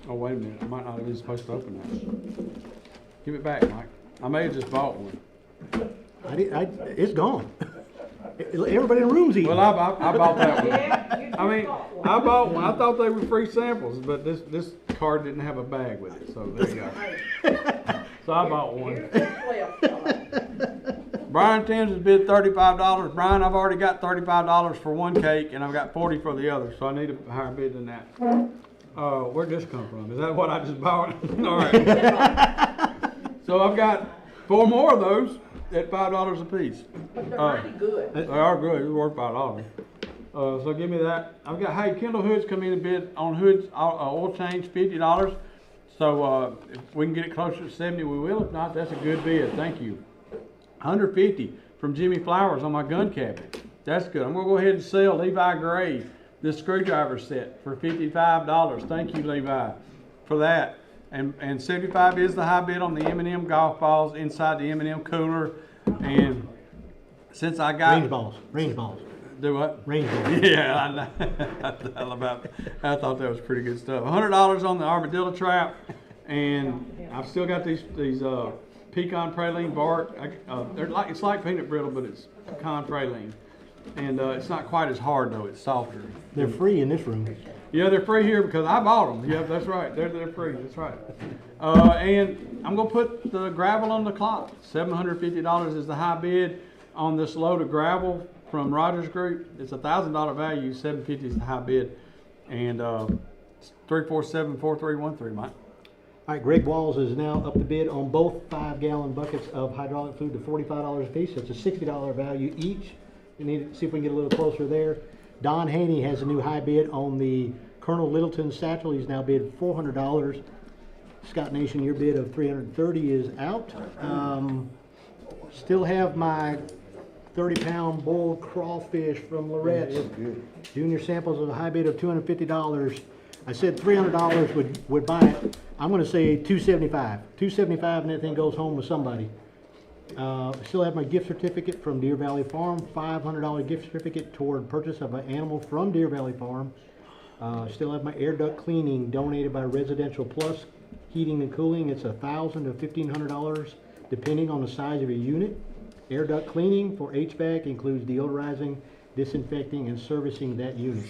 Oh, wait a minute. I might not have been supposed to open that. Give it back, Mike. I may have just bought one. It's gone. Everybody in the room's eating. Well, I bought that one. Yeah, you I mean, just bought one. I bought one. I thought they were free samples, but this card didn't have a bag with it, so there you go. So I bought one. Here's the 12. Brian Timms has bid $35. Brian, I've already got $35 for one cake, and I've got $40 for the other, so I need a higher bid than that. Where'd this come from? Is that what I just bought? All right. So I've got 4 more of those at $5 a piece. But they're mighty good. They are good. It's worth $5. So give me that. I've got, hey, Kendall Hoods come in and bid on hoods, oil change, $50. So if we can get it closer to 70, we will. If not, that's a good bid. Thank you. $150 from Jimmy Flowers on my gun cabinet. That's good. I'm gonna go ahead and sell Levi Gray this screwdriver set for $55. Thank you, Levi, for that. And 75 is the high bid on the M&M golf balls inside the M&M cooler. And since I got Range balls. do what? Range balls. Yeah, I know. I thought that was pretty good stuff. $100 on the armadillo trap, and I've still got these pecan praline bark. It's like peanut brittle, but it's pecan praline, and it's not quite as hard though. It's softer. They're free in this room. Yeah, they're free here because I bought them. Yeah, that's right. They're free. That's right. And I'm gonna put the gravel on the clock. $750 is the high bid on this load of gravel from Rogers Group. It's $1,000 value. $750 is the high bid. And 347-4313, Mike. All right, Greg Walls is now up to bid on both 5-gallon buckets of hydraulic fluid to $45 a piece. That's a $60 value each. We need to see if we can get a little closer there. Don Haney has a new high bid on the Colonel Littleton satchel. He's now bid $400. Scott Nation, your bid of $330 is out. Still have my 30-pound bull crawfish from Lorette's. Junior samples of a high bid of $250. I said $300 would buy it. I'm going to say $275. $275, and that thing goes home with somebody. Still have my gift certificate from Deer Valley Farm, $500 gift certificate toward purchase of an animal from Deer Valley Farm. Still have my air duct cleaning donated by Residential Plus Heating and Cooling. It's $1,000 to $1,500 depending on the size of your unit. Air duct cleaning for HVAC includes deodorizing, disinfecting, and servicing that unit.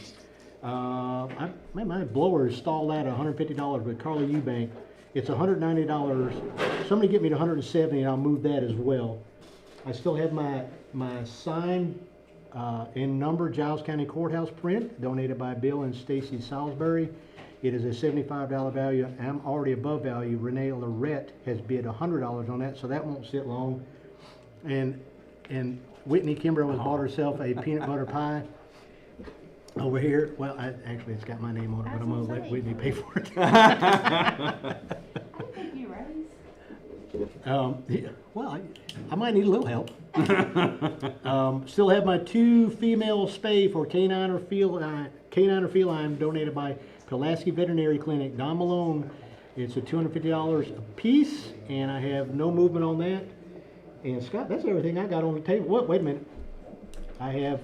My blower is stalled out at $150 with Carly Eubank. It's $190. Somebody get me to $170 and I'll move that as well. I still have my signed and numbered Giles County Courthouse print donated by Bill and Stacy Salisbury. It is a $75 value. I'm already above value. Renee Lorette has bid $100 on that, so that won't sit long. And Whitney Kimbrough has bought herself a peanut butter pie over here. Well, actually it's got my name on it, but I'm gonna let Whitney pay for it. Yeah, well, I might need a little help. Still have my 2 female spay for canine or feline donated by Pulaski Veterinary Clinic. Don Malone. It's a $250 a piece, and I have no movement on that. And Scott, that's everything I got on the table. What? Wait a minute. I have.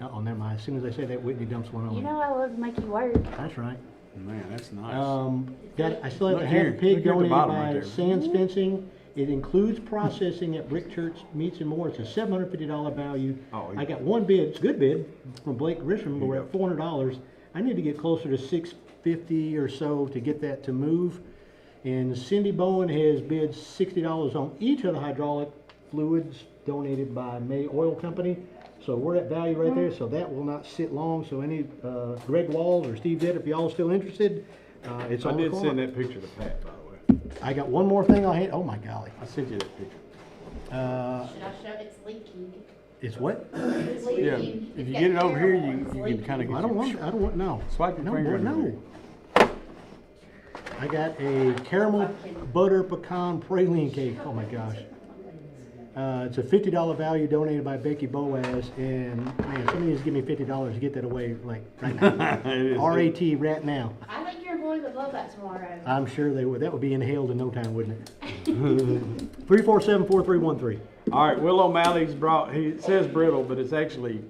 Oh, never mind. As soon as I say that, Whitney dumps one on me. You know I love to make you work. That's right. Man, that's nice. I still have Look a here. half a pig Look here at the donated bottom by right there. Sands Fencing. It includes processing at Brick Church Meats and More. It's a $750 value. Oh, I got one bid. It's a good bid from Blake Grisham. We're at $400. I need to get closer to $650 or so to get that to move. And Cindy Bowen has bid $60 on each of the hydraulic fluids donated by May Oil Company. So we're at value right there, so that will not sit long. So any Greg Walls or Steve Jett, if y'all still interested, it's I on the did clock. send that picture to Pat, by the way. I got one more thing I'll hand, oh my golly. I sent you that picture. Should I show, it's leaking. It's what? It's Yeah, leaking. if you It's get it got over here, terrible. you It's can leaking. kind of get. I don't want, no. Swipe your No, finger boy, under no. there. I got a caramel butter pecan praline cake, oh my gosh. It's a $50 value donated by Becky Boaz, and man, somebody needs to give me $50 to get that away, like, right now. It is RAT, right now. I think your employees would love that tomorrow. I'm sure they would, that would be inhaled in no time, wouldn't it? 347-4313. All right, Will O'Malley's brought, it says brittle, but it's actually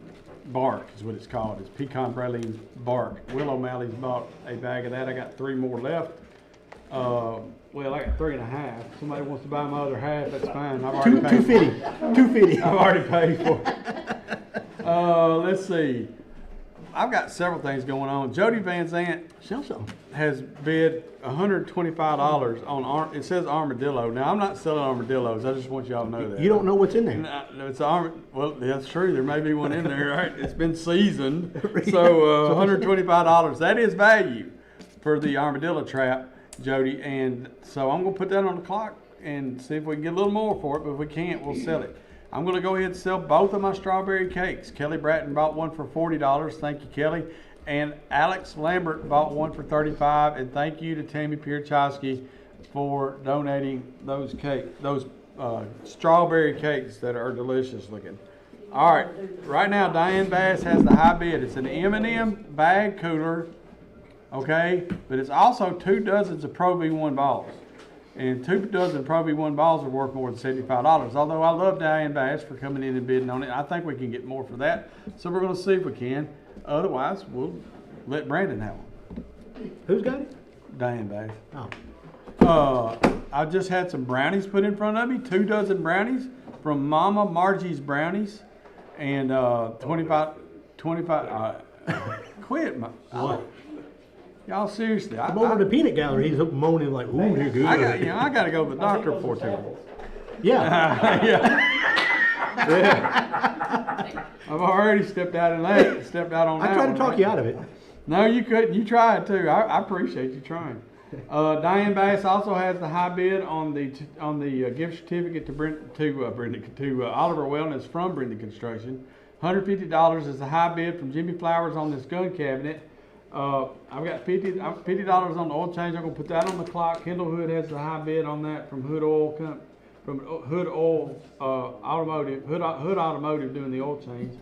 bark is what it's called. It's pecan praline bark. Will O'Malley's bought a bag of that. I got 3 more left. Well, I got 3.5. Somebody wants to buy my other half, that's fine. I've already paid for it. 250. I've already paid for it. Let's see. I've got several things going on. Jody Van Zant Sell something. has bid $125 on, it says armadillo. Now, I'm not selling armadillos. I just want y'all to know that. You don't know what's in there. No, it's well, that's true. There may be one in there, right? It's been seasoned. So, $125. That is value for the armadillo trap, Jody. And so I'm going to put that on the clock and see if we can get a little more for it. But if we can't, we'll sell it. I'm going to go ahead and sell both of my strawberry cakes. Kelly Bratton bought one for $40. Thank you, Kelly. And Alex Lambert bought one for $35. And thank you to Tammy Pierchowski for donating those strawberry cakes that are delicious looking. All right, right now Diane Bass has the high bid. It's an M&M bag cooler, okay, but it's also 2 dozens of Pro V1 balls. And 2 dozen Pro V1 balls are worth more than $75. Although I love Diane Bass for coming in and bidding on it. I think we can get more for that. So we're going to see if we can. Otherwise, we'll let Brandon have one. Who's got it? Diane Bass. Oh. I just had some brownies put in front of me. 2 dozen brownies from Mama Margie's Brownies. And 25, quit. What? Y'all seriously. I'm over to the peanut gallery. He's moaning like, ooh, they're good. I got to go to the doctor before 2. Yeah. Yeah. I've already stepped out on that I tried to one, talk right? you out of it. No, you couldn't. You tried too. I appreciate you trying. Diane Bass also has the high bid on the gift certificate to Oliver Wellness from Brenda Construction. $150 is the high bid from Jimmy Flowers on this gun cabinet. I've got $50 on the oil change. I'm gonna put that on the clock. Kendall Hood has the high bid on that from Hood Automotive doing the oil change.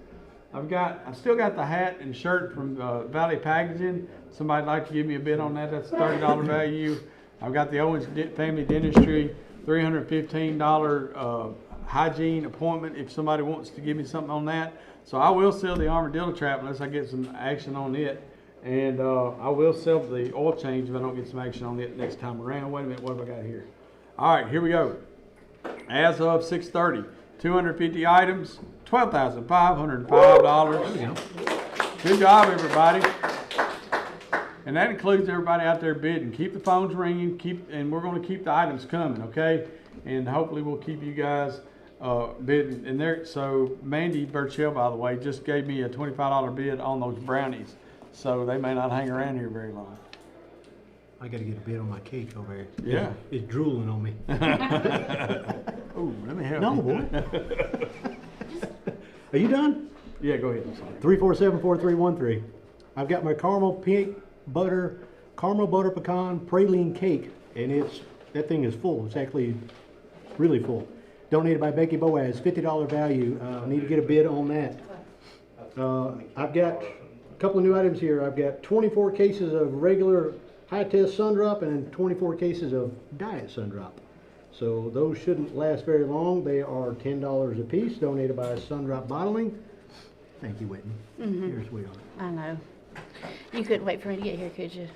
I've still got the hat and shirt from Valley Packaging. Somebody'd like to give me a bid on that. That's $30 value. I've got the Owens Family Dentistry $315 hygiene appointment if somebody wants to give me something on that. So I will sell the armadillo trap unless I get some action on it. And I will sell the oil change if I don't get some action on it next time around. Wait a minute, what have I got here? All right, here we go. As of 6:30, 250 items, $12,505. Good job, everybody. And that includes everybody out there bidding. Keep the phones ringing, and we're going to keep the items coming, okay? And hopefully we'll keep you guys bidding. And there, so Mandy Burchell, by the way, just gave me a $25 bid on those brownies. So they may not hang around here very long. I gotta get a bid on my cake over here. Yeah. It's drooling on me. Oh, let me help No, you. boy. Are you done? Yeah, go ahead. I'm sorry. 347-4313. I've got my caramel butter pecan praline cake, and that thing is full. It's actually really full. Donated by Becky Boaz, $50 value. Need to get a bid on that. I've got a couple of new items here. I've got 24 cases of regular high-test sun drop and 24 cases of diet sun drop. So those shouldn't last very long. They are $10 a piece, donated by Sun Drop Bottling. Thank you, Whitney. You're a sweetheart. I know. You couldn't wait for me to get here, could you?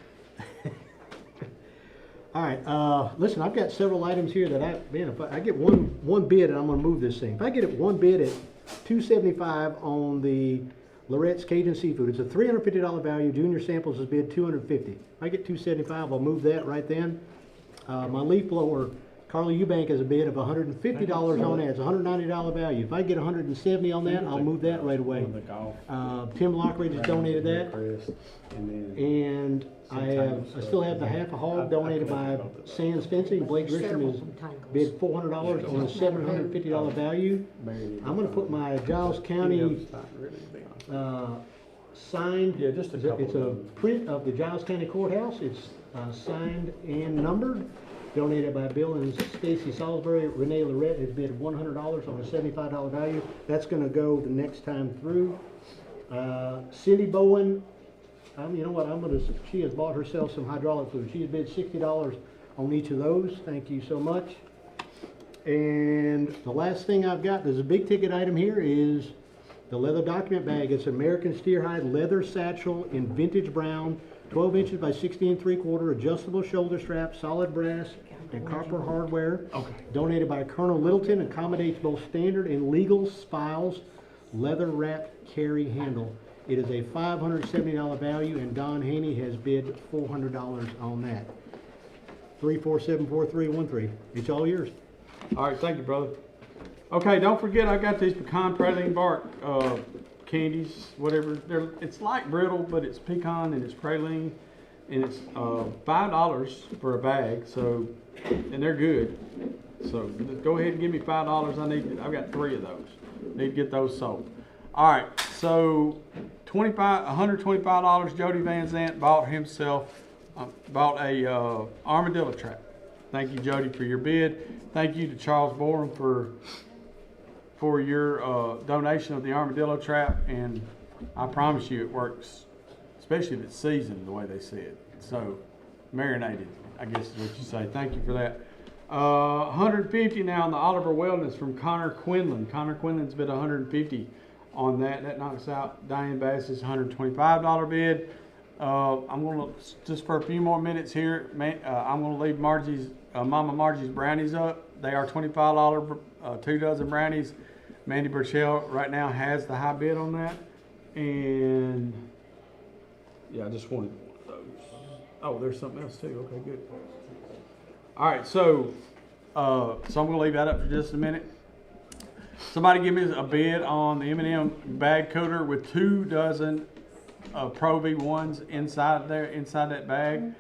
All right, listen, I've got several items here that if I get one bid, and I'm gonna move this thing. If I get it one bid at $275 on the Lorette's Cajun Seafood, it's a $350 value. Junior Samples is bid $250. If I get $275, I'll move that right then. My leaf blower Carly Eubank has a bid of $150 on that. It's a $190 value. If I get $170 on that, I'll move that right away. Tim Lockridge has donated that. And I still have the half a hog donated by Sands Fencing. Blake Grisham has bid $400 on a $750 value. I'm gonna put my Giles County, signed. Yeah, just a couple It's a of them. print of the Giles County Courthouse. It's signed and numbered. Donated by Bill and Stacy Salisbury. Renee Lorette has bid $100 on a $75 value. That's gonna go the next time through. Cindy Bowen, you know what, she has bought herself some hydraulic fluid. She has bid $60 on each of those. Thank you so much. And the last thing I've got, there's a big ticket item here, is the leather document bag. It's American Steerhide leather satchel in vintage brown, 12 inches by 16 3/4, adjustable shoulder strap, solid brass, and copper hardware. Okay. Donated by Colonel Littleton, accommodates both standard and legal files, leather wrapped carry handle. It is a $570 value, and Don Haney has bid $400 on that. 3474313. It's all yours. All right, thank you, brother. Okay, don't forget, I got these pecan praline bark candies, whatever. It's like brittle, but it's pecan and it's praline, and it's $5 for a bag. So, and they're good. So just go ahead and give me $5. I've got 3 of those. Need to get those sold. All right, so $125. Jody Van Zant bought a armadillo trap. Thank you, Jody, for your bid. Thank you to Charles Borum for your donation of the armadillo trap, and I promise you it works, especially if it's seasoned the way they said. So, marinated, I guess is what you say. Thank you for that. 150 now on the Oliver Wellness from Connor Quinlan. Connor Quinlan's bid 150 on that. That knocks out Diane Bass's $125 bid. I'm gonna, just for a few more minutes here, I'm gonna leave Mama Margie's brownies up. They are $25, 2 dozen brownies. Mandy Burchell right now has the high bid on that. And yeah, I just wanted one of those. Oh, there's something else too. Okay, good. All right, so I'm gonna leave that up for just a minute. Somebody give me a bid on the M&M bag coater with 2 dozen Pro V1s inside that bag.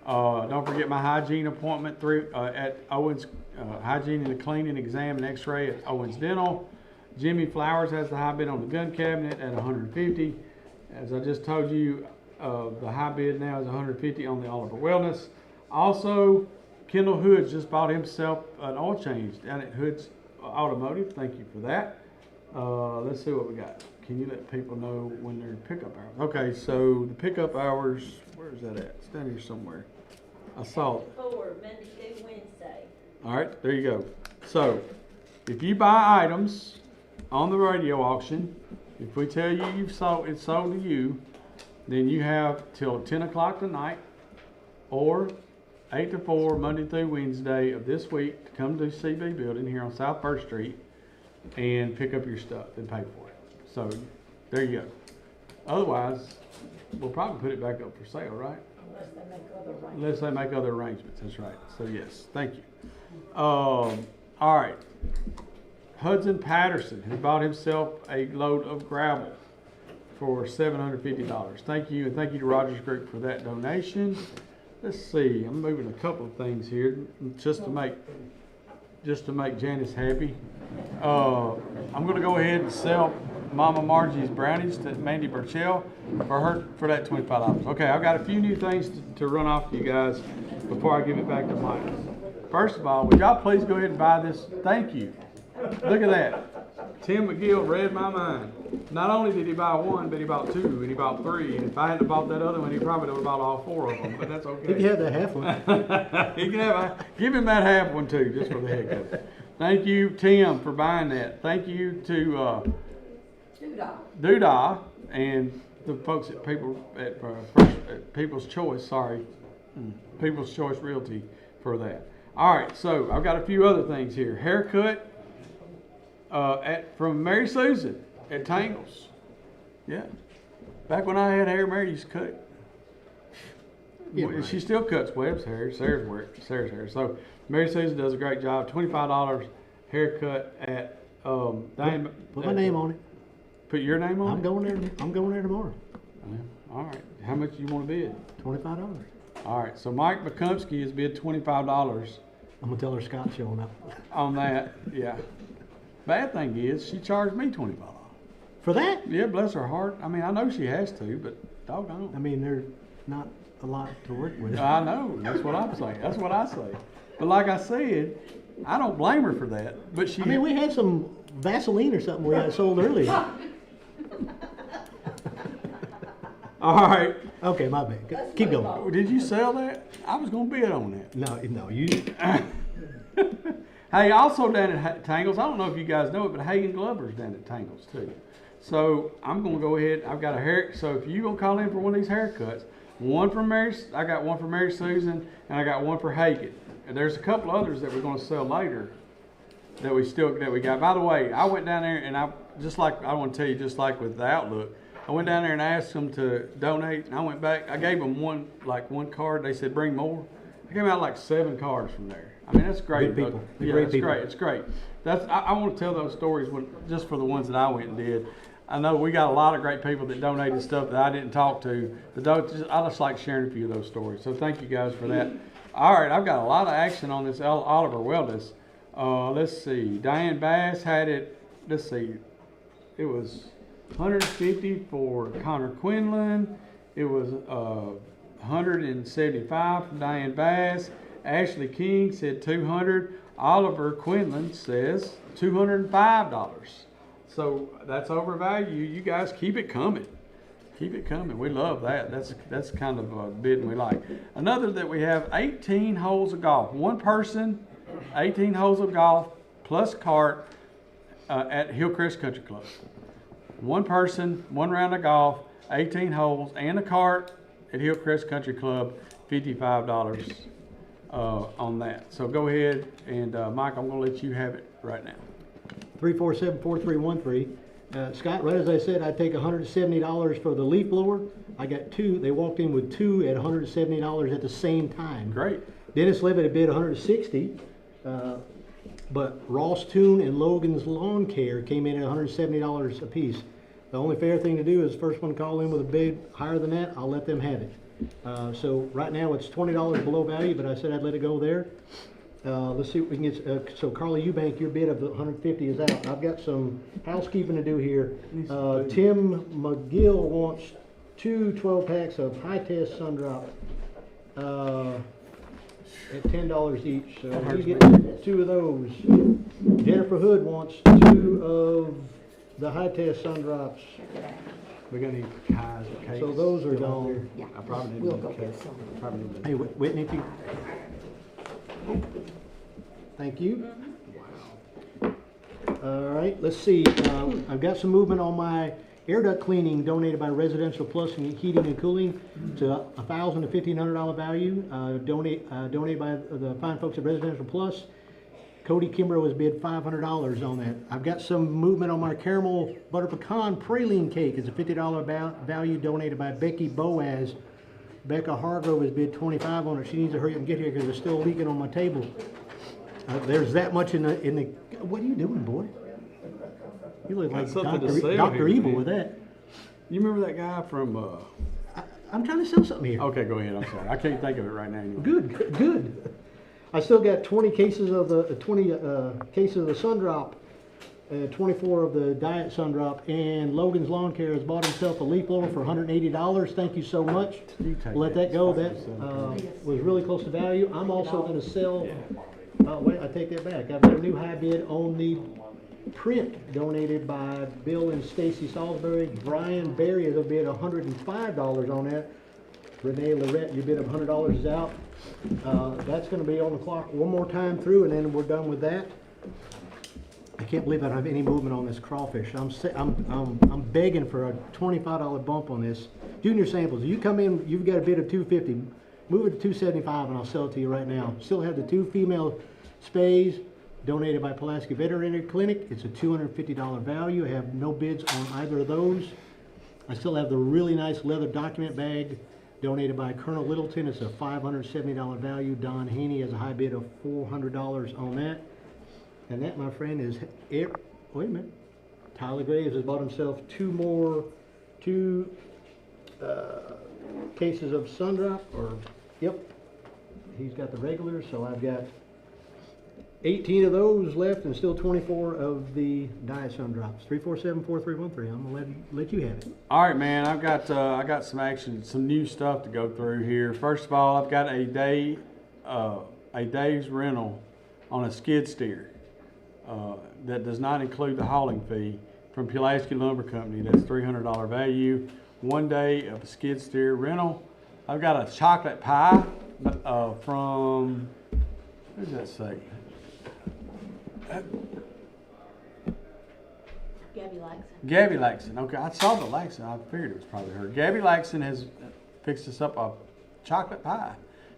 Don't forget my hygiene appointment at Owens, hygiene and cleaning exam and x-ray at Owens Dental. Jimmy Flowers has the high bid on the gun cabinet at 150. As I just told you, the high bid now is 150 on the Oliver Wellness. Also, Kendall Hoods just bought himself an oil change down at Hoods Automotive. Thank you for that. Let's see what we got. Can you let people know when their pickup hours? Okay, so the pickup hours, where is that at? It's down here somewhere. I saw it. 4, Monday through Wednesday. All right, there you go. So, if you buy items on the radio auction, if we tell you it's sold to you, then you have till 10 o'clock tonight or 8 to 4 Monday through Wednesday of this week to come to the CB building here on South 1st Street and pick up your stuff and pay for it. So, there you go. Otherwise, we'll probably put it back up for sale, right? Unless they make other arrangements, that's right. So yes, thank you. All right. Hudson Patterson, who bought himself a load of gravel for $750. Thank you, and thank you to Rogers Group for that donation. Let's see, I'm moving a couple of things here just to make Janice happy. I'm going to go ahead and sell Mama Margie's brownies to Mandy Burchell for that $25. Okay, I've got a few new things to run off to you guys before I give it back to Mike. First of all, would y'all please go ahead and buy this? Thank you. Look at that. Tim McGill read my mind. Not only did he buy 1, but he bought 2, and he bought 3. And if I hadn't bought that other one, he probably would have bought all 4 of them. But that's okay. You can have that half one. He can give him that half one too, just for the heck of it. Thank you, Tim, for buying that. Thank you to Doodah and the folks at People's Choice. People's Choice Realty for that. All right, so I've got a few other things here. Haircut from Mary Susan at Tangles. Yeah, back when I had hair, Mary used to cut it. Yeah, right. She still cuts Webb's hair, Sarah's hair. So Mary Susan does a great job. $25 haircut at Diane. Put my name on it. Put your name on I'm it? going there, I'm going there tomorrow. All right. How much you want to bid? $25. All right. So Mike McCumsky has bid $25 I'm gonna tell her Scott's showing up. on that. Yeah. Bad thing is, she charged me $25. For that? Yeah, bless her heart. I mean, I know she has to, but doggone. I mean, there's not a lot to work with. I know. That's what I'm saying. That's what I say. But like I said, I don't blame her for that. But she. I mean, we had some Vaseline or something we had sold earlier. All right. Okay, my bad. Keep going. Did you sell that? I was gonna bid on that. No, you. Hey, also down at Tangles, I don't know if you guys know it, but Hagen Glover's down at Tangles too. So I'm gonna go ahead. I've got a hair. So if you gonna call in for one of these haircuts, one for Mary, I got one for Mary Susan, and I got one for Hagen. And there's a couple others that we're gonna sell later that we got. By the way, I went down there and I want to tell you, just like with the Outlook, I went down there and asked them to donate, and I went back. I gave them one card. They said bring more. I came out like 7 cards from there. I mean, that's great. Good people. Yeah, Great it's people. great. It's great. I want to tell those stories just for the ones that I went and did. I know we got a lot of great people that donated stuff that I didn't talk to. But I just like sharing a few of those stories. So thank you guys for that. All right, I've got a lot of action on this Oliver Wellness. Let's see. Diane Bass had it. Let's see. It was 150 for Connor Quinlan. It was 175 from Diane Bass. Ashley King said 200. Oliver Quinlan says $205. So that's overvalue. You guys keep it coming. Keep it coming. We love that. That's kind of a bid we like. Another that we have 18 holes of golf. One person, 18 holes of golf plus cart at Hillcrest Country Club. One person, one round of golf, 18 holes, and a cart at Hillcrest Country Club, $55 on that. So go ahead and Mike, I'm going to let you have it right now. 347-4313. Scott, right as I said, I'd take $170 for the leaf blower. I got 2. They walked in with 2 at $170 at the same time. Great. Dennis Levitt had bid $160. But Ross Toon and Logan's Lawn Care came in at $170 a piece. The only fair thing to do is first one call in with a bid higher than that, I'll let them have it. So right now it's $20 below value, but I said I'd let it go there. Let's see what we can get. So Carly Eubank, your bid of the 150 is out. I've got some housekeeping to do here. Tim McGill wants 2 12-packs of high test sun drop at $10 each. So you get 2 of those. Jennifer Hood wants 2 of the high test sun drops. We're gonna need pies or cakes. So those are gone. I probably need We'll to go make get cakes. some. Probably need to- Hey, Whitney, if you. Thank you. All right, let's see. I've got some movement on my air duct cleaning donated by Residential Plus and Heating and Cooling to $1,000 to $1,500 value. Donated by the fine folks at Residential Plus. Cody Kimbrough has bid $500 on that. I've got some movement on my caramel butter pecan praline cake. It's a $50 value donated by Becky Boaz. Becca Hargrove has bid $25 on it. She needs to hurry up and get here because it's still leaking on my table. There's that much in the. What are you doing, boy? You look like something to Dr. sell Dr. here, Evil man. with that. You remember that guy from? I'm trying to sell something here. Okay, go ahead. I'm sorry. I can't think of it right now. Anyway. Good. I still got 20 cases of the cases of the Sun Drop, 24 of the Diet Sun Drop, and Logan's Lawn Care has bought himself a leaf blower for $180. Thank you so much. You take Let that go. That $5. was really close to value. I'm also going to sell. Wait, I take that back. I've got a new high bid on the print donated by Bill and Stacy Salisbury. Brian Berry has a bid $105 on that. Renee Lorette, your bid of $100 is out. That's going to be on the clock one more time through, and then we're done with that. I can't believe I don't have any movement on this crawfish. I'm begging for a $25 bump on this. Junior Samples, you come in, you've got a bid of $250. Move it to $275, and I'll sell it to you right now. Still have the 2 female spays donated by Pulaski Veterinary Clinic. It's a $250 value. I have no bids on either of those. I still have the really nice leather document bag donated by Colonel Littleton. It's a $570 value. Don Haney has a high bid of $400 on that. And that, my friend, is it. Wait a minute. Tyler Graves has bought himself two cases of Sundrop, yep. He's got the regulars, so I've got 18 of those left and still 24 of the Diet Sundrops. 347-4313. I'm gonna let you have it. All right, man. I got some action, some new stuff to go through here. First of all, I've got a day's rental on a skid steer that does not include the hauling fee from Pulaski Lumber Company. That's $300 value. 1 day of a skid steer rental. I've got a chocolate pie from, what does that say? Gabby Laxon. Okay, I saw the Laxon. I figured it was probably her. Gabby Laxon has fixed us up a chocolate pie.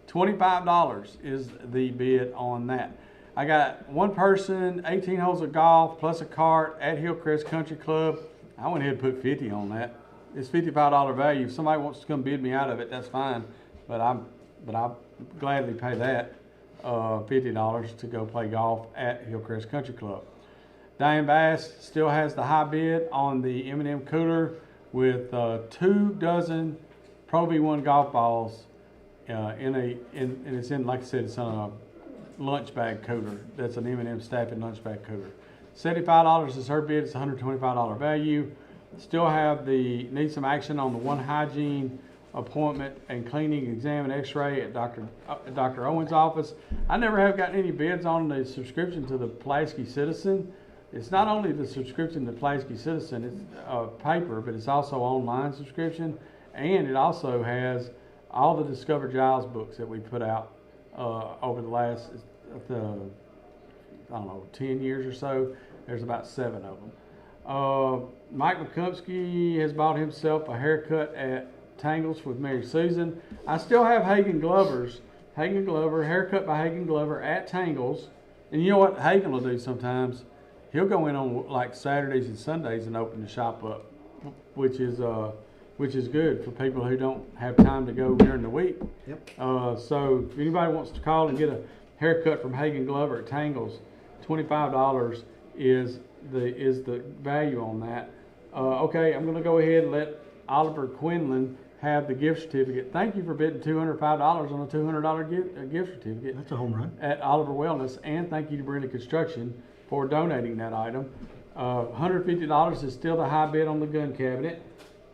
$25 is the bid on that. I got one person, 18 holes of golf plus a cart at Hillcrest Country Club. I went ahead and put 50 on that. It's $55 value. If somebody wants to come bid me out of it, that's fine. But I'll gladly pay that $50 to go play golf at Hillcrest Country Club. Diane Bass still has the high bid on the M&M cooler with 2 dozen Pro V1 golf balls and it's in, like I said, it's on a lunch bag cooler. That's an M&M Staffing lunch bag cooler. $75 is her bid. It's $125 value. Still need some action on the one hygiene appointment and cleaning, exam, and x-ray at Dr. Owen's office. I never have gotten any bids on the subscription to the Pulaski Citizen. It's not only the subscription to Pulaski Citizen, it's paper, but it's also online subscription, and it also has all the Discover Giles books that we put out over the last, I don't know, 10 years or so. There's about 7 of them. Mike McCumpsky has bought himself a haircut at Tangles with Mary Susan. I still have Hagen Glover, haircut by Hagen Glover at Tangles. And you know what Hagen will do sometimes? He'll go in on like Saturdays and Sundays and open the shop up, which is good for people who don't have time to go during the week. Yep. So if anybody wants to call and get a haircut from Hagen Glover at Tangles, $25 is the value on that. Okay, I'm going to go ahead and let Oliver Quinlan have the gift certificate. Thank you for bidding $205 on a $200 gift certificate. That's a home run. At Oliver Wellness, and thank you to Brenda Construction for donating that item. $150 is still the high bid on the gun cabinet.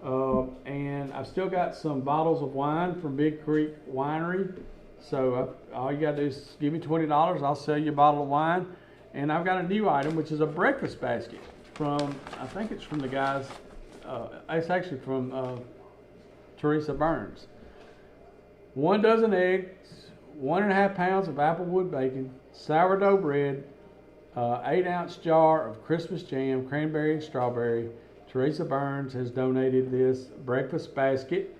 And I've still got some bottles of wine from Big Creek Winery. So all you gotta do is give me $20, I'll sell you a bottle of wine. And I've got a new item, which is a breakfast basket from, I think it's from the guys, it's actually from Teresa Burns. 1 dozen eggs, 1.5 pounds of applewood bacon, sourdough bread, 8-ounce jar of Christmas jam, cranberry and strawberry. Teresa Burns has donated this breakfast basket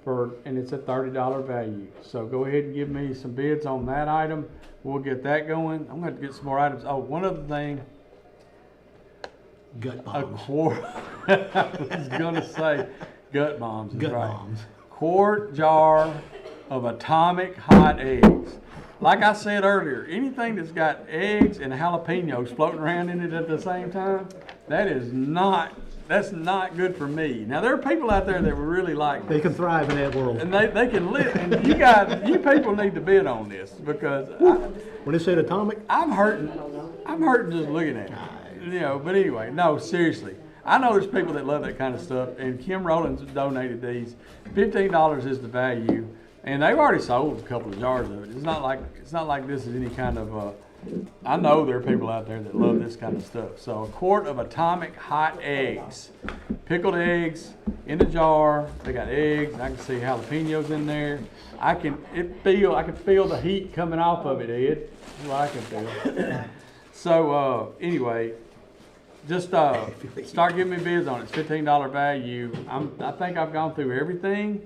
and it's a $30 value. So go ahead and give me some bids on that item. We'll get that going. I'm going to have to get some more items. Oh, one other thing. Gut bombs. I was going to say gut bombs. Gut right. bombs. Quart jar of atomic hot eggs. Like I said earlier, anything that's got eggs and jalapenos floating around in it at the same time, that's not good for me. Now there are people out there that would really like this. They can thrive in that world. And they can live. And you people need to bid on this because When it said atomic, I'm hurting just looking at it. You know, but anyway, no, seriously. I know there's people that love that kind of stuff, and Kim Rowlands donated these. $15 is the value, and they've already sold a couple of jars of it. It's not like this is any kind of. I know there are people out there that love this kind of stuff. So a quart of atomic hot eggs, pickled eggs in the jar. They got eggs. I can see jalapenos in there. I can feel the heat coming off of it, Ed. That's what I can feel. So anyway. Just start giving me bids on it. It's $15 value. I think I've gone through everything,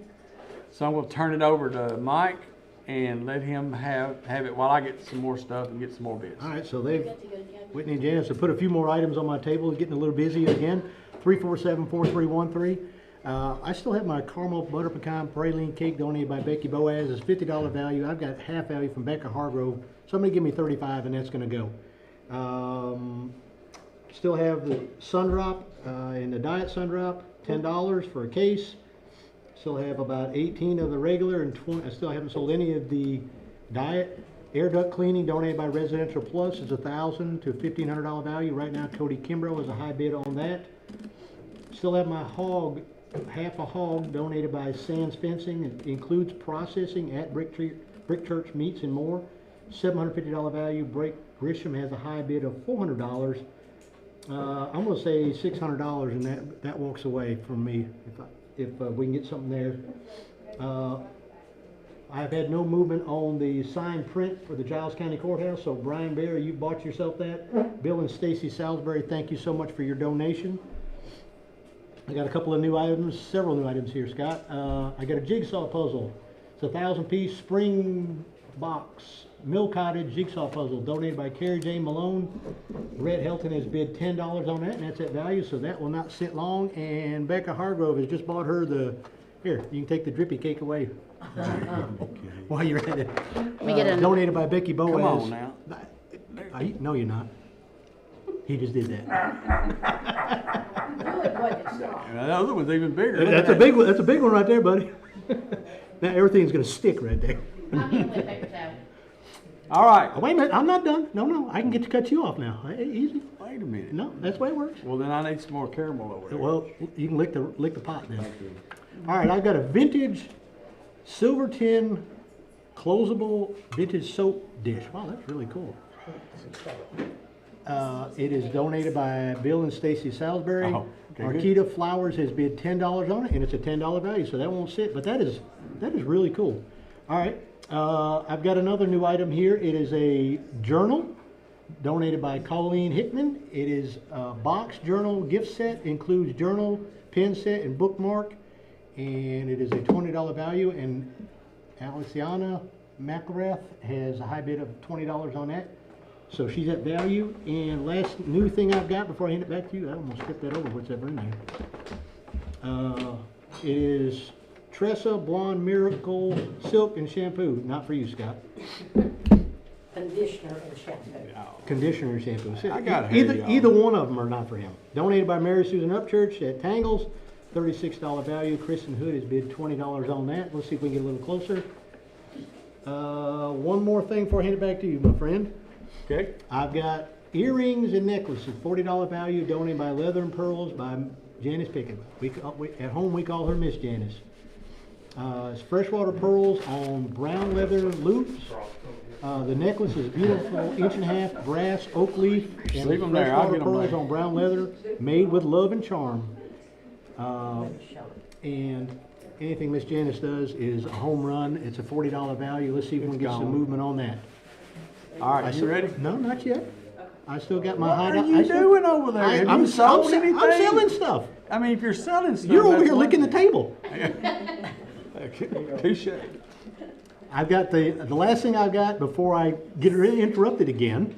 so I'm going to turn it over to Mike and let him have it while I get some more stuff and get some more bids. all right, so Whitney and Janice have put a few more items on my table, getting a little busy again. 347-4313. I still have my caramel butter pecan praline cake donated by Becky Boaz. It's $50 value. I've got half value from Becca Hargrove. Somebody give me 35 and that's gonna go. Still have the Sundrop, and the Diet Sundrop, $10 for a case. Still have about 18 of the regular and 20, I still haven't sold any of the Diet. Air duct cleaning donated by Residential Plus is $1,000 to $1,500 value. Right now, Cody Kimbrough is a high bid on that. Still have my hog, half a hog donated by Sands Fencing. It includes processing at Brick Church Meats and more. $750 value. Blake Grisham has a high bid of $400. I'm gonna say $600, and that walks away from me if we can get something there. I've had no movement on the signed print for the Giles County Courthouse, so Brian Bear, you bought yourself that. Bill and Stacy Salisbury, thank you so much for your donation. I got a couple of new items, several new items here, Scott. I got a jigsaw puzzle. It's a 1,000-piece spring box Mill Cottage jigsaw puzzle donated by Carrie J. Malone. Red Helton has bid $10 on that, and that's at value, so that will not sit long. And Becca Hargrove has just bought her the, here, you can take the drippy cake away while you're at it. Donated by Becky Boaz. Come on now. No, you're not. He just did that. Good, what it's not. And the other one's even bigger. That's a big one. That's a big one right there, buddy. Now everything's gonna stick right there. I'm getting wet paper towel. All right. Oh, wait a minute, I'm not done. No, I can get to cut you off now. Easy. Wait a minute. No, that's the way it works. Well, then I need some more caramel over there. Well, you can lick the pot then. All right, I've got a vintage silver tin closable vintage soap dish. Wow, that's really cool. It is donated by Bill and Stacy Salisbury. Oh, okay, Marquita Flowers has bid $10 on it, and it's a $10 value, so that won't sit. But that is really cool. All right, I've got another new item here. It is a journal donated by Colleen Hickman. It is a box journal gift set, includes journal, pen set, and bookmark, and it is a $20 value. And Aliciana McElrath has a high bid of $20 on that. So she's at value. And last new thing I've got before I hand it back to you, I almost skipped that over, what's ever in there. It is Tressa Blonde Miracle Silk and Shampoo. Not for you, Scott. Conditioner and shampoo. Conditioner and shampoo. I got it here, y'all. Either one of them are not for him. Donated by Mary Susan Upchurch at Tangles. $36 value. Kristen Hood has bid $20 on that. Let's see if we can get a little closer. One more thing before I hand it back to you, my friend. Okay. I've got earrings and necklaces, $40 value, donated by Leather and Pearls by Janice Pickett. At home we call her Miss Janice. It's freshwater pearls on brown leather loops. The necklace is beautiful, 1.5-inch brass oak leaf, and Leave 'em there, I'll freshwater get 'em pearls there. on brown leather, made with love and charm. And anything Miss Janice does is a home run. It's a $40 value. Let's see if we can get some gone. movement on that. All right, you ready? No, not yet. I still got my What hideout. are you doing over there? Have you sold anything? I'm selling stuff. I mean, if you're selling stuff, You're over that's here one licking the thing. table. Touche. I've got the last thing I've got before I get interrupted again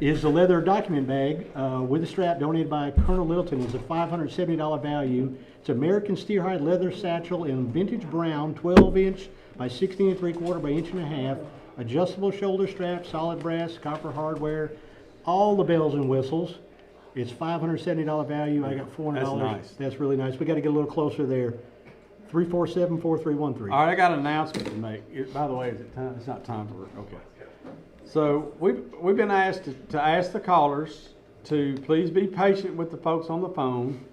is the leather document bag with a strap donated by Colonel Littleton. It's a $570 value. It's American steerhide leather satchel in vintage brown, 12-inch by 16 3/4 by 1.5 inch. Adjustable shoulder strap, solid brass, copper hardware, all the bells and whistles. It's $570 value. I got $400. That's nice. That's really nice. We got to get a little closer there. 347-4313. All right, I got an announcement to make. By the way, is it time? It's not time for it. Okay. So we've been asked to ask the callers to please be patient with the folks on the phone.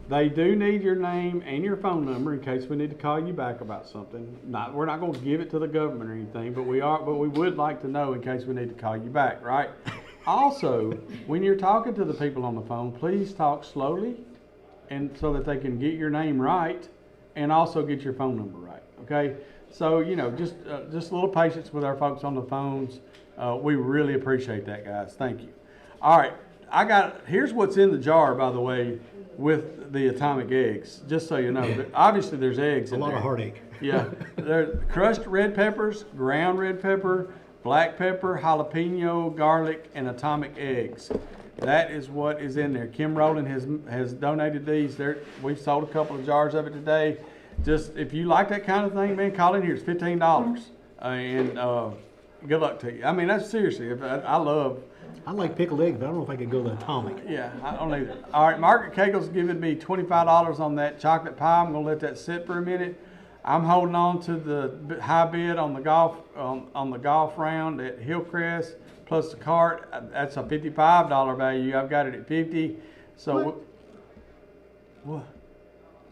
They do need your name and your phone number in case we need to call you back about something. We're not going to give it to the government or anything, but we would like to know in case we need to call you back, right? Also, when you're talking to the people on the phone, please talk slowly, and so that they can get your name right, and also get your phone number right. Okay? So just a little patience with our folks on the phones. We really appreciate that, guys. Thank you. All right, here's what's in the jar, by the way, with the atomic eggs, just so you know. Obviously, there's eggs in there. A lot of heartache. Yeah, they're crushed red peppers, ground red pepper, black pepper, jalapeno, garlic, and atomic eggs. That is what is in there. Kim Rowland has donated these. We've sold a couple of jars of it today. Just, if you like that kind of thing, man, call in here. It's $15. And good luck to you. I mean, that's seriously, I like pickled eggs, but I don't know if I could go the atomic. yeah, I don't either. All right, Margaret Cagle's giving me $25 on that chocolate pie. I'm gonna let that sit for a minute. I'm holding on to the high bid on the golf round at Hillcrest plus the cart. That's a $55 value. I've got it at $50. So what?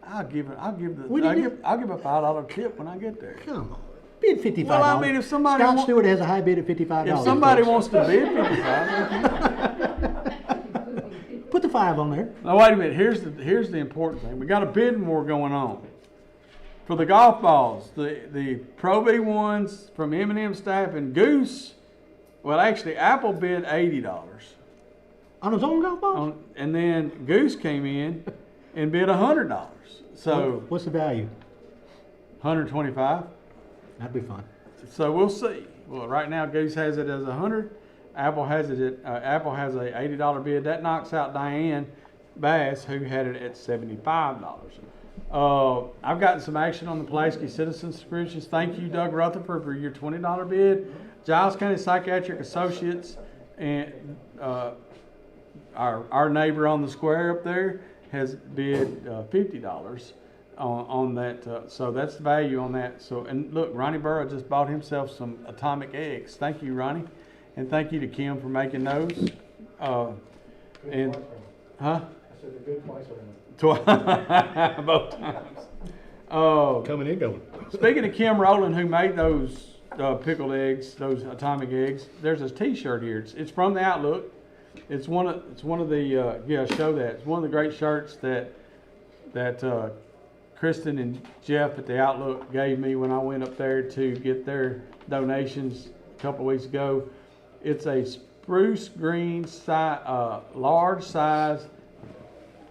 I'll give a $5 tip when I get there. Come on. Bid $55. Well, I mean, if somebody Scott Stewart has a high bid at $55. If somebody folks. wants to bid $55. Put the 5 on there. Now wait a minute. Here's the important thing. We got a bidding war going on for the golf balls. The Pro V ones from M&M staff and Goose. Well, actually, Apple bid $80 On his own golf ball? and then Goose came in and bid $100. So What's the value? 125. That'd be fun. So we'll see. Well, right now Goose has it as 100. Apple has it at Apple has a $80 bid. That knocks out Diane Bass, who had it at $75. I've gotten some action on the Pulaski Citizen subscriptions. Thank you, Doug Rutherford, for your $20 bid. Giles County Psychiatric Associates and our neighbor on the square up there has bid $50 on that. So that's the value on that. So, and look, Ronnie Burrow just bought himself some atomic eggs. Thank you, Ronnie. And thank you to Kim for making those. And, huh? I said a good price on Both times. Coming and going. Speaking of Kim Rowland, who made those pickled eggs, those atomic eggs, there's a T-shirt here. It's from the Outlook. It's one of the show that. It's one of the great shirts that Kristen and Jeff at the Outlook gave me when I went up there to get their donations a couple of weeks ago. It's a spruce green large size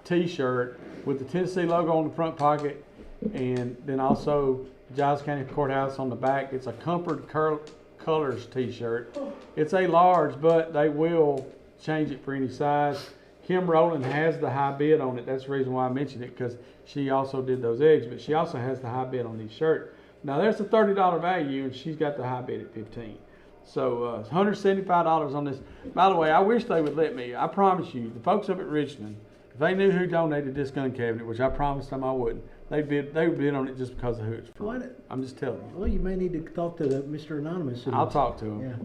T-shirt with the Tennessee logo on the front pocket, and then also Giles County Courthouse on the back. It's a Comfort Colors T-shirt. It's a large, but they will change it for any size. Kim Rowland has the high bid on it. That's the reason why I mentioned it, because she also did those eggs, but she also has the high bid on these shirts. Now there's a $30 value, and she's got the high bid at $15. So it's $175 on this. By the way, I wish they would let me. I promise you, the folks up at Richmond, if they knew who donated this gun cabinet, which I promised them I wouldn't, they would bid on it just because of who it's from. I'm just telling you. Well, you may need to talk to Mr. Anonymous. I'll talk to him. Yeah.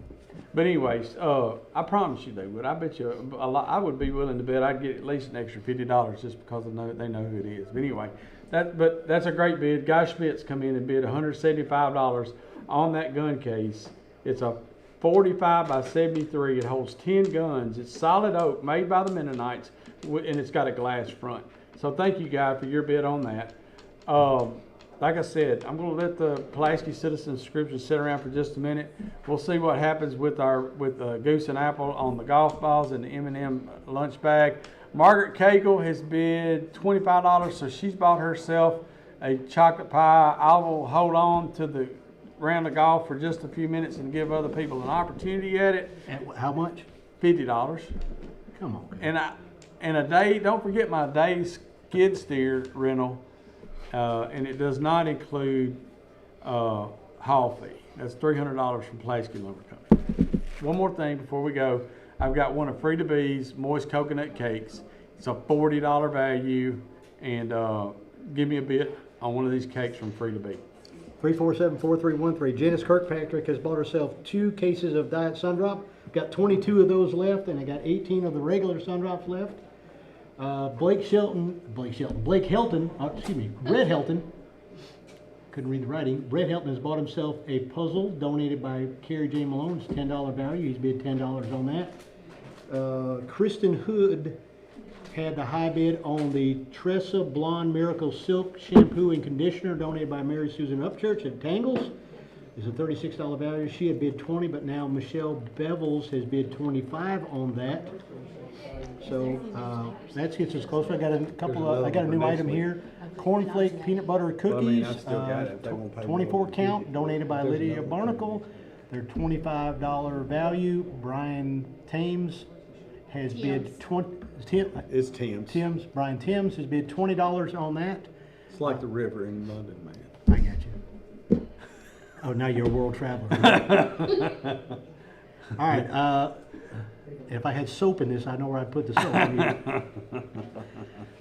But anyways, I promise you they would. I bet you a lot. I would be willing to bet I'd get at least an extra $50 just because they know who it is. But anyway, that's a great bid. Guy Schmitz come in and bid $175 on that gun case. It's a 45 by 73. It holds 10 guns. It's solid oak, made by the Mennonites, and it's got a glass front. So thank you, Guy, for your bid on that. Like I said, I'm going to let the Pulaski Citizen subscription sit around for just a minute. We'll see what happens with Goose and Apple on the golf balls and the M&M lunch bag. Margaret Cagle has bid $25, so she's bought herself a chocolate pie. I will hold on to the round of golf for just a few minutes and give other people an opportunity at it. At how much? $50. Come on. And a day, don't forget my day skid steer rental. And it does not include haul fee. That's $300 from Pulaski Lumber Company. One more thing before we go. I've got one of Frida B's moist coconut cakes. It's a $40 value, and give me a bid on one of these cakes from Frida B. 347-4313. Janice Kirkpatrick has bought herself 2 cases of Diet Sundrop. Got 22 of those left, and I got 18 of the regular Sundrops left. Red Helton, couldn't read the writing. Red Helton has bought himself a puzzle donated by Carrie J. Malone. It's $10 value. He's bid $10 on that. Kristen Hood had the high bid on the Tressa Blonde Miracle Silk Shampoo and Conditioner donated by Mary Susan Upchurch at Tangles. It's a $36 value. She had bid $20, but now Michelle Bevels has bid $25 on that. So that gets us closer. I got a new item here. Cornflake peanut butter cookies, 24 count, donated by Lydia Barnacle. They're $25 value. Brian Thames has bid It's Tim's. Brian Timms has bid $20 on that. It's like the river in London, man. I got you. Oh, now you're a world traveler. All right, if I had soap in this, I know where I'd put the soap.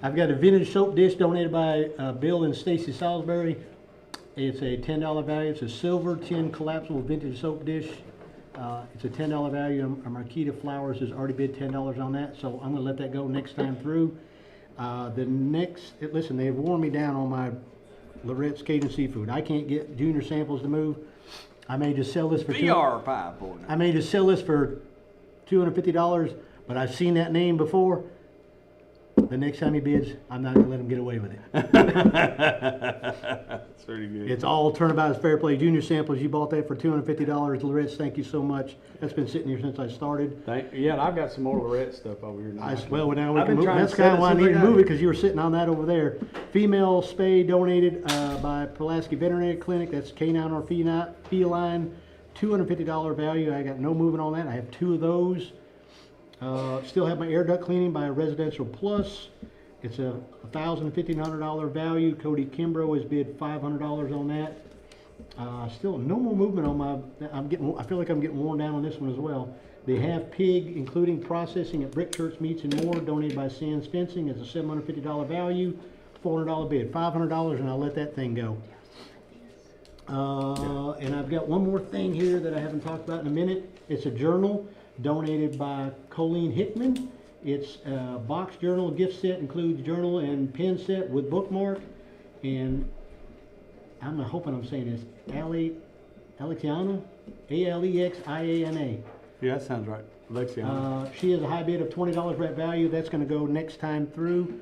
I've got a vintage soap dish donated by Bill and Stacy Salisbury. It's a $10 value. It's a silver tin collapsible vintage soap dish. It's a $10 value. Marquita Flowers has already bid $10 on that, so I'm gonna let that go next time through. Listen, they've worn me down on my Lorette's Cajun Seafood. I can't get junior samples to move. I may just sell this for I may just sell this for $250, but I've seen that name before. The next time he bids, I'm not gonna let him get away with it. That's pretty good. It's all turnabout is fair play. Junior samples, you bought that for $250. Lorette's, thank you so much. That's been sitting here since I started. Yeah, and I've got some more Lorette stuff over here now. Now we I've can been move. trying to That's sell kind of it why I since I needed to got move it, it. because you were sitting on that over there. Female spay donated by Pulaski Veterinary Clinic. That's canine or feline. $250 value. I got no movement on that. I have 2 of those. Still have my air duct cleaning by Residential Plus. It's a $1,000 value. Cody Kimbrough has bid $500 on that. Still no more movement on my. I feel like I'm getting worn down on this one as well. They have pig, including processing at Brick Church Meats and More, donated by Sands Fencing. It's a $750 value, $400 bid, $500, and I'll let that thing go. And I've got one more thing here that I haven't talked about in a minute. It's a journal donated by Colleen Hickman. It's a box journal gift set, includes journal and pen set with bookmark. And I'm hoping I'm saying this, Alexiana, Alexiana. Yeah, that sounds right. Alexiana. She has a high bid of $20 rep value. That's going to go next time through.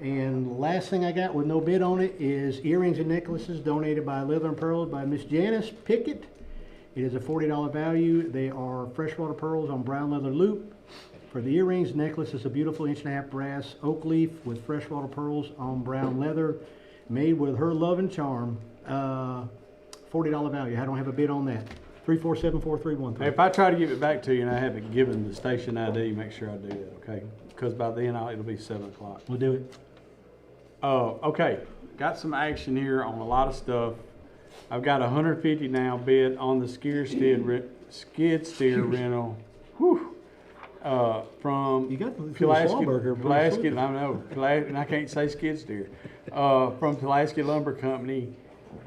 And last thing I got with no bid on it is earrings and necklaces donated by Leather and Pearls by Miss Janice Pickett. It is a $40 value. They are freshwater pearls on brown leather loop. For the earrings, necklace is a beautiful 1.5-inch brass oak leaf with freshwater pearls on brown leather, made with her love and charm. $40 value. I don't have a bid on that. 3474313. Hey, if I try to give it back to you and I haven't given the station ID, make sure I do that, okay? Because by then it'll be 7 o'clock. We'll do it. Okay, got some action here on a lot of stuff. I've got 150 now bid on the skid steer rental. Whew. From You got the Pulaski, Slawberger, I know, and I can't say skid steer. From Pulaski Lumber Company.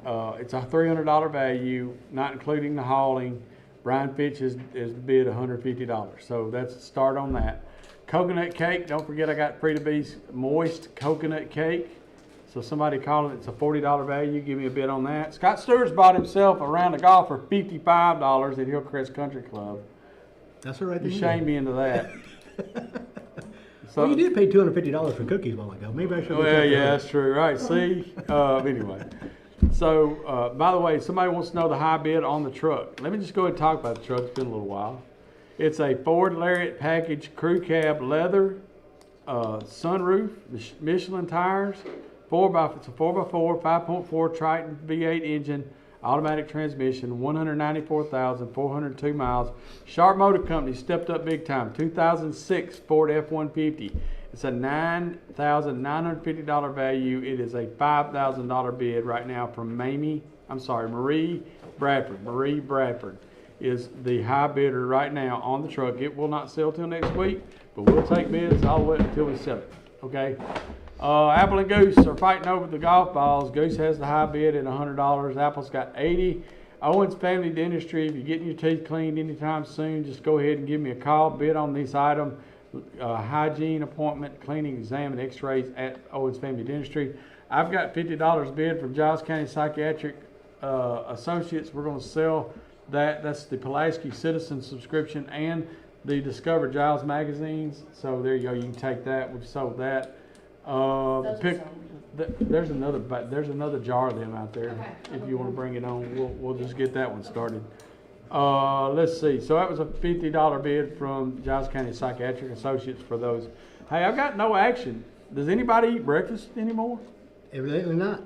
It's a $300 value, not including the hauling. Brian Fitch is bid $150. So that's the start on that. Coconut cake, don't forget I got Free to Be's moist coconut cake. So somebody called it, it's a $40 value, give me a bid on that. Scott Stewart's bought himself a round of golf for $55 at Hillcrest Country Club. That's all right. You shamed me into that. So, Well, you did pay $250 for cookies a while ago. Maybe I should. well, yeah, that's true. Right, see? Anyway. So, by the way, somebody wants to know the high bid on the truck. Let me just go ahead and talk about the truck. It's been a little while. It's a Ford Lariat package crew cab leather, sunroof, Michelin tires, it's a 4x4, 5.4 Triton V8 engine, automatic transmission, 194,402 miles. Sharp Motor Company stepped up big time. 2006 Ford F-150. It's a $9,950 value. It is a $5,000 bid right now from Marie Bradford. Marie Bradford is the high bidder right now on the truck. It will not sell till next week, but we'll take bids all the way until we sell it. Okay. Apple and Goose are fighting over the golf balls. Goose has the high bid at $100. Apple's got $80. Owens Family Dentistry. If you're getting your teeth cleaned anytime soon, just go ahead and give me a call. Bid on this item. Hygiene appointment, cleaning, exam, and x-rays at Owens Family Dentistry. I've got $50 bid from Giles County Psychiatric Associates. We're going to sell that. That's the Pulaski Citizen subscription and the Discover Giles magazines. So there you go. You can take that. We've sold that. There's another jar of them out there. If you want to bring it on, we'll just get that one started. Let's see. So that was a $50 bid from Giles County Psychiatric Associates for those. Hey, I've got no action. Does anybody eat breakfast anymore? Evidently not.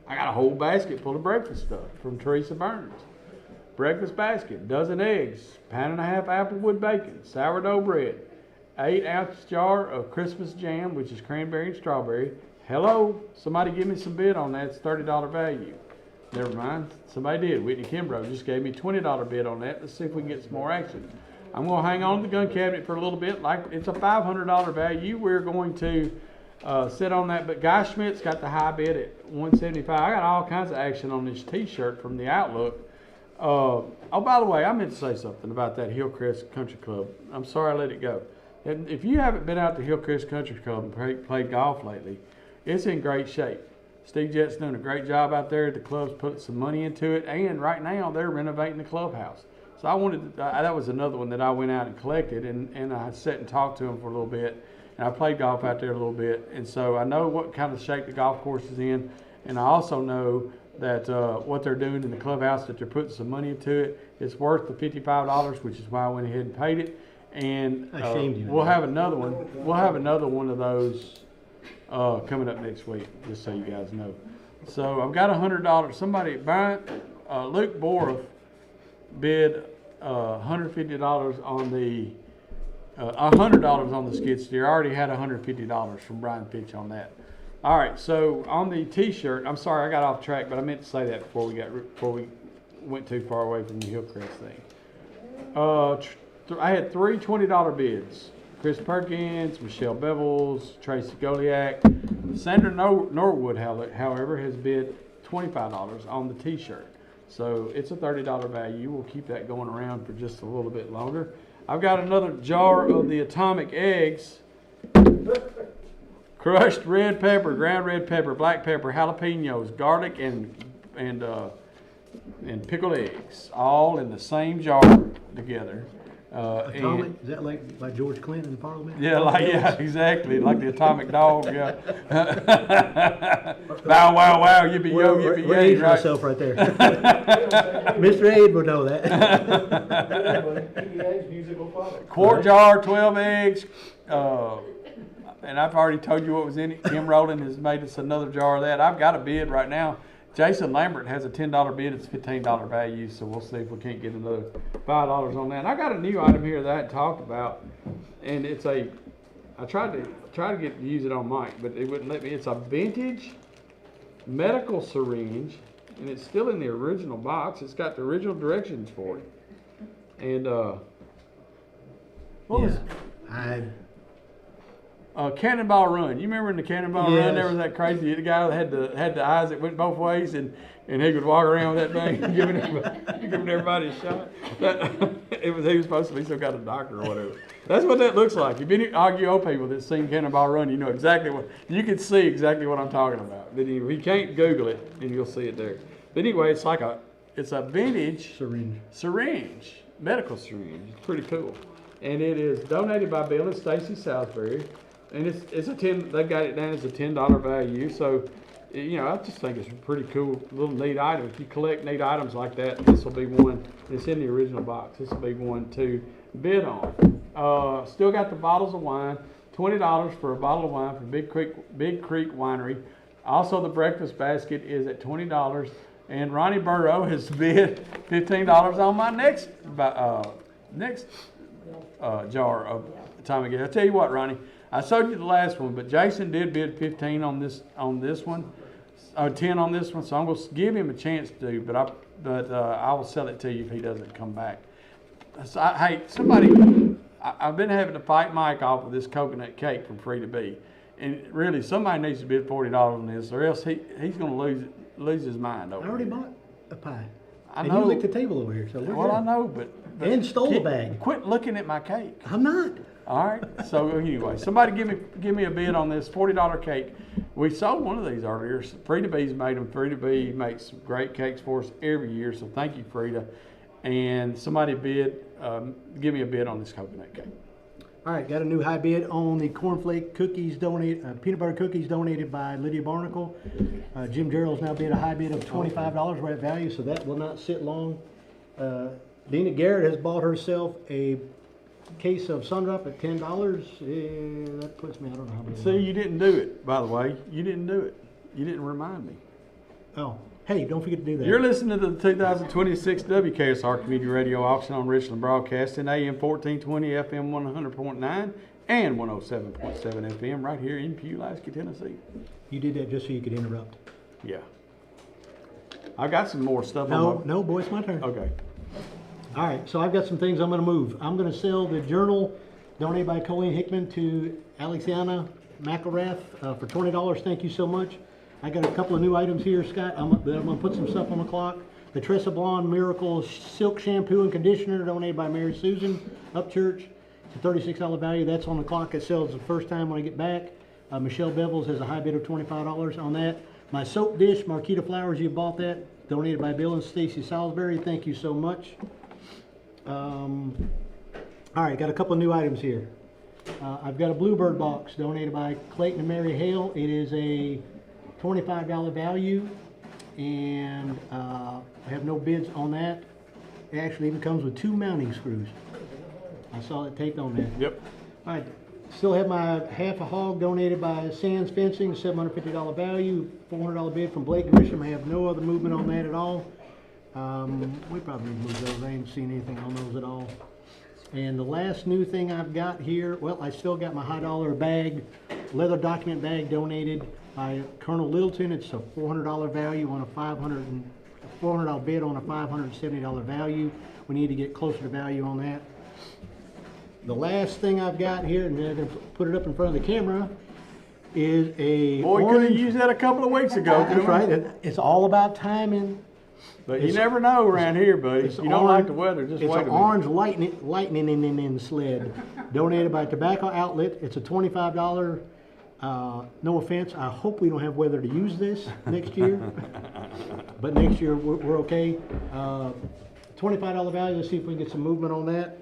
I got a whole basket full of breakfast stuff from Teresa Burns. Breakfast basket, dozen eggs, pound and a half applewood bacon, sourdough bread, 8-ounce jar of Christmas jam, which is cranberry and strawberry. Hello, somebody give me some bid on that. It's $30 value. Never mind, somebody did. Whitney Kimbrough just gave me $20 bid on that. Let's see if we can get some more action. I'm going to hang on to the gun cabinet for a little bit. Like it's a $500 value. We're going to sit on that. But Guy Schmidt's got the high bid at $175. I got all kinds of action on this T-shirt from the Outlook. Oh, by the way, I meant to say something about that Hillcrest Country Club. I'm sorry I let it go. And if you haven't been out to Hillcrest Country Club and played golf lately, it's in great shape. Steve Jett's doing a great job out there. The club's putting some money into it, and right now they're renovating the clubhouse. So I wanted to, that was another one that I went out and collected, and I sat and talked to him for a little bit, and I played golf out there a little bit, and so I know what kind of shape the golf course is in, and I also know that what they're doing in the clubhouse, that they're putting some money into it. It's worth the $55, which is why I went ahead and paid it, and we'll have another one. We'll have another one of those coming up next week, just so you guys know. So I've got $100. Somebody, Luke Boroff bid $150 on the $100 on the skid steer. I already had $150 from Brian Fitch on that. All right, so on the T-shirt, I'm sorry I got off track, but I meant to say that before we went too far away from the Hillcrest thing. I had three $20 bids. Chris Perkins, Michelle Bevels, Tracy Goliak. Sandra Norwood, however, has bid $25 on the T-shirt. So it's a $30 value. We'll keep that going around for just a little bit longer. I've got another jar of the Atomic Eggs. Crushed red pepper, ground red pepper, black pepper, jalapenos, garlic, and pickled eggs, all in the same jar together. Atomic, is that like George Clinton in Parliament? Yeah, exactly, like the atomic dog. Yeah. Bow wow wow, yippee yo, yippee We're yay, aging right? myself right there. Mr. Aid would know that. Quart jar, 12 eggs. And I've already told you what was in it. Kim Rowland has made us another jar of that. I've got a bid right now. Jason Lambert has a $10 bid. It's $15 value, so we'll see if we can't get another $5 on that. And I got a new item here that I hadn't talked about, and it's I tried to use it on Mike, but it wouldn't let me. It's a vintage medical syringe, and it's still in the original box. It's got the original directions for it. And what was it? Cannonball Run. You remember in the Cannonball Run, there was that crazy guy that had the eyes that went both ways, and he could walk around with that thing, giving everybody a shot. He was supposed to be some kind of doctor or whatever. That's what that looks like. If any RUO people that's seen Cannonball Run, you know exactly you can see exactly what I'm talking about. But if you can't Google it, and you'll see it there. But anyway, it's a vintage syringe, medical syringe. It's pretty cool, and it is donated by Bill and Stacy Salisbury. And it's a they got it down as a $10 value. So, I just think it's a pretty cool little neat item. If you collect neat items like that, this will be one. It's in the original box. This will be one to bid on. Still got the bottles of wine. $20 for a bottle of wine from Big Creek Winery. Also, the breakfast basket is at $20. And Ronnie Burrow has bid $15 on my next jar of Atomic Eggs. I tell you what, Ronnie. I showed you the last one, but Jason did bid 15 on this one, 10 on this one. So I'm going to give him a chance to, but I will sell it to you if he doesn't come back. So hey, I've been having to fight Mike off with this coconut cake from Free to Be, and really somebody needs to bid $40 on this, or else he's going to lose his mind over it. I already bought a pie. I and know. you licked the table over here, so we're good. I know, but and stole the bag. Quit looking at my cake. I'm not. All right. So anyway, somebody give me a bid on this $40 cake. We sold one of these earlier. Frida B's made them. Frida B makes great cakes for us every year. So thank you, Frida. And somebody give me a bid on this coconut cake. All right, got a new high bid on the cornflake cookies peanut butter cookies donated by Lydia Barnacle. Jim Gerald's now bid a high bid of $25 right value, so that will not sit long. Dina Garrett has bought herself a case of Sundrop at $10. That puts me, I don't know how many. See, you didn't do it, by the way. You didn't do it. You didn't remind me. Oh, hey, don't forget to do that. You're listening to the 2026 WKSR Community Radio Auction on Richland Broadcasting, AM 1420, FM 100.9, and 107.7 FM right here in Pulaski, Tennessee. You did that just so you could interrupt. Yeah. I got some more stuff No, on my... no, boy, it's my turn. Okay. All right, so I've got some things I'm gonna move. I'm gonna sell the Journal donated by Colleen Hickman to Alexiana McElrath for $20. Thank you so much. I got a couple of new items here, Scott. I'm gonna put some stuff on the clock. The Tressa Blonde Miracle Silk Shampoo and Conditioner donated by Mary Susan Upchurch. It's a $36 value. That's on the clock. It sells the first time when I get back. Michelle Bevels has a high bid of $25 on that. My soap dish, Marquita Flowers, you bought that. Donated by Bill and Stacy Salisbury. Thank you so much. All right, got a couple of new items here. I've got a Bluebird box donated by Clayton and Mary Hale. It is a $25 value, and I have no bids on that. It actually even comes with 2 mounting screws. I saw it taped on there. Yep. All right, still have my half a hog donated by Sands Fencing, $750 value, $400 bid from Blake Grisham. I have no other movement on that at all. We probably moved those. I ain't seen anything on those at all. And the last new thing I've got here, well, I still got my high dollar bag, leather document bag donated by Colonel Littleton. It's a $400 value on a $400 bid on a $570 value. We need to get closer to value on that. The last thing I've got here, and I'm going to put it up in front of the camera, is a Boy, could have used that a couple of weeks ago. That's right. It's all about timing. But you It's- never know around here, buddy. It's You don't like the weather, just It's wait a an minute. orange lightning in sled, donated by Tobacco Outlet. It's a $25. No offense, I hope we don't have weather to use this next year. But next year, we're okay. $25 value, let's see if we can get some movement on that.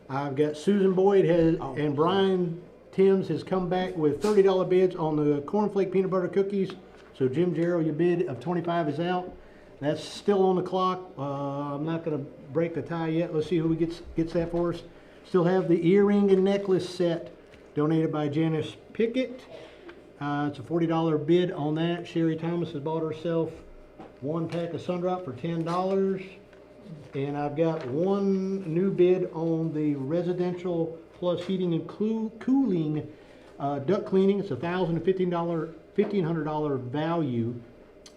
I've got Susan Boyd and Brian Timms has come back with $30 bids on the cornflake peanut butter cookies. So Jim Jarrell, your bid of $25 is out. That's still on the clock. I'm not going to break the tie yet. Let's see who gets that for us. Still have the earring and necklace set donated by Janice Pickett. It's a $40 bid on that. Sherry Thomas has bought herself 1 pack of Sundrop for $10. And I've got one new bid on the residential plus heating and cooling duct cleaning. It's $1,500 value.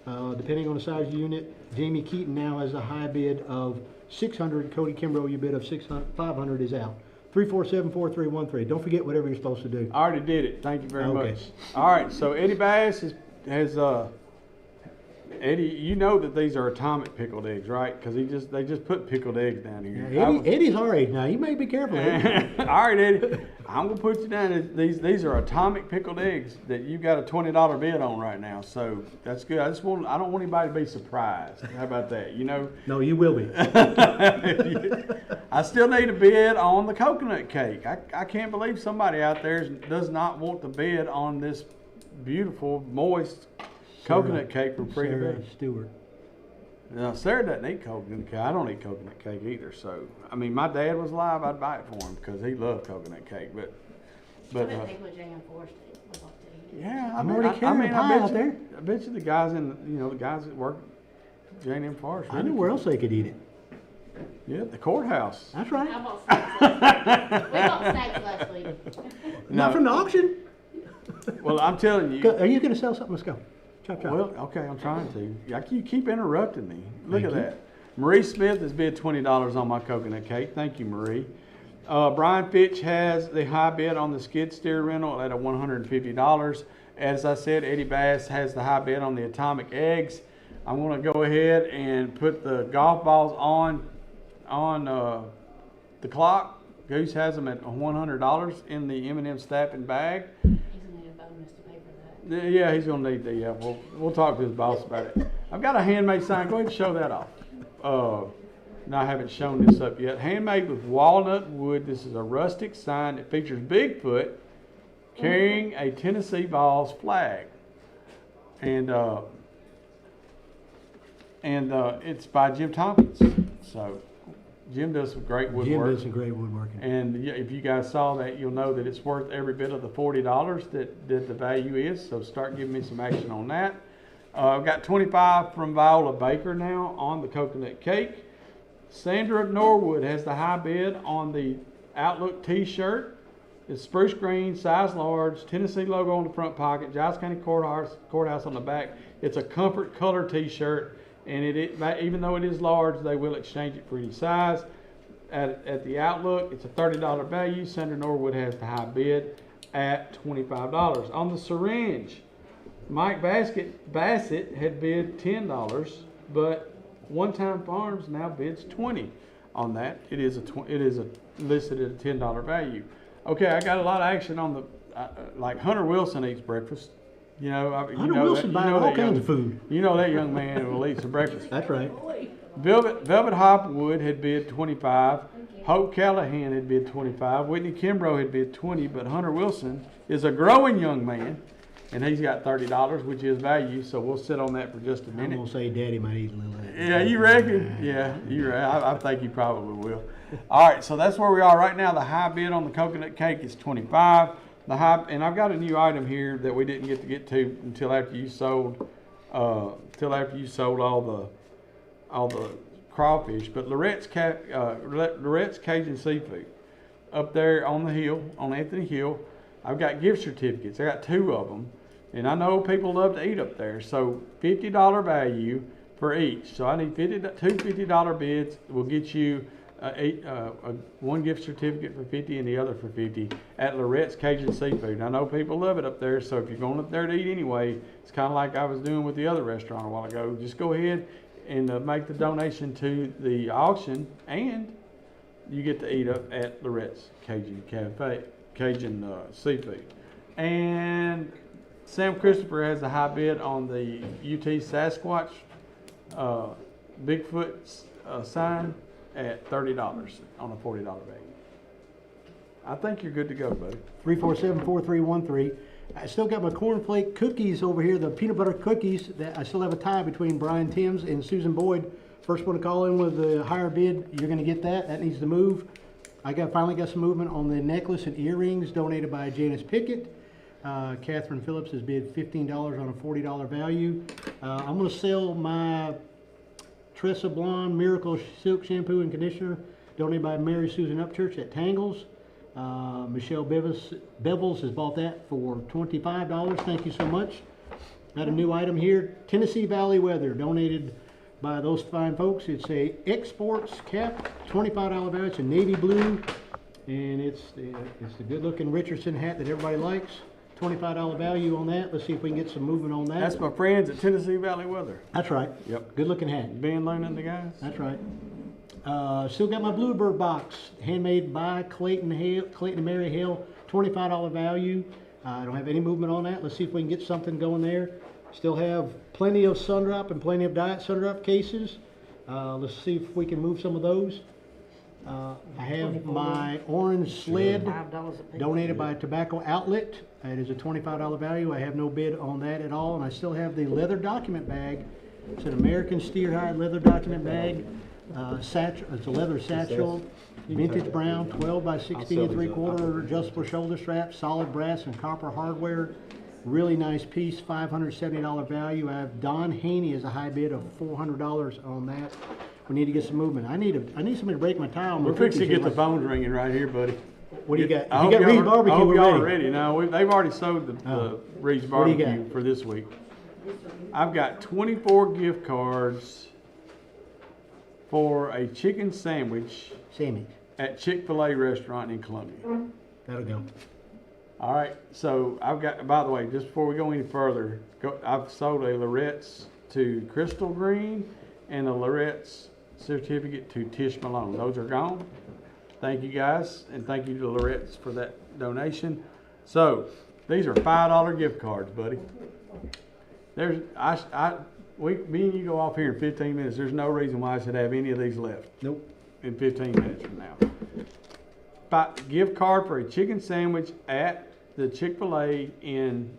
Depending on the size of the unit. Jamie Keaton now has a high bid of $600. Cody Kimbrough, your bid of $500 is out. 347-4313. Don't forget whatever you're supposed to do. I already did it. Thank you very Okay. much. All right, so Eddie Bass has Eddie, you know that these are atomic pickled eggs, right? Because they just put pickled eggs down here. Eddie's our age now. You may be careful. Eddie. All right, Eddie, I'm gonna put you down. These are atomic pickled eggs that you got a $20 bid on right now. So that's good. I don't want anybody to be surprised. How about that? You know. No, you will be. I still need a bid on the coconut cake. I can't believe somebody out there does not want to bid on this beautiful, moist coconut cake from Free to Sarah Be. Stewart. Now, Sarah doesn't eat coconut cake. I don't eat coconut cake either. So, I mean, my dad was alive, I'd buy it for him because he loved coconut cake. But I bet people at Jan Forest would love to eat it. yeah, I'm already carrying pie out there. I bet you the guys the guys that work J&M Forest. I knew where else they could eat it. Yeah, the courthouse. That's right. I bought snacks last week. We bought snacks last week. Not from the auction. Well, I'm telling you. Are you going to sell something? Let's go. Chop, chop. Well, okay, I'm trying to. You keep interrupting me. Look Thank at you. that. Marie Smith has bid $20 on my coconut cake. Thank you, Marie. Brian Fitch has the high bid on the skid steer rental at $150. As I said, Eddie Bass has the high bid on the atomic eggs. I'm going to go ahead and put the golf balls on the clock. Goose has them at $100 in the M&M staffing bag. He's gonna need a bonus to pay for that. Yeah, he's gonna need the. Yeah, we'll talk to his boss about it. I've got a handmade sign. Go ahead and show that off. No, I haven't shown this up yet. Handmade with walnut wood. This is a rustic sign that features Bigfoot carrying a Tennessee Vols flag, and it's by Jim Tompkins. So Jim does some great woodwork. Jim does some great woodworking. And if you guys saw that, you'll know that it's worth every bit of the $40 that the value is. So start giving me some action on that. I've got 25 from Viola Baker now on the coconut cake. Sandra Norwood has the high bid on the Outlook t-shirt. It's spruce green, size large, Tennessee logo on the front pocket, Giles County Courthouse on the back. It's a comfort color t-shirt, and even though it is large, they will exchange it for any size. At the Outlook, it's a $30 value. Senator Norwood has the high bid at $25. On the syringe, Mike Bassett had bid $10, but One Time Farms now bids $20 on that. It is listed at a $10 value. Okay, I got a lot of action on the like Hunter Wilson eats breakfast. You know, Hunter Wilson buys all kinds of food. You know that young man will eat some breakfast. That's right. Velvet Hopwood had bid $25. Hope Callahan had bid $25. Whitney Kimbrough had bid $20. But Hunter Wilson is a growing young man, and he's got $30, which is value. So we'll sit on that for just a I'm minute. gonna say Daddy might eat a little of that. Yeah, you reckon? Yeah, you're right. I think you probably will. All right, so that's where we are right now. The high bid on the coconut cake is $25. And I've got a new item here that we didn't get to until after you sold all the crawfish. But Lorette's Cajun Seafood up there on the hill, on Anthony Hill. I've got gift certificates. I got 2 of them, and I know people love to eat up there. So $50 value for each. So I need two $50 bids. We'll get you one gift certificate for $50 and the other for $50 at Lorette's Cajun Seafood. I know people love it up there, so if you're going up there to eat anyway, it's kind of like I was doing with the other restaurant a while ago. Just go ahead and make the donation to the auction, and you get to eat up at Lorette's Cajun Seafood. And Sam Christopher has a high bid on the UT Sasquatch Bigfoot sign at $30 on a $40 value. I think you're good to go, buddy. 347-4313. I still got my cornflake cookies over here, the peanut butter cookies. That I still have a tie between Brian Timms and Susan Boyd. First one to call in with the higher bid, you're going to get that. That needs to move. I finally got some movement on the necklace and earrings donated by Janice Pickett. Catherine Phillips has bid $15 on a $40 value. I'm going to sell my Tressa Blonde Miracle Silk Shampoo and Conditioner donated by Mary Susan Upchurch at Tangles. Michelle Bevels has bought that for $25. Thank you so much. Got a new item here. Tennessee Valley Weather donated by those fine folks. It's a Exports cap, $25 value. It's a navy blue, and it's the good looking Richardson hat that everybody likes. $25 value on that. Let's see if we can get some movement on that. That's my friends at Tennessee Valley Weather. That's right. Yep. Good looking hat. Ben Luna and the guys. That's right. Still got my Bluebird box, handmade by Clayton and Mary Hale, $25 value. I don't have any movement on that. Let's see if we can get something going there. Still have plenty of Sundrop and plenty of Diet Sundrop cases. Let's see if we can move some of those. I have my orange sled donated by Tobacco Outlet. It is a $25 value. I have no bid on that at all. And I still have the leather document bag. It's an American Steer-hide leather document bag. It's a leather satchel, vintage brown, 12 by 16 3/4, adjustable shoulder strap, solid brass and copper hardware. Really nice piece, $570 value. I have Don Haney as a high bid of $400 on that. We need to get some movement. I need somebody to break my tie on my We're fixing to cookies get the here. phones ringing right here, buddy. What do you got? I You hope got Reed's y'all Barbecue are already. ready. No, they've already sold the Reed's What do you Barbecue got? for this week. I've got 24 gift cards for a chicken sandwich Sammy, at Chick-fil-A restaurant in Columbia. that'll go. All right, so I've got, by the way, just before we go any further, I've sold a Lorette's to Crystal Green and a Lorette's certificate to Tish Malone. Those are gone. Thank you guys, and thank you to Lorette's for that donation. So these are $5 gift cards, buddy. Me and you go off here in 15 minutes. There's no reason why I should have any of these left. Nope. In 15 minutes from now. Gift card for a chicken sandwich at the Chick-fil-A in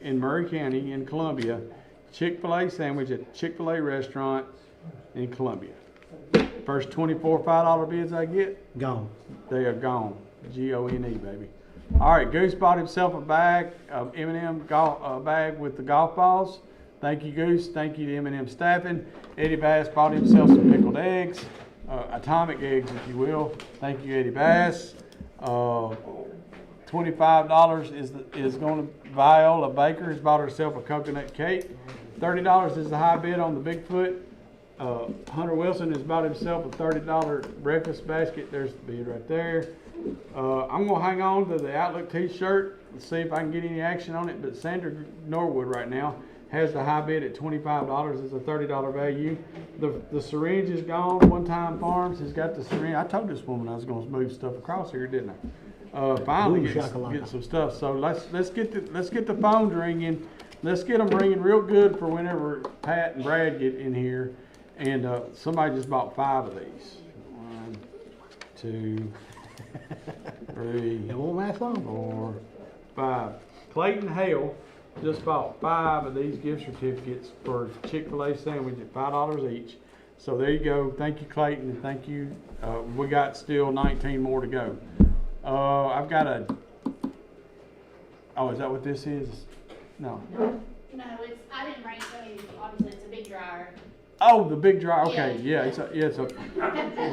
Murray County in Columbia. Chick-fil-A sandwich at Chick-fil-A restaurant in Columbia. First 24 $5 bids I get, Gone. they are gone. Gone, baby. All right, Goose bought himself a bag of M&M bag with the golf balls. Thank you, Goose. Thank you to M&M staffing. Eddie Bass bought himself some pickled eggs, atomic eggs, if you will. Thank you, Eddie Bass. $25 is going to Viola Baker has bought herself a coconut cake. $30 is the high bid on the Bigfoot. Hunter Wilson has bought himself a $30 breakfast basket. There's the bid right there. I'm going to hang on to the Outlook t-shirt and see if I can get any action on it. But Sandra Norwood right now has the high bid at $25. It's a $30 value. The syringe is gone. One Time Farms has got the syringe. I told this woman I was going to move stuff across here, didn't I? Finally get some stuff. So let's get the phones ringing. Let's get them ringing real good for whenever Pat and Brad get in here. And somebody just bought 5 of these. 1, 2, 3. It won't last long. 4, 5. Clayton Hale just bought 5 of these gift certificates for Chick-fil-A sandwich at $5 each. So there you go. Thank you, Clayton, and thank you. We got still 19 more to go. I've got a. Oh, is that what this is? No. No, I didn't bring so many. Obviously, it's a big dryer. Oh, the big dryer. Okay, yeah, it's a.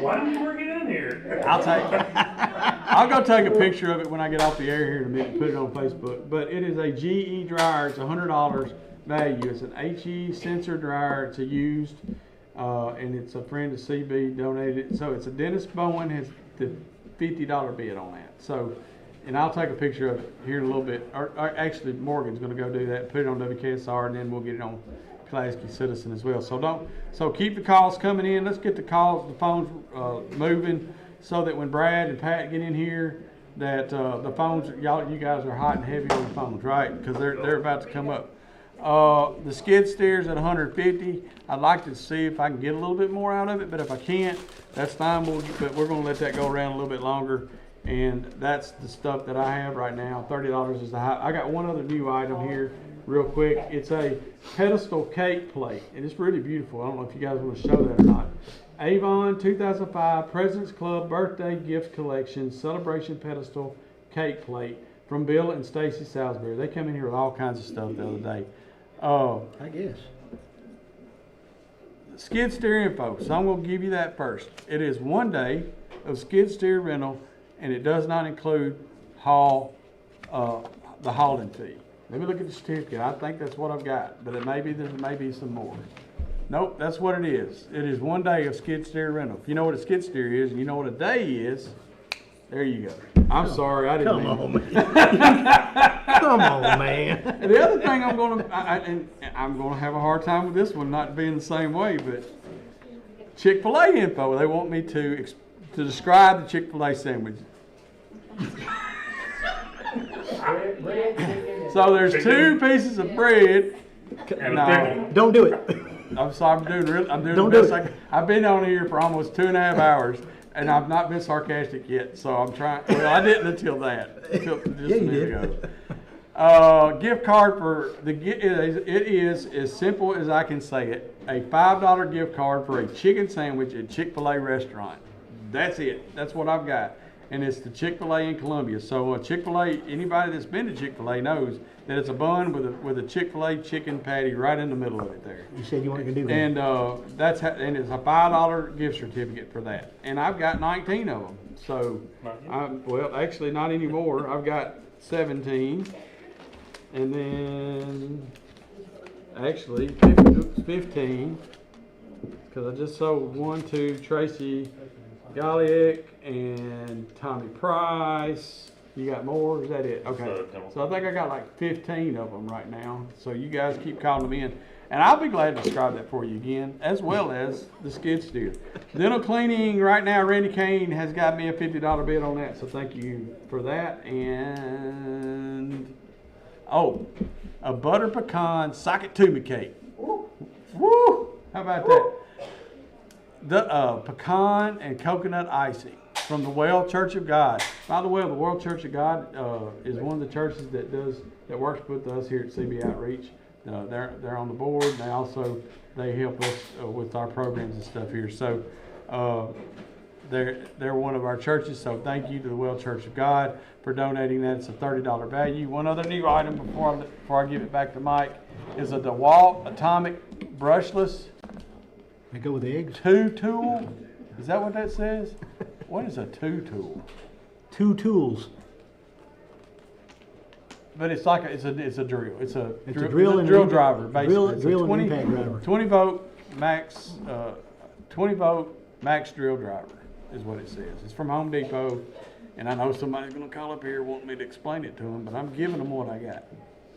Why did you bring it in here? I'll go take a picture of it when I get off the air here in a minute and put it on Facebook. But it is a GE dryer. It's $100 value. It's an HE sensor dryer. It's a used, and it's a friend of CB donated it. So it's a Dennis Bowen has the $50 bid on that. So, and I'll take a picture of it here in a little bit. Or actually, Morgan's going to go do that. Put it on WKSR, and then we'll get it on Pulaski Citizen as well. So keep the calls coming in. Let's get the phones moving, so that when Brad and Pat get in here, that the phones, you guys are hot and heavy on the phones, right? Because they're about to come up. The skid steer's at $150. I'd like to see if I can get a little bit more out of it, but if I can't, that's fine. But we're going to let that go around a little bit longer. And that's the stuff that I have right now. $30 is the high. I got one other new item here real quick. It's a pedestal cake plate, and it's really beautiful. I don't know if you guys want to show that or not. Avon 2005 President's Club Birthday Gift Collection Celebration Pedestal Cake Plate from Bill and Stacy Salisbury. They come in here with all kinds of stuff the other day. I guess. Skid steer info. So I'm going to give you that first. It is 1 day of skid steer rental, and it does not include the hauling fee. Let me look at the certificate. I think that's what I've got, but there may be some more. Nope, that's what it is. It is 1 day of skid steer rental. If you know what a skid steer is and you know what a day is, there you go. I'm sorry, I didn't mean it. Come on, man. Come on, man. And the other thing I'm going to have a hard time with this one not being the same way, but Chick-fil-A info. They want me to describe the Chick-fil-A sandwich. So there's 2 pieces of bread. And No, Don't do it. I'm sorry. I'm doing Don't the do best. I've been on here for almost 2.5 hours, and I've not been sarcastic yet. So I'm trying. Well, I didn't until just a minute ago. Gift card for it is as simple as I can say it. A $5 gift card for a chicken sandwich at Chick-fil-A restaurant. That's it. That's what I've got. And it's the Chick-fil-A in Columbia. So Chick-fil-A, anybody that's been to Chick-fil-A knows that it's a bun with a Chick-fil-A chicken patty right in the middle of it there. You said you weren't gonna do that. And and it's a $5 gift certificate for that. And I've got 19 of them. So, well, actually not anymore. I've got 17. And then, actually, 15. Because I just sold 1 to Tracy Golick and Tommy Price. You got more? Is that it? Okay. So I think I got like 15 of them right now. So you guys keep calling them in. And I'll be glad to describe that for you again, as well as the skid steer. Dental cleaning right now, Randy Kane has got me a $50 bid on that. So thank you for that. And, a butter pecan socket tuba cake. Woo! How about that? The pecan and coconut icing from the Well Church of God. By the way, the World Church of God is one of the churches that works with us here at CB Outreach. They're on the board. And they help us with our programs and stuff here. So they're one of our churches. So thank you to the Well Church of God for donating that. It's a $30 value. One other new item before I give it back to Mike is a DeWalt Atomic Brushless. They go with eggs. 2 tool? Is that what that says? What is a 2 tool? 2 tools. but it's like it's a drill. It's a drill and drill an driver impact- basically. It's a drill and impact driver. 20 volt max 20 volt max drill driver is what it says. It's from Home Depot, and I know somebody's gonna call up here wanting me to explain it to them, but I'm giving them what I got.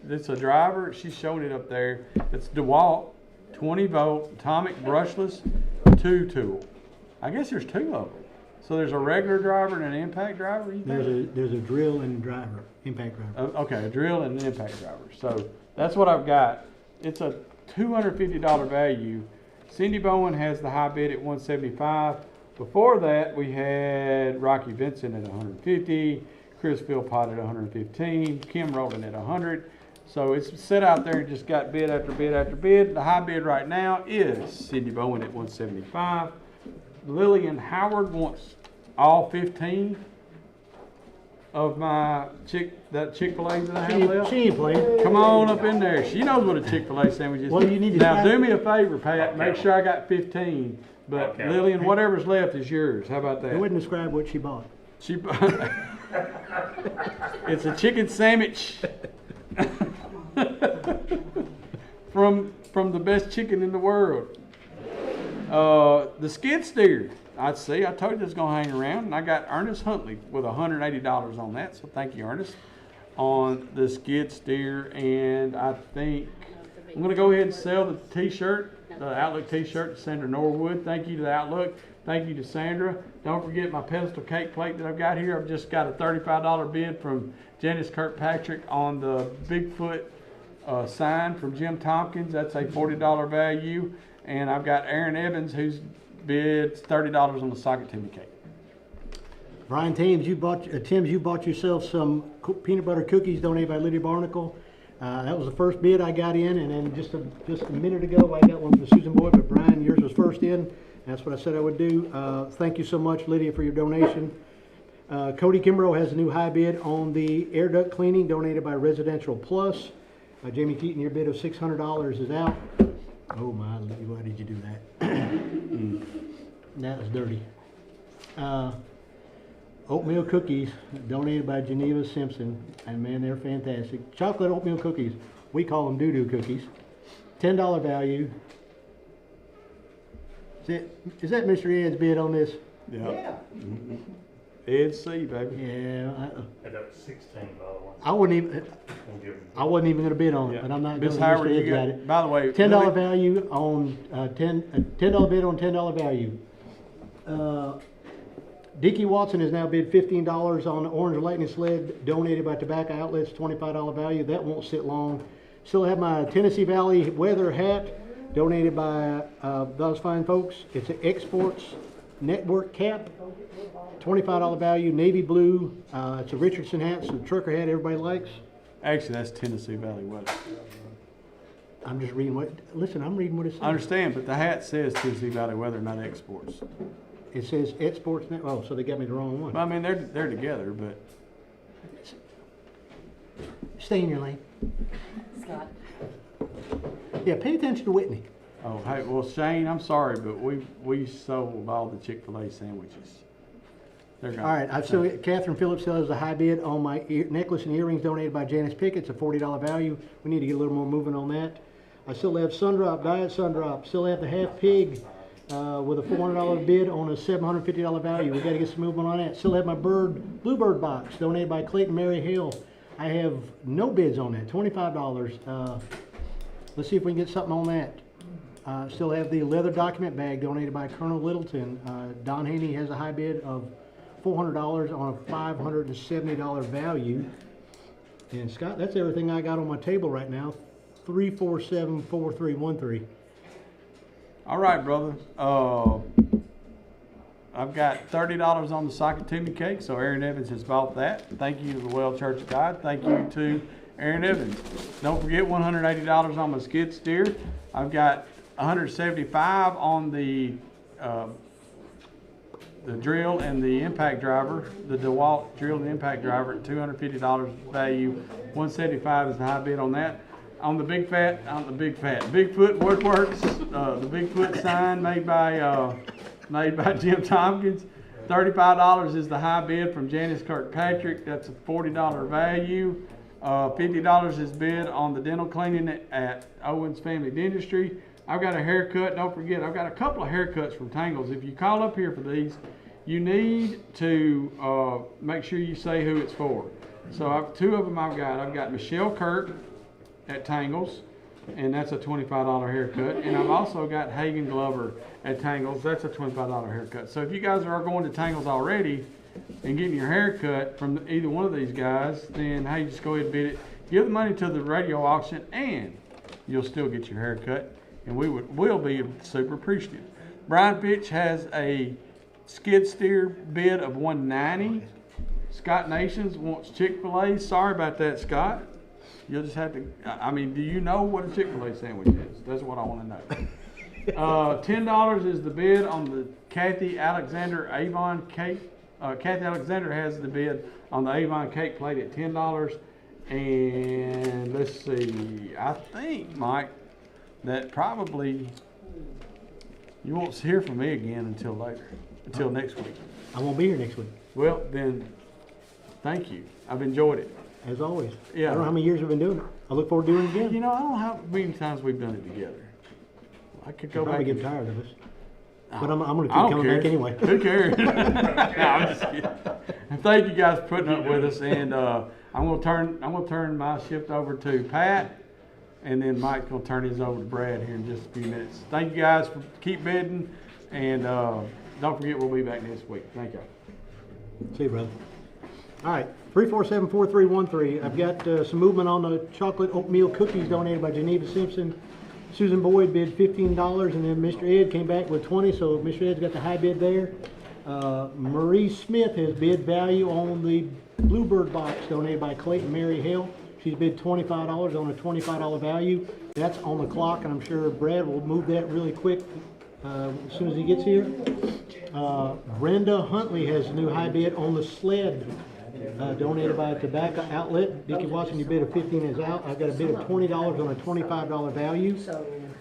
It's a driver. She's showing it up there. It's DeWalt 20 volt atomic brushless 2 tool. I guess there's 2 of them. So there's a regular driver and an impact driver. You think? There's a drill and driver, impact driver. Okay, a drill and an impact driver. So that's what I've got. It's a $250 value. Cindy Bowen has the high bid at $175. Before that, we had Rocky Vincent at $150, Chris Philpott at $115, Kim Rowland at $100. So it's set out there and just got bid after bid after bid. The high bid right now is Cindy Bowen at $175. Lillian Howard wants all 15 of my Chick-fil-A's that I have left. She ain't playing. Come on up in there. She knows what a Chick-fil-A sandwich is. Well, you need to now, try- do me a favor, Pat. Make sure I got 15. But Okay. Lillian, whatever's left is yours. How about Go that? ahead and describe what she bought. She, it's a chicken sandwich from the best chicken in the world. The skid steer. I told you it's gonna hang around, and I got Ernest Huntley with $180 on that. So thank you, Ernest, on the skid steer. And I think I'm gonna go ahead and sell the T-shirt, the Outlook T-shirt to Sandra Norwood. Thank you to the Outlook. Thank you to Sandra. Don't forget my pedestal cake plate that I've got here. I've just got a $35 bid from Janice Kirkpatrick on the Bigfoot sign from Jim Tompkins. That's a $40 value. And I've got Aaron Evans, who's bid $30 on the socket timmy cake. Brian Thames, you bought yourself some peanut butter cookies donated by Lydia Barnacle. That was the first bid I got in, and then just a minute ago I got one from Susan Boyd, but Brian, yours was first in. That's what I said I would do. Thank you so much, Lydia, for your donation. Cody Kimbrough has a new high bid on the air duct cleaning donated by Residential Plus. Jamie Keaton, your bid of $600 is out. Oh my, why did you do that? That was dirty. Oatmeal cookies donated by Geneva Simpson, and man, they're fantastic. Chocolate oatmeal cookies, we call them doo-doo cookies. $10 value. Is that Mr. Ed's bid on this? Yeah. Ed C, baby. Yeah. And that was $16. I wasn't even We'll give them- gonna bid on it, but I'm not Miss gonna. Howard, Mr. you Ed's got it. got, by the way, $10 value on $10 bid on $10 value. Dickie Watson has now bid $15 on the Orange Lightning Sled donated by Tobacco Outlets, $25 value. That won't sit long. Still have my Tennessee Valley weather hat donated by those fine folks. It's an Exports Network cap, $25 value, navy blue. It's a Richardson hat, so the trucker hat everybody likes. Actually, that's Tennessee Valley weather. I'm just reading I'm reading what it says. I understand, but the hat says Tennessee Valley weather, not exports. It says Exports Net, oh, so they got me the wrong one. I mean, they're together, but Stay in your lane. Scott. Yeah, pay attention to Whitney. oh hey, well Shane, I'm sorry, but we sold all the Chick-fil-A sandwiches. They're gone. All right, I've still, Catherine Phillips still has a high bid on my necklace and earrings donated by Janice Pickett. It's a $40 value. We need to get a little more moving on that. I still have Sundrop, Diet Sundrop. Still have the half pig with a $400 bid on a $750 value. We got to get some movement on that. Still have my Bluebird box donated by Clayton Mary Hill. I have no bids on that, $25. Let's see if we can get something on that. Still have the leather document bag donated by Colonel Littleton. Don Haney has a high bid of $400 on a $570 value. And Scott, that's everything I got on my table right now. 3474313. All right, brother. I've got $30 on the socket timmy cake, so Aaron Evans has bought that. Thank you to the Well Church of God. Thank you to Aaron Evans. Don't forget $180 on my skid steer. I've got $175 on the drill and the impact driver, the DeWalt drill and impact driver at $250 value. $175 is the high bid on that. On the Bigfoot Woodworks, the Bigfoot sign made by Jim Tompkins. $35 is the high bid from Janice Kirkpatrick. That's a $40 value. $50 is bid on the dental cleaning at Owens Family Dentistry. I've got a haircut. Don't forget, I've got a couple of haircuts from Tangles. If you call up here for these, you need to make sure you say who it's for. So two of them I've got. I've got Michelle Kirk at Tangles, and that's a $25 haircut. And I've also got Hagen Glover at Tangles. That's a $25 haircut. So if you guys are going to Tangles already and getting your haircut from either one of these guys, then hey, just go ahead and bid it. Give the money to the radio auction, and you'll still get your haircut. And we'll be super appreciative. Brian Fitch has a skid steer bid of $190. Scott Nations wants Chick-fil-A. Sorry about that, Scott. You'll just have to, I mean, do you know what a Chick-fil-A sandwich is? That's what I want to know. $10 is the bid on the Kathy Alexander Avon cake. Kathy Alexander has the bid on the Avon cake plate at $10. And let's see, I think, Mike, that probably you won't hear from me again until later, until next week. I won't be here next week, Well, then, thank you. I've enjoyed it. as always. Yeah. I don't know how many years we've been doing it. I look forward to doing it again. You know, I don't know how many times we've done it together. I could go You'll back. probably get tired of us. But I'm going to I keep don't coming care. back anyway. Who cares? No, I'm just kidding. And thank you guys for putting up with us. And I'm gonna turn my shift over to Pat, and then Mike's gonna turn his over to Brad here in just a few minutes. Thank you guys for keep bidding, and don't forget we'll be back next week. Thank you. See you, brother. All right, 347-4313. I've got some movement on the chocolate oatmeal cookies donated by Geneva Simpson. Susan Boyd bid $15, and then Mr. Ed came back with 20, so Mr. Ed's got the high bid there. Marie Smith has bid value on the Bluebird box donated by Clayton Mary Hill. She's bid $25 on a $25 value. That's on the clock, and I'm sure Brad will move that really quick as soon as he gets here. Brenda Huntley has a new high bid on the sled donated by a tobacco outlet. Dickie Watson, your bid of $15 is out. I've got a bid of $20 on a $25 value.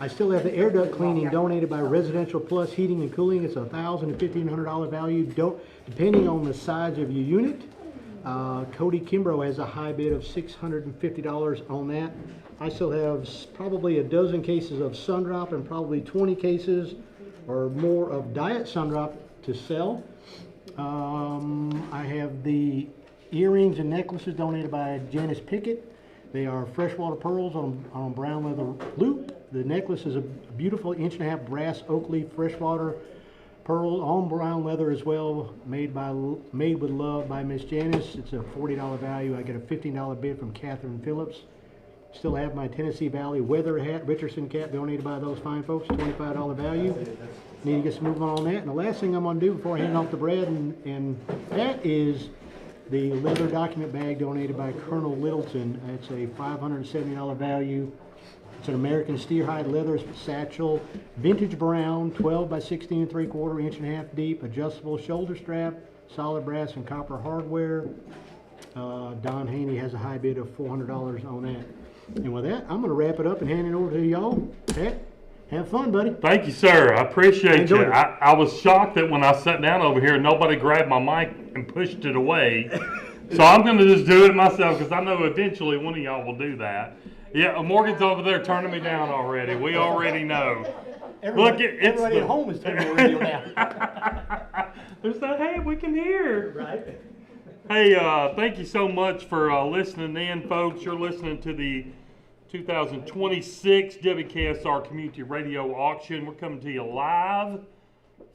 I still have the air duct cleaning donated by Residential Plus Heating and Cooling. It's $1,000 to $1,500 value, depending on the size of your unit. Cody Kimbrough has a high bid of $650 on that. I still have probably a dozen cases of Sundrop and probably 20 cases or more of Diet Sundrop to sell. I have the earrings and necklaces donated by Janice Pickett. They are freshwater pearls on brown leather loop. The necklace is a beautiful 1.5-inch brass oak leaf freshwater pearl on brown leather as well, made with love by Miss Janice. It's a $40 value. I get a $15 bid from Catherine Phillips. Still have my Tennessee Valley weather hat, Richardson cap donated by those fine folks, $25 value. Need to get some movement on that. And the last thing I'm going to do before I hand off to Brad and that is the leather document bag donated by Colonel Littleton. It's a $570 value. It's an American steerhide leather satchel, vintage brown, 12 by 16 3/4, 1.5 deep, adjustable shoulder strap, solid brass and copper hardware. Don Haney has a high bid of $400 on that. And with that, I'm going to wrap it up and hand it over to y'all. Pat, have fun, buddy. Thank you, sir. I appreciate you. enjoyed it. I was shocked that when I sat down over here, nobody grabbed my mic and pushed it away. So I'm going to just do it myself because I know eventually one of y'all will do that. Yeah, Morgan's over there turning me down already. We already know. Everybody at home is turning the radio down. There's that, hey, we can hear. Right. Hey, thank you so much for listening in, folks. You're listening to the 2026 WKSR Community Radio Auction. We're coming to you live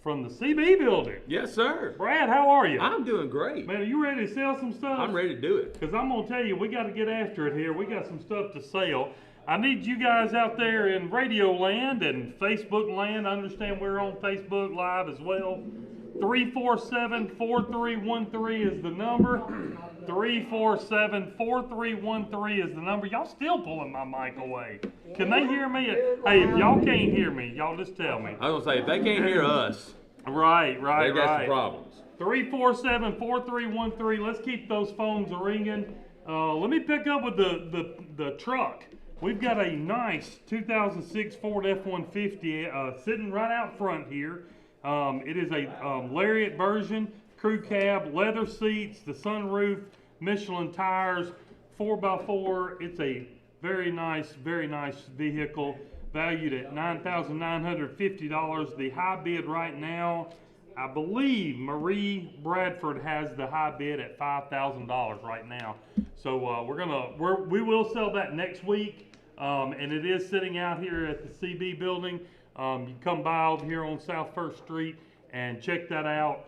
from the CB building. Yes, sir. Brad, how are you? I'm doing great. Man, are you ready to sell some stuff? I'm ready to do it. Because I'm going to tell you, we got to get after it here. We got some stuff to sell. I need you guys out there in radio land and Facebook land. I understand we're on Facebook Live as well. 347-4313 is the number. 347-4313 is the number. Y'all still pulling my mic away. Can they hear me? Hey, if y'all can't hear me, y'all just tell me. I was going to say, if they can't hear us, Right. they got some problems. 347-4313. Let's keep those phones ringing. Let me pick up with the truck. We've got a nice 2006 Ford F-150 sitting right out front here. It is a Lariat version, crew cab, leather seats, the sunroof, Michelin tires, 4x4. It's a very nice vehicle, valued at $9,950. The high bid right now, I believe Marie Bradford has the high bid at $5,000 right now. So we will sell that next week, and it is sitting out here at the CB building. You come by over here on South First Street and check that out.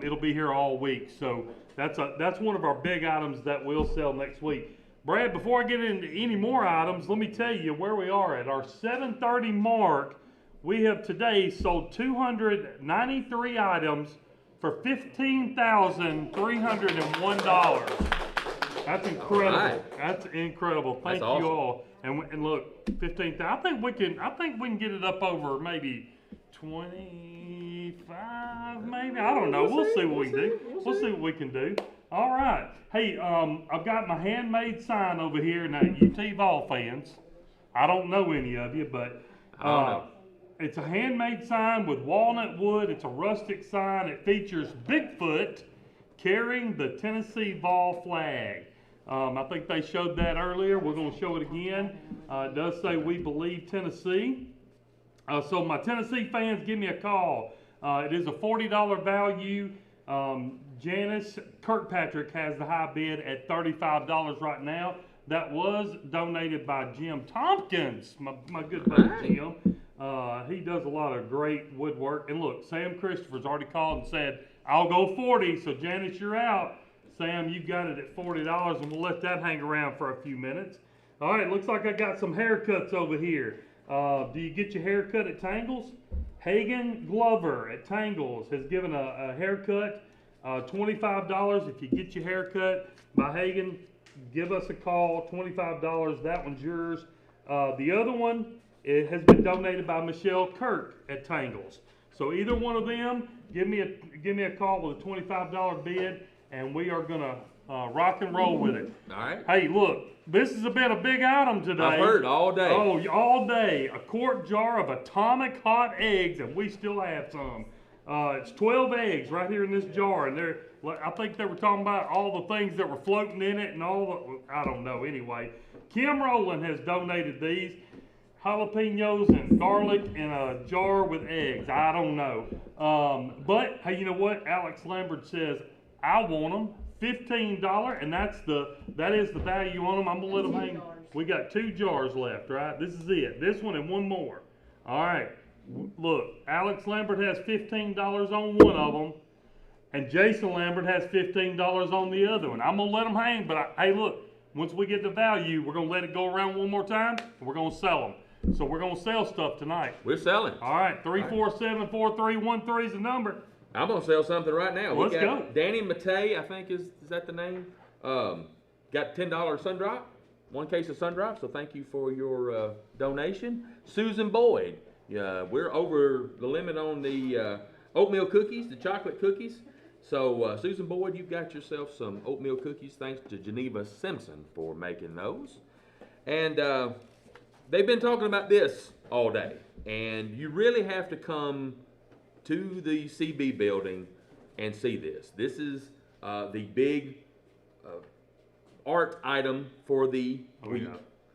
It'll be here all week. So that's one of our big items that we'll sell next week. Brad, before I get into any more items, let me tell you where we are at our 7:30 mark. We have today sold 293 items for $15,301. That's incredible. Right. That's incredible. Thank That's awesome. you all. And look, 15,000. I think we can get it up over maybe 25, maybe. I don't know. We'll see what we can do. We'll see what we can do. All right. Hey, I've got my handmade sign over here. Now, UT Vol fans, I don't know any of you, but it's a handmade sign with walnut wood. It's a rustic sign. It features Bigfoot carrying the Tennessee Vol flag. I think they showed that earlier. We're going to show it again. It does say "We Believe Tennessee." So my Tennessee fans, give me a call. It is a $40 value. Janice Kirkpatrick has the high bid at $35 right now. That was donated by Jim Tompkins, my good buddy Jim. He does a lot of great woodwork. And look, Sam Christopher's already called and said, I'll go 40. So Janice, you're out. Sam, you got it at $40, and we'll let that hang around for a few minutes. All right, looks like I got some haircuts over here. Do you get your haircut at Tangles? Hagen Glover at Tangles has given a haircut, $25. If you get your haircut by Hagen, give us a call, $25. That one's yours. The other one, it has been donated by Michelle Kirk at Tangles. So either one of them, give me a call with a $25 bid, and we are gonna rock and roll with it. All right. Hey, look, this has been a big item today. I've heard all day. Oh, all day. A quart jar of atomic hot eggs, and we still have some. It's 12 eggs right here in this jar, and I think they were talking about all the things that were floating in it and I don't know. Anyway, Kim Rowland has donated these jalapenos and garlic in a jar with eggs. I don't know. But hey, you know what? Alex Lambert says, I want them. $15, and that is the value on them. I'm gonna let them hang. We got 2 jars left, right? This is it. This one and one more. All right. Look, Alex Lambert has $15 on one of them, and Jason Lambert has $15 on the other one. I'm gonna let them hang, but hey, look. Once we get the value, we're gonna let it go around one more time, and we're gonna sell them. So we're gonna sell stuff tonight. We're selling. All right. 347-4313 is the number. I'm gonna sell something right now. Let's go. Danny Matei, I think is that the name? Got $10 sun drop, 1 case of sun drop. So thank you for your donation. Susan Boyd, we're over the limit on the oatmeal cookies, the chocolate cookies. So Susan Boyd, you've got yourself some oatmeal cookies. Thanks to Geneva Simpson for making those. And they've been talking about this all day, and you really have to come to the CB building and see this. This is the big art item for the week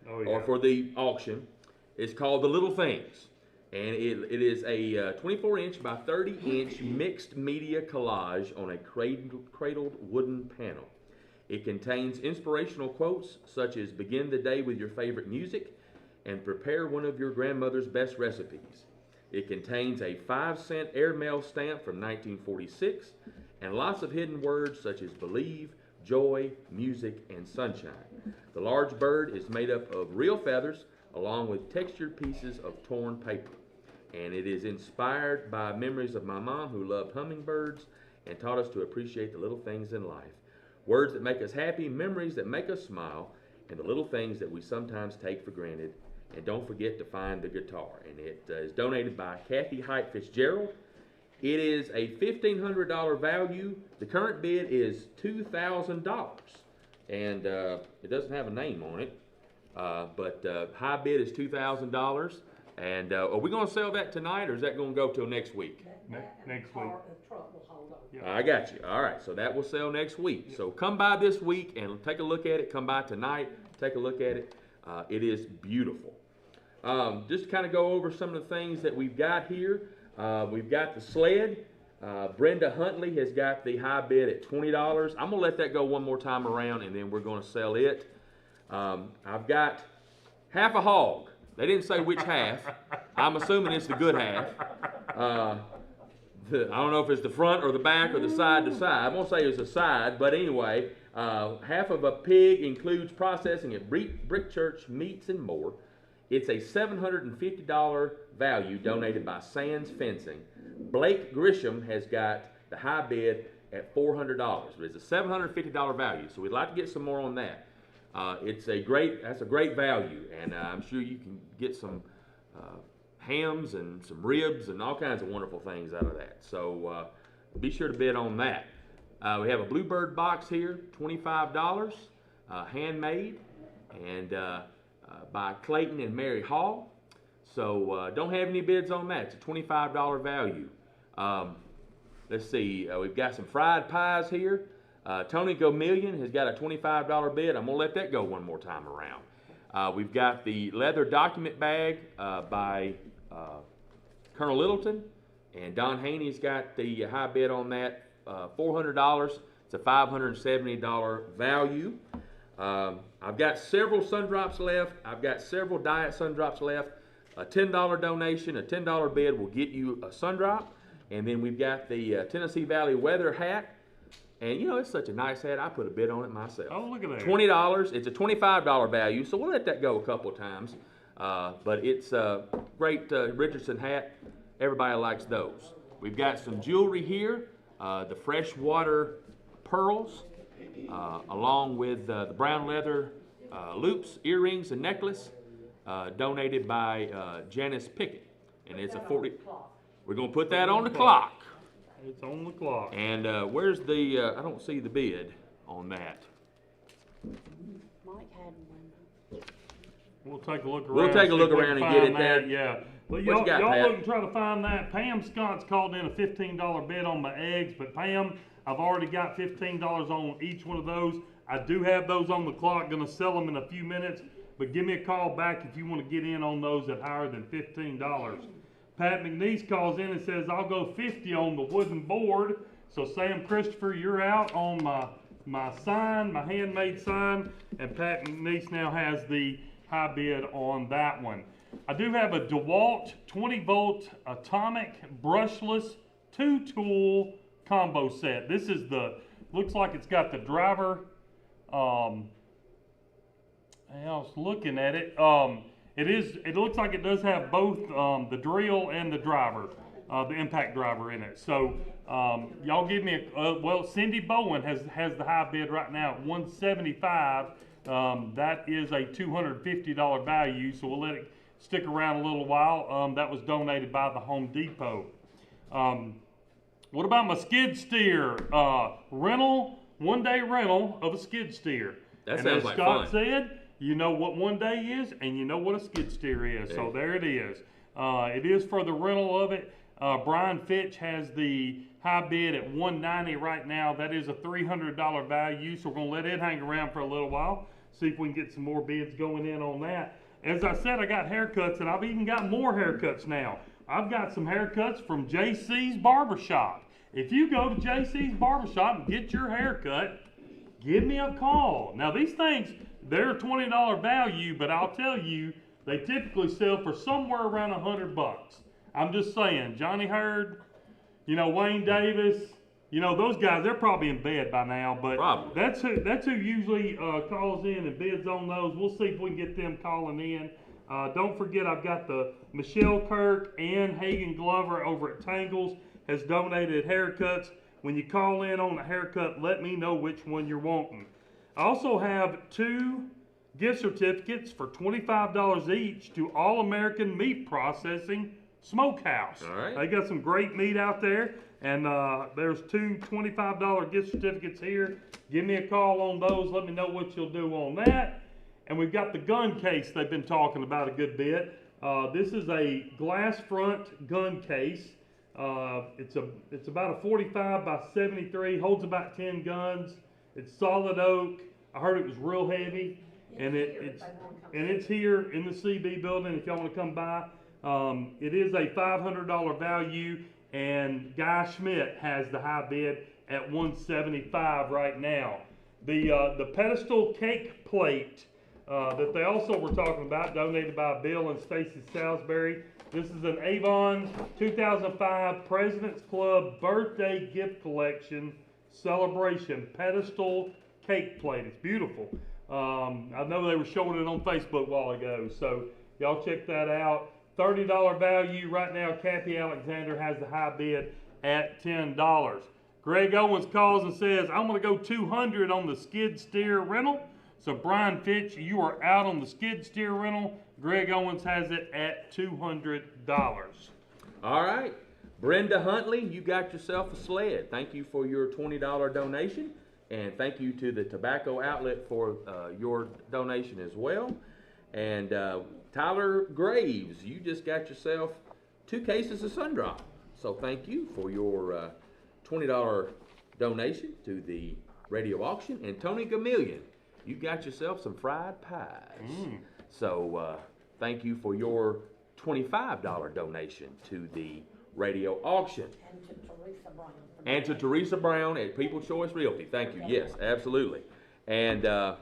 or for the auction. It's called The Little Things, and it is a 24-inch by 30-inch mixed media collage on a cradled wooden panel. It contains inspirational quotes such as begin the day with your favorite music and prepare one of your grandmother's best recipes. It contains a 5-cent airmail stamp from 1946 and lots of hidden words such as believe, joy, music, and sunshine. The large bird is made up of real feathers along with textured pieces of torn paper. And it is inspired by memories of my mom who loved hummingbirds and taught us to appreciate the little things in life. Words that make us happy, memories that make us smile, and the little things that we sometimes take for granted. And don't forget to find the guitar. And it is donated by Kathy Height Fitzgerald. It is a $1,500 value. The current bid is $2,000. And it doesn't have a name on it. But high bid is $2,000. And are we gonna sell that tonight, or is that gonna go till next week? Next week. The truck will hold on. Yeah. I got you. All right, so that will sell next week. So come by this week and take a look at it. Come by tonight, take a look at it. It is beautiful. Just to kind of go over some of the things that we've got here. We've got the sled. Brenda Huntley has got the high bid at $20. I'm gonna let that go one more time around, and then we're gonna sell it. I've got half a hog. They didn't say which half. I'm assuming it's the good half. I don't know if it's the front or the back or the side to side. I'm gonna say it's the side, but anyway, half of a pig includes processing at Brick Church Meats and More. It's a $750 value donated by Sands Fencing. Blake Grisham has got the high bid at $400. But it's a $750 value, so we'd like to get some more on that. That's a great value, and I'm sure you can get some hams and some ribs and all kinds of wonderful things out of that. So be sure to bid on that. We have a Bluebird box here, $25, handmade, and by Clayton and Mary Hall. So don't have any bids on that. It's a $25 value. Let's see, we've got some fried pies here. Tony Gomillion has got a $25 bid. I'm gonna let that go one more time around. We've got the leather document bag by Colonel Littleton, and Don Haney's got the high bid on that, $400. It's a $570 value. I've got several sun drops left. I've got several diet sun drops left. A $10 donation, a $10 bid will get you a sun drop. And then we've got the Tennessee Valley weather hat. And you know, it's such a nice hat, I put a bid on it myself. Oh, look at that. $20. It's a $25 value, so we'll let that go a couple of times. But it's a great Richardson hat. Everybody likes those. We've got some jewelry here, the freshwater pearls, along with the brown leather loops, earrings, and necklace, donated by Janice Pickett. And it's a 40. We're gonna put that on the clock. It's on the clock. And where's the, I don't see the bid on that. Mike had one. We'll take a look around. We'll take a see look if we around can and get find it there. that, yeah. But What you got, y'all Pat? look and try to find that. Pam Scott's called in a $15 bid on my eggs, but Pam, I've already got $15 on each one of those. I do have those on the clock, gonna sell them in a few minutes, but give me a call back if you wanna get in on those at higher than $15. Pat McNeese calls in and says, I'll go 50 on the wooden board. So Sam Christopher, you're out on my sign, my handmade sign, and Pat McNeese now has the high bid on that one. I do have a DeWalt 20-volt atomic brushless 2-tool combo set. This is looks like it's got the driver, I was looking at it. It looks like it does have both the drill and the driver, the impact driver in it. So y'all give me well, Cindy Bowen has the high bid right now at $175. That is a $250 value, so we'll let it stick around a little while. That was donated by the Home Depot. What about my skid steer rental? 1-day rental of a skid steer. That and sounds as like Scott fun. said, you know what 1 day is, and you know what a skid steer is. So there it is. It is for the rental of it. Brian Fitch has the high bid at $190 right now. That is a $300 value, so we're gonna let it hang around for a little while. See if we can get some more bids going in on that. As I said, I got haircuts, and I've even got more haircuts now. I've got some haircuts from JC's Barbershop. If you go to JC's Barbershop and get your haircut, give me a call. Now these things, they're a $20 value, but I'll tell you, they typically sell for somewhere around $100. I'm just saying, Johnny Hurd, Wayne Davis, those guys, they're probably in bed by now, but Probably. that's who usually calls in and bids on those. We'll see if we can get them calling in. Don't forget, I've got the Michelle Kirk and Hagen Glover over at Tangles has donated haircuts. When you call in on the haircut, let me know which one you're wanting. I also have 2 gift certificates for $25 each to All American Meat Processing Smokehouse. All right. They got some great meat out there, and there's 2 $25 gift certificates here. Give me a call on those. Let me know what you'll do on that. And we've got the gun case they've been talking about a good bit. This is a glass front gun case. It's about a 45 by 73, holds about 10 guns. It's solid oak. I heard it was real heavy, and it's here in the CB building if y'all want to come by. It is a $500 value, and Guy Schmidt has the high bid at $175 right now. The pedestal cake plate that they also were talking about, donated by Bill and Stacy Salisbury. This is an Avon 2005 President's Club Birthday Gift Collection Celebration pedestal cake plate. It's beautiful. I know they were showing it on Facebook a while ago, so y'all check that out. $30 value right now. Kathy Alexander has the high bid at $10. Greg Owens calls and says, I'm going to go $200 on the skid steer rental. So Brian Fitch, you are out on the skid steer rental. Greg Owens has it at $200. All right. Brenda Huntley, you got yourself a sled. Thank you for your $20 donation. And thank you to the tobacco outlet for your donation as well. And Tyler Graves, you just got yourself 2 cases of Sundrop. So thank you for your $20 donation to the radio auction. And Tony Gamillion, you got yourself some fried pies. So thank you for your $25 donation to the radio auction. And to Teresa Brown at People Choice Realty. Thank you. Yes, absolutely. And I'm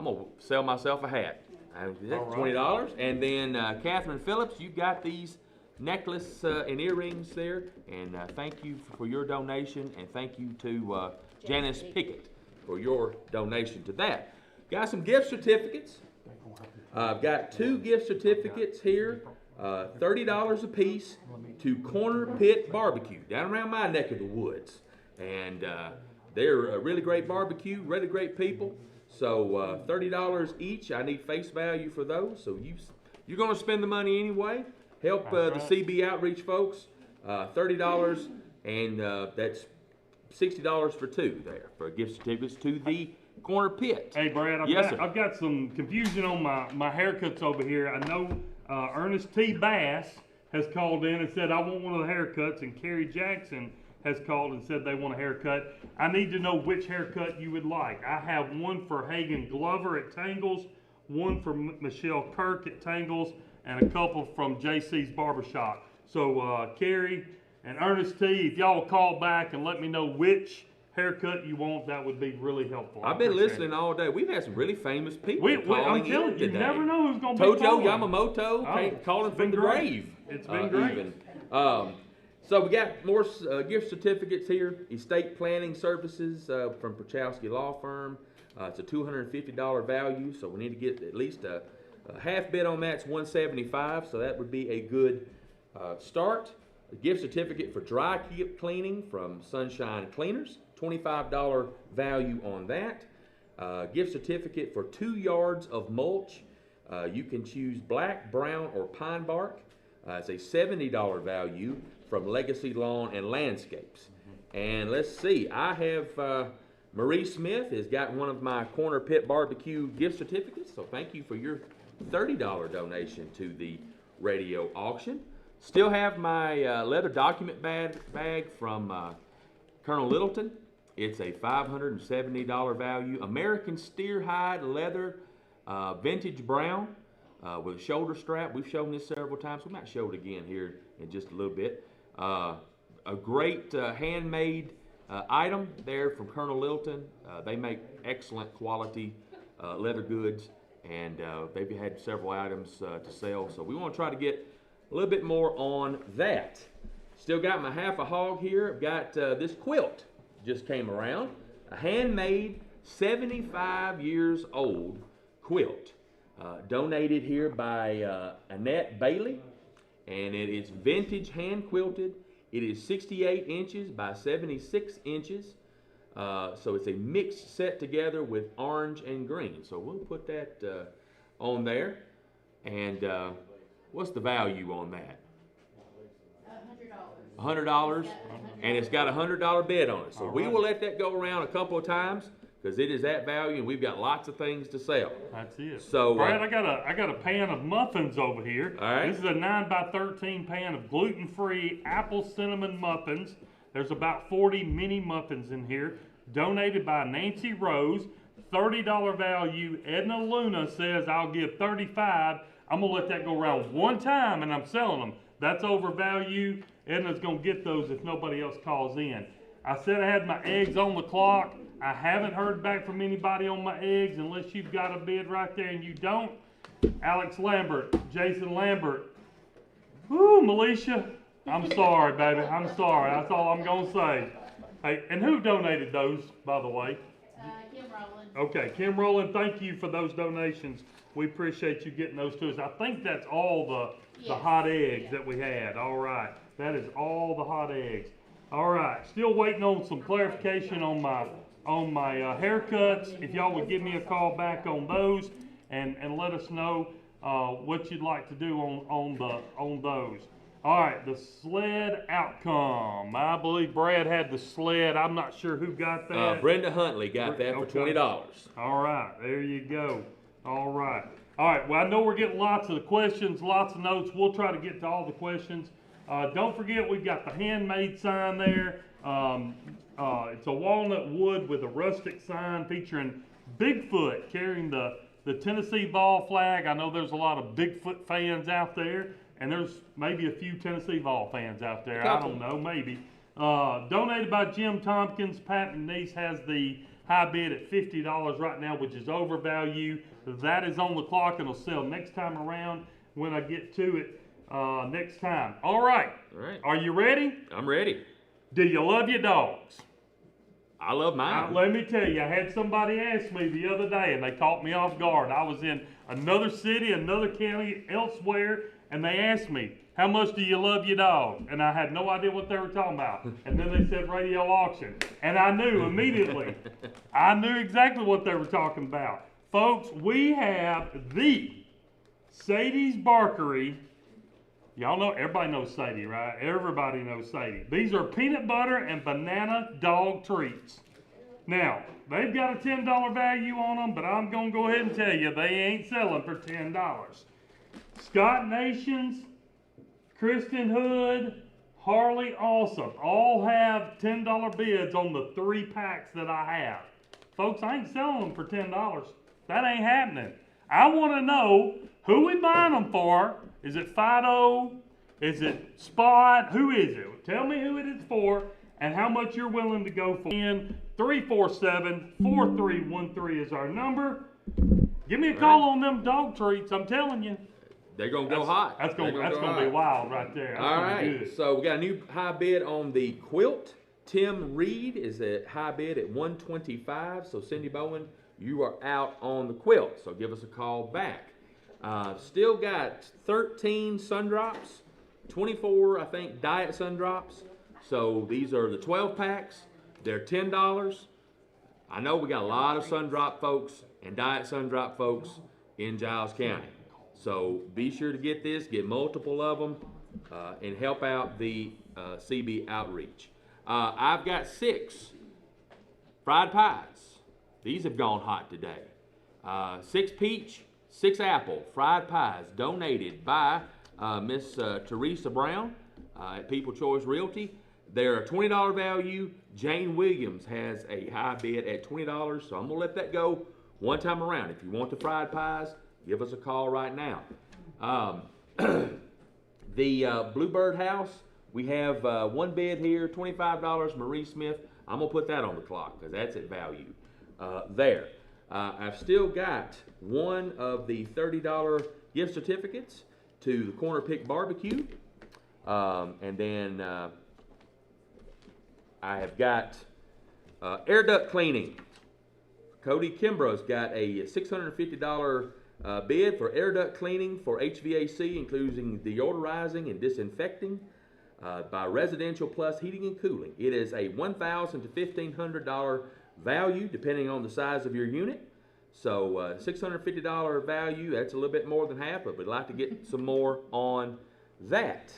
going to sell myself a hat. $20. And then Catherine Phillips, you got these necklace and earrings there. And thank you for your donation. And thank you to Janice Pickett for your donation to that. Got some gift certificates. I've got 2 gift certificates here, $30 a piece to Corner Pit Barbecue down around my neck of the woods. And they're a really great barbecue, really great people. So $30 each. I need face value for those. So you're going to spend the money anyway. Help the CB outreach folks. $30, and that's $60 for 2 there for gift certificates to the Corner Pit. Hey Brad, I've got some confusion on my haircuts over here. I know Ernest T. Bass has called in and said, I want one of the haircuts, and Kerry Jackson has called and said they want a haircut. I need to know which haircut you would like. I have one for Hagen Glover at Tangles, one for Michelle Kirk at Tangles, and a couple from JC's Barbershop. So Kerry and Ernest T., if y'all will call back and let me know which haircut you want, that would be really helpful. I've been listening all day. We've had some really famous people calling I'm telling in you, today. you never know who's going to be Tojo calling. Yamamoto calling from the grave. It's been great. Even. So we got more gift certificates here. Estate planning services from Perchowski Law Firm. It's a $250 value, so we need to get at least a half bid on that. It's $175, so that would be a good start. A gift certificate for dry cleaning from Sunshine Cleaners, $25 value on that. Gift certificate for 2 yards of mulch. You can choose black, brown, or pine bark. It's a $70 value from Legacy Lawn and Landscapes. And let's see, I have Marie Smith has got one of my Corner Pit Barbecue gift certificates, so thank you for your $30 donation to the radio auction. Still have my leather document bag from Colonel Littleton. It's a $570 value. American steer hide leather, vintage brown with a shoulder strap. We've shown this several times. We might show it again here in just a little bit. A great handmade item there from Colonel Littleton. They make excellent quality leather goods, and they've had several items to sell. So we want to try to get a little bit more on that. Still got my half a hog here. I've got this quilt just came around. A handmade 75 years old quilt. Donated here by Annette Bailey. And it is vintage hand quilted. It is 68 inches by 76 inches. So it's a mixed set together with orange and green. So we'll put that on there. And what's the value on that? $100. And it's got a $100 bid on it. So we will let that go around a couple of times, because it is at value and we've got lots of things to sell. That's it. So, Brad, I got a pan of muffins over here. All right. This is a 9x13 pan of gluten-free apple cinnamon muffins. There's about 40 mini muffins in here, donated by Nancy Rose. $30 value. Edna Luna says I'll give 35. I'm gonna let that go around one time and I'm selling them. That's overvalue. Edna's gonna get those if nobody else calls in. I said I had my eggs on the clock. I haven't heard back from anybody on my eggs unless you've got a bid right there and you don't. Alex Lambert, Jason Lambert. Whoo, Militia. I'm sorry, baby. I'm sorry. That's all I'm gonna say. Hey, and who donated those, by the way? Kim Rowland. Okay, Kim Rowland, thank you for those donations. We appreciate you getting those to us. I think that's all the Yes. hot eggs that we had. All right, that is all the hot eggs. All right, still waiting on some clarification on my haircuts. If y'all would give me a call back on those and let us know what you'd like to do on those. All right, the sled outcome. I believe Brad had the sled. I'm not sure who got that. Brenda Huntley got that for Okay. $20. All right, there you go. All right. All right, well, I know we're getting lots of questions, lots of notes. We'll try to get to all the questions. Don't forget, we've got the handmade sign there. It's a walnut wood with a rustic sign featuring Bigfoot carrying the Tennessee Vol flag. I know there's a lot of Bigfoot fans out there, and there's maybe a few Tennessee Vol fans out there. I don't know, maybe. Donated by Jim Tompkins. Pat Niece has the high bid at $50 right now, which is overvalue. That is on the clock and will sell next time around when I get to it next time. All right. All right. Are you ready? I'm ready. Do you love your dogs? I love mine. Let me tell you, I had somebody ask me the other day, and they caught me off guard. I was in another city, another county, elsewhere, and they asked me, how much do you love your dog? And I had no idea what they were talking about. And then they said Radio Auction. And I knew immediately. I knew exactly what they were talking about. Folks, we have the Sadie's Barkery. Y'all know, everybody knows Sadie, right? Everybody knows Sadie. These are peanut butter and banana dog treats. Now, they've got a $10 value on them, but I'm going to go ahead and tell you, they ain't selling for $10. Scott Nations, Kristen Hood, Harley Awesome, all have $10 bids on the 3 packs that I have. Folks, I ain't selling them for $10. That ain't happening. I want to know who we buying them for. Is it Fido? Is it Spot? Who is it? Tell me who it is for and how much you're willing to go for. 347-4313 is our number. Give me a call on them dog treats. I'm telling you. They're going to go hot. That's going to be hot. wild right there. That's All gonna be right, good. so we got a new high bid on the quilt. Tim Reed is at high bid at $125. So Cindy Bowen, you are out on the quilt. So give us a call back. Still got 13 sun drops, 24 I think diet sun drops. So these are the 12 packs. They're $10. I know we got a lot of sun drop folks and diet sun drop folks in Giles County. So be sure to get this, get multiple of them, and help out the CB outreach. I've got 6 fried pies. These have gone hot today. 6 peach, 6 apple fried pies donated by Miss Teresa Brown at People Choice Realty. They're a $20 value. Jane Williams has a high bid at $20, so I'm gonna let that go one time around. If you want the fried pies, give us a call right now. The Bluebird House, we have one bid here, $25, Marie Smith. I'm gonna put that on the clock because that's at value there. I've still got one of the $30 gift certificates to the Corner Pick Barbecue. And then I have got air duct cleaning. Cody Kimbrough's got a $650 bid for air duct cleaning for HVAC, including deodorizing and disinfecting by Residential Plus Heating and Cooling. It is a $1,000 to $1,500 value, depending on the size of your unit. So $650 value, that's a little bit more than half, but we'd like to get some more on that.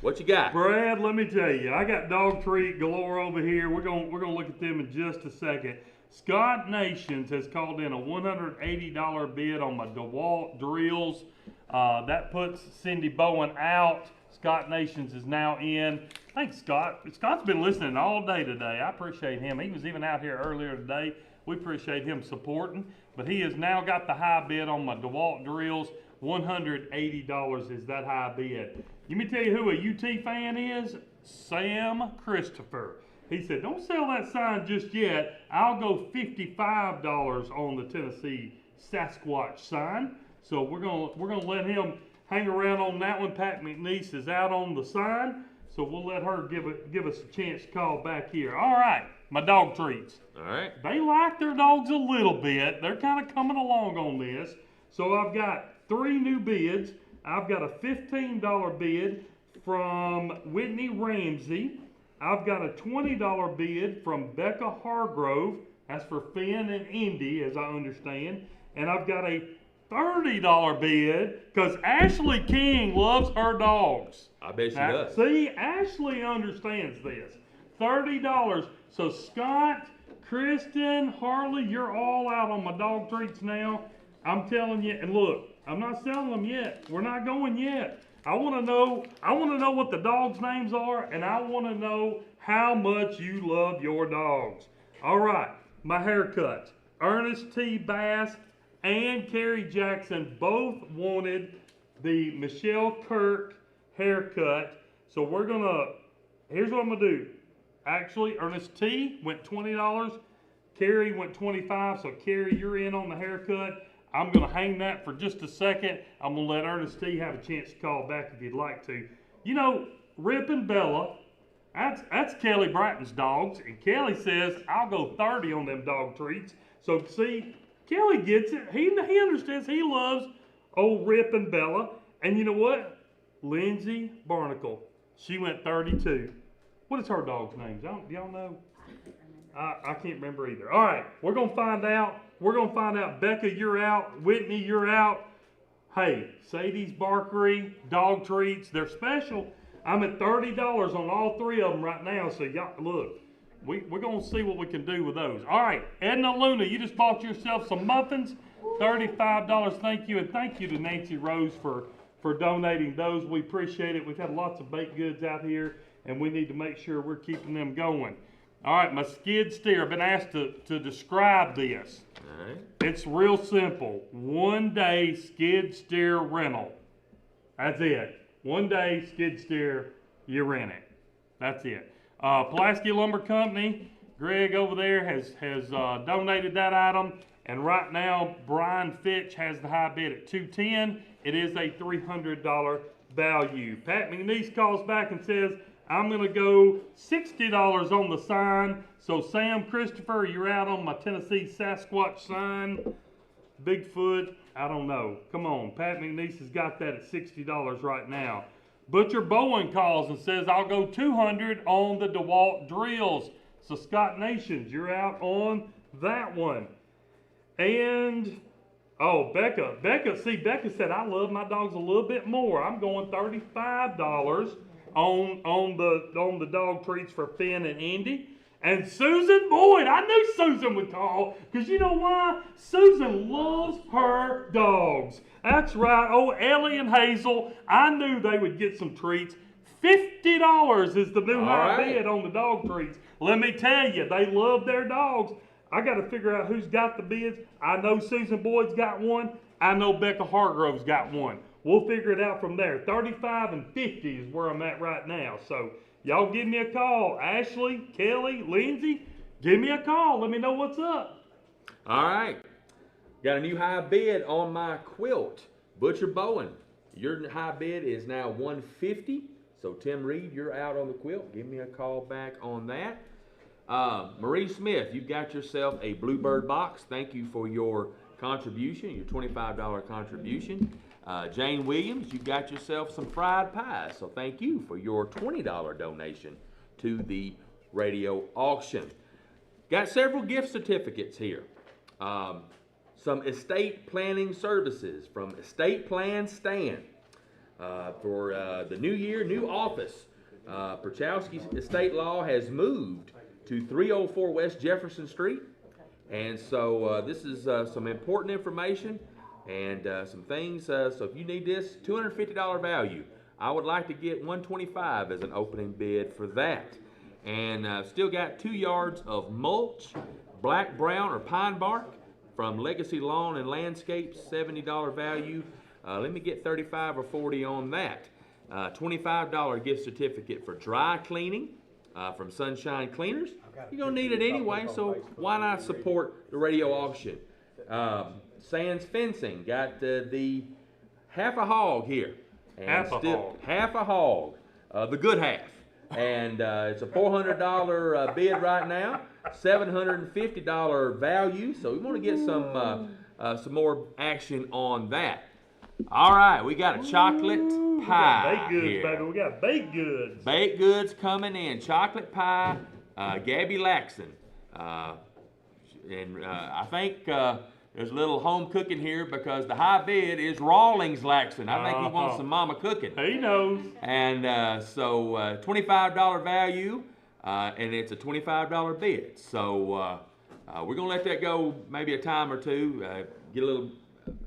What you got? Brad, let me tell you, I got dog treat galore over here. We're gonna look at them in just a second. Scott Nations has called in a $180 bid on my DeWalt drills. That puts Cindy Bowen out. Scott Nations is now in. Thanks, Scott. Scott's been listening all day today. I appreciate him. He was even out here earlier today. We appreciate him supporting. But he has now got the high bid on my DeWalt drills. $180 is that high bid. Let me tell you who a UT fan is. Sam Christopher. He said, don't sell that sign just yet. I'll go $55 on the Tennessee Sasquatch sign. So we're gonna let him hang around on that one. Pat McNeese is out on the sign, so we'll let her give us a chance to call back here. All right, my dog treats. All right. They like their dogs a little bit. They're kind of coming along on this. So I've got 3 new bids. I've got a $15 bid from Whitney Ramsey. I've got a $20 bid from Becca Hargrove. That's for Finn and Indy, as I understand. And I've got a $30 bid because Ashley King loves her dogs. I bet she Now, does. see, Ashley understands this. $30. So Scott, Kristen, Harley, you're all out on my dog treats now. I'm telling you, and look, I'm not selling them yet. We're not going yet. I want to know what the dogs' names are, and I want to know how much you love your dogs. All right, my haircuts. Ernest T. Bass and Kerry Jackson both wanted the Michelle Kirk haircut. So here's what I'm gonna do. Actually, Ernest T. went $20. Kerry went $25. So Kerry, you're in on the haircut. I'm going to hang that for just a second. I'm going to let Ernest T. have a chance to call back if you'd like to. You know, Rip and Bella, that's Kelly Bratton's dogs. And Kelly says, I'll go 30 on them dog treats. So see, Kelly gets it. He understands. He loves old Rip and Bella. And you know what? Lindsay Barnacle, she went 32. What is her dog's name? Do y'all know? I can't remember either. All right, we're going to find out. We're going to find out. Becca, you're out. Whitney, you're out. Hey, Sadie's Barkery, dog treats, they're special. I'm at $30 on all 3 of them right now. So y'all, look, we're going to see what we can do with those. All right, Edna Luna, you just bought yourself some muffins. $35, thank you. And thank you to Nancy Rose for donating those. We appreciate it. We've had lots of baked goods out here, and we need to make sure we're keeping them going. All right, my skid steer. I've been asked to describe this. All right. It's real simple. 1 day skid steer rental. That's it. 1 day skid steer, you rent it. That's it. Pulaski Lumber Company, Greg over there has donated that item. And right now, Brian Fitch has the high bid at $210. It is a $300 value. Pat McNeese calls back and says, I'm going to go $60 on the sign. So Sam Christopher, you're out on my Tennessee Sasquatch sign. Bigfoot, I don't know. Come on, Pat McNeese has got that at $60 right now. Butcher Bowen calls and says, I'll go $200 on the DeWalt drills. So Scott Nations, you're out on that one. And, oh, Becca said, I love my dogs a little bit more. I'm going $35 on the dog treats for Finn and Indy. And Susan Boyd, I knew Susan would call, because you know why? Susan loves her dogs. That's right. Oh, Ellie and Hazel, I knew they would get some treats. $50 is the new high bid on the dog treats. Let me tell you, they love their dogs. I got to figure out who's got the bids. I know Susan Boyd's got one. I know Becca Hargrove's got one. We'll figure it out from there. 35 and 50 is where I'm at right now. So y'all give me a call. Ashley, Kelly, Lindsay, give me a call. Let me know what's up. All right. Got a new high bid on my quilt. Butcher Bowen, your high bid is now $150. So Tim Reed, you're out on the quilt. Give me a call back on that. Marie Smith, you've got yourself a Bluebird box. Thank you for your contribution, your $25 contribution. Jane Williams, you got yourself some fried pies. So thank you for your $20 donation to the radio auction. Got several gift certificates here. Some estate planning services from Estate Plan Stan. for the new year, new office. Perchowski's estate law has moved to 304 West Jefferson Street. And so this is some important information and some things. So if you need this, $250 value. I would like to get $125 as an opening bid for that. And still got 2 yards of mulch, black, brown, or pine bark from Legacy Lawn and Landscape, $70 value. Let me get 35 or 40 on that. $25 gift certificate for dry cleaning from Sunshine Cleaners. You're gonna need it anyway, so why not support the radio auction? Sands Fencing got the half a hog here. And Half a hog. Half a hog, the good half. And it's a $400 bid right now, $750 value. So we want to get some more action on that. All right, we got a chocolate pie Baked goods, here. baby. We got baked goods. Baked goods coming in. Chocolate pie, Gabby Laxon. I think there's a little home cooking here because the high bid is Rawlings Laxon. I think he wants some mama cooking. He knows. And so $25 value, and it's a $25 bid. So we're going to let that go maybe a time or two, get a little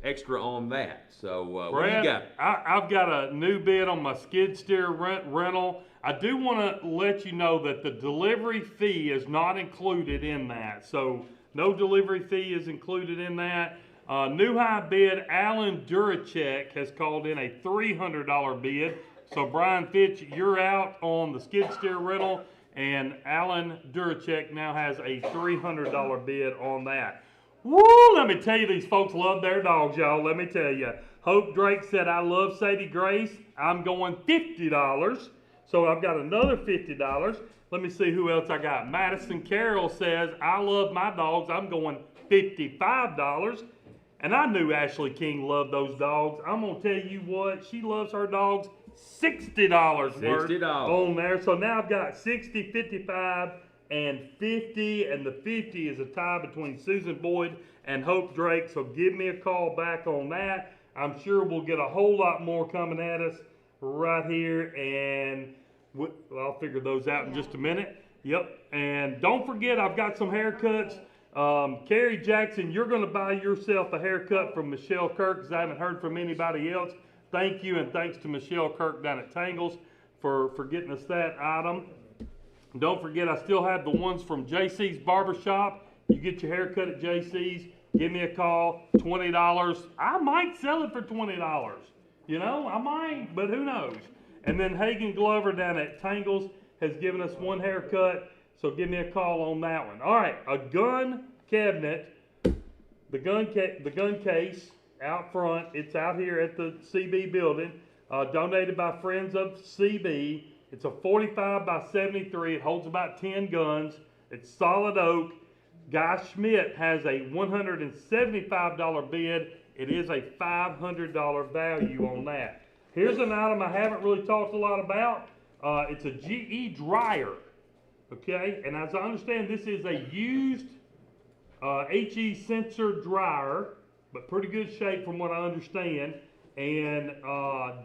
extra on that. So what do you Brad, got? I've got a new bid on my skid steer rental. I do want to let you know that the delivery fee is not included in that. So no delivery fee is included in that. New high bid, Alan Duracek has called in a $300 bid. So Brian Fitch, you're out on the skid steer rental, and Alan Duracek now has a $300 bid on that. Woo! Let me tell you, these folks love their dogs, y'all. Let me tell you. Hope Drake said, I love Sadie Grace. I'm going $50. So I've got another $50. Let me see who else I got. Madison Carroll says, I love my dogs. I'm going $55. And I knew Ashley King loved those dogs. I'm going to tell you what, she loves her dogs $60 worth on there. So now I've got 60, 55, and 50. And the 50 is a tie between Susan Boyd and Hope Drake. So give me a call back on that. I'm sure we'll get a whole lot more coming at us right here. And I'll figure those out in just a minute. Yep. And don't forget, I've got some haircuts. Carrie Jackson, you're going to buy yourself a haircut from Michelle Kirk because I haven't heard from anybody else. Thank you, and thanks to Michelle Kirk down at Tangles for getting us that item. Don't forget, I still have the ones from JC's Barbershop. You get your haircut at JC's, give me a call, $20. I might sell it for $20. You know, I might, but who knows? And then Hagen Glover down at Tangles has given us one haircut, so give me a call on that one. All right, a gun cabinet, the gun case out front. It's out here at the CB building, donated by Friends of CB. It's a 45 by 73. It holds about 10 guns. It's solid oak. Guy Schmidt has a $175 bid. It is a $500 value on that. Here's an item I haven't really talked a lot about. It's a GE dryer, okay? And as I understand, this is a used HE sensor dryer, but pretty good shape from what I understand. And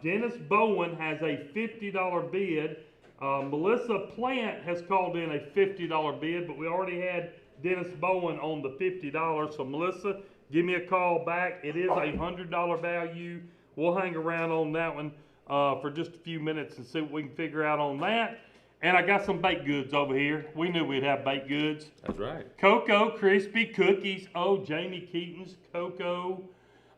Dennis Bowen has a $50 bid. Melissa Plant has called in a $50 bid, but we already had Dennis Bowen on the $50. So Melissa, give me a call back. It is a $100 value. We'll hang around on that one for just a few minutes and see what we can figure out on that. And I got some baked goods over here. We knew we'd have baked goods. That's right. Cocoa Crispy Cookies. Oh, Jamie Keaton's Cocoa.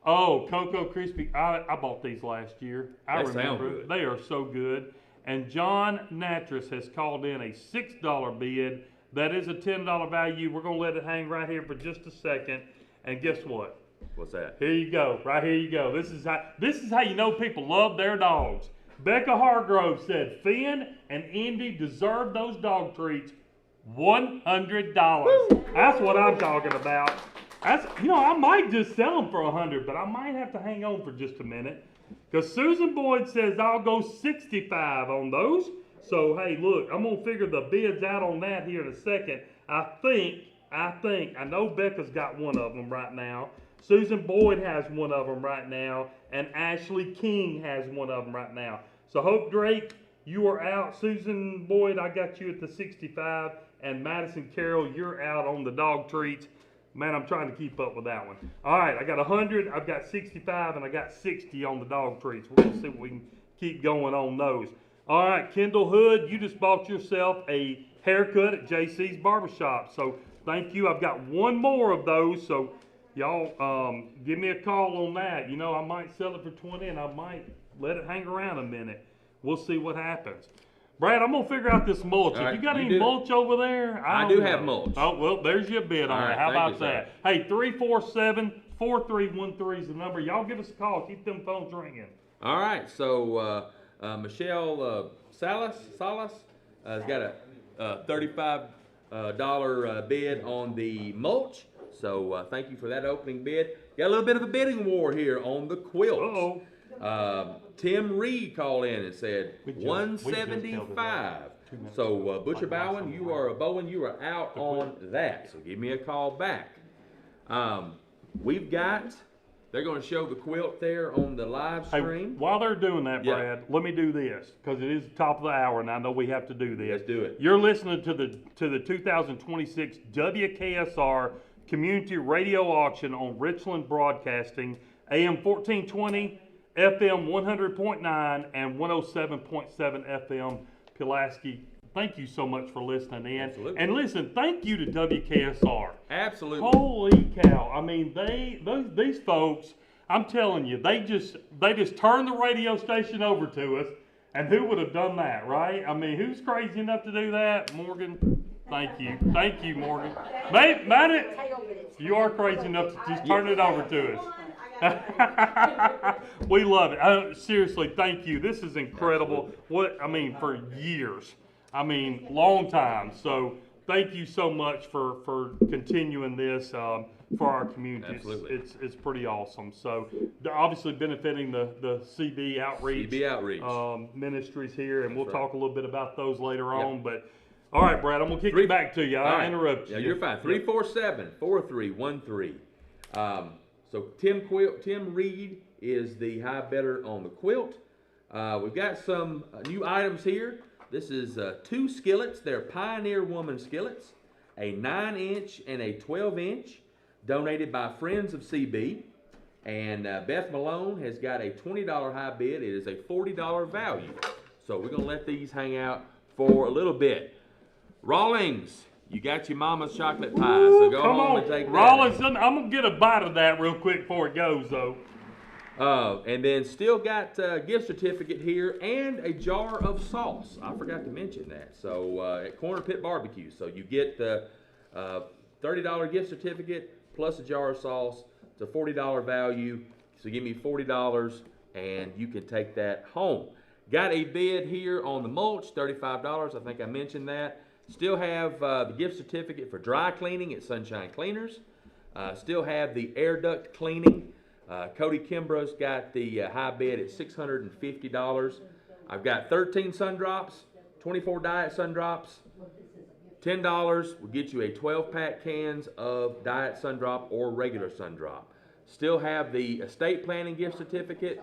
Oh, Cocoa Crispy. I bought these last year. I They sound remember. good. They are so good. And John Natras has called in a $6 bid. That is a $10 value. We're going to let it hang right here for just a second. And guess what? What's that? Here you go. Right here you go. This is how you know people love their dogs. Becca Hargrove said Finn and Indy deserve those dog treats. $100. That's what I'm talking about. That's, you know, I might just sell them for $100, but I might have to hang on for just a minute. Because Susan Boyd says I'll go $65 on those. So, hey, look, I'm going to figure the bids out on that here in a second. I know Becca's got one of them right now. Susan Boyd has one of them right now, and Ashley King has one of them right now. So Hope Drake, you are out. Susan Boyd, I got you at the 65, and Madison Carroll, you're out on the dog treats. Man, I'm trying to keep up with that one. All right, I got 100, I've got 65, and I got 60 on the dog treats. We're gonna see if we can keep going on those. All right, Kendall Hood, you just bought yourself a haircut at JC's Barbershop. So thank you. I've got one more of those. So y'all, give me a call on that. You know, I might sell it for 20, and I might let it hang around a minute. We'll see what happens. Brad, I'm gonna figure out this mulch. All right, You got you any do. mulch over there? I don't do know. have mulch. Oh, well, there's your bid on All it. right, How thank about you, sir. that? Hey, 347-4313 is the number. Y'all give us a call. Keep them phones ringing. All right, so Michelle Salas has got a $35 bid on the mulch. So thank you for that opening bid. Got a little bit of a bidding war here on the quilt. Uh-oh. Tim Reed called in and said We just held it 175. up. 2 minutes So ago. Butcher Like Bowen, you are out on that. So give me a call back. They're going to show the quilt there on the live Hey, stream. while they're doing that, Yeah. Brad, let me do this, because it is the top of the hour, and I know we have to do this. Let's do it. You're listening to the 2026 WKSR Community Radio Auction on Richland Broadcasting, AM 1420, FM 100.9, and 107.7 FM Pulaski. Thank you so much for listening in. Absolutely. And listen, thank you to WKSR. Absolutely. Holy cow! I mean, these folks. I'm telling you, they just turned the radio station over to us. And who would have done that, right? I mean, who's crazy enough to do that? Morgan. Thank you, Morgan. Man, you are crazy enough to just turn it over to us. We love it. Seriously, thank you. This is incredible. For years. Long time. So thank you so much for continuing this for our community. Absolutely. It's pretty awesome. So they're obviously benefiting the CB outreach. Ministries here, and we'll talk a little bit about those later on. But all right, Brad, I'm gonna kick it back to you. I interrupted you. Yeah, you're fine. 347-4313. So Tim Reed is the high bidder on the quilt. We've got some new items here. This is 2 skillets. They're Pioneer Woman skillets, a 9-inch and a 12-inch, donated by Friends of CB. And Beth Malone has got a $20 high bid. It is a $40 value. So we're gonna let these hang out for a little bit. Rawlings, you got your mama's chocolate pie. So go home and take that. Rawlings, I'm gonna get a bite of that real quick before it goes though. And then still got a gift certificate here and a jar of sauce. I forgot to mention that. So at Corner Pit Barbecue. So you get the $30 gift certificate plus a jar of sauce. It's a $40 value. So give me $40 and you can take that home. Got a bid here on the mulch, $35. I think I mentioned that. Still have the gift certificate for dry cleaning at Sunshine Cleaners. Still have the air duct cleaning. Cody Kimbrough's got the high bid at $650. I've got 13 sun drops, 24 diet sun drops. $10 will get you a 12-pack cans of diet sun drop or regular sun drop. Still have the estate planning gift certificate.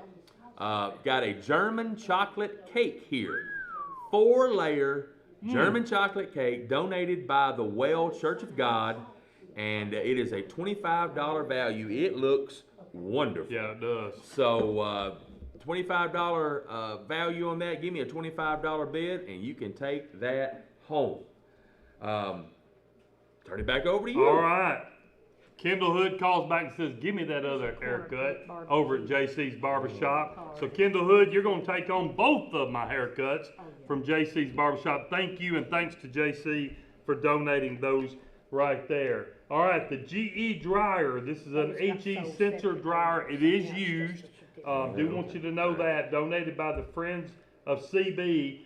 Got a German chocolate cake here. 4-layer German chocolate cake donated by the Well Church of God. And it is a $25 value. It looks wonderful. Yeah, it does. So $25 value on that. Give me a $25 bid and you can take that home. Turn it back over to you. All right. Kendall Hood calls back and says, give me that other haircut over at JC's Barbershop. So Kendall Hood, you're going to take on both of my haircuts from JC's Barbershop. Thank you, and thanks to JC for donating those right there. All right, the GE dryer. This is an HE sensor dryer. It is used. Do want you to know that. Donated by the Friends of CB.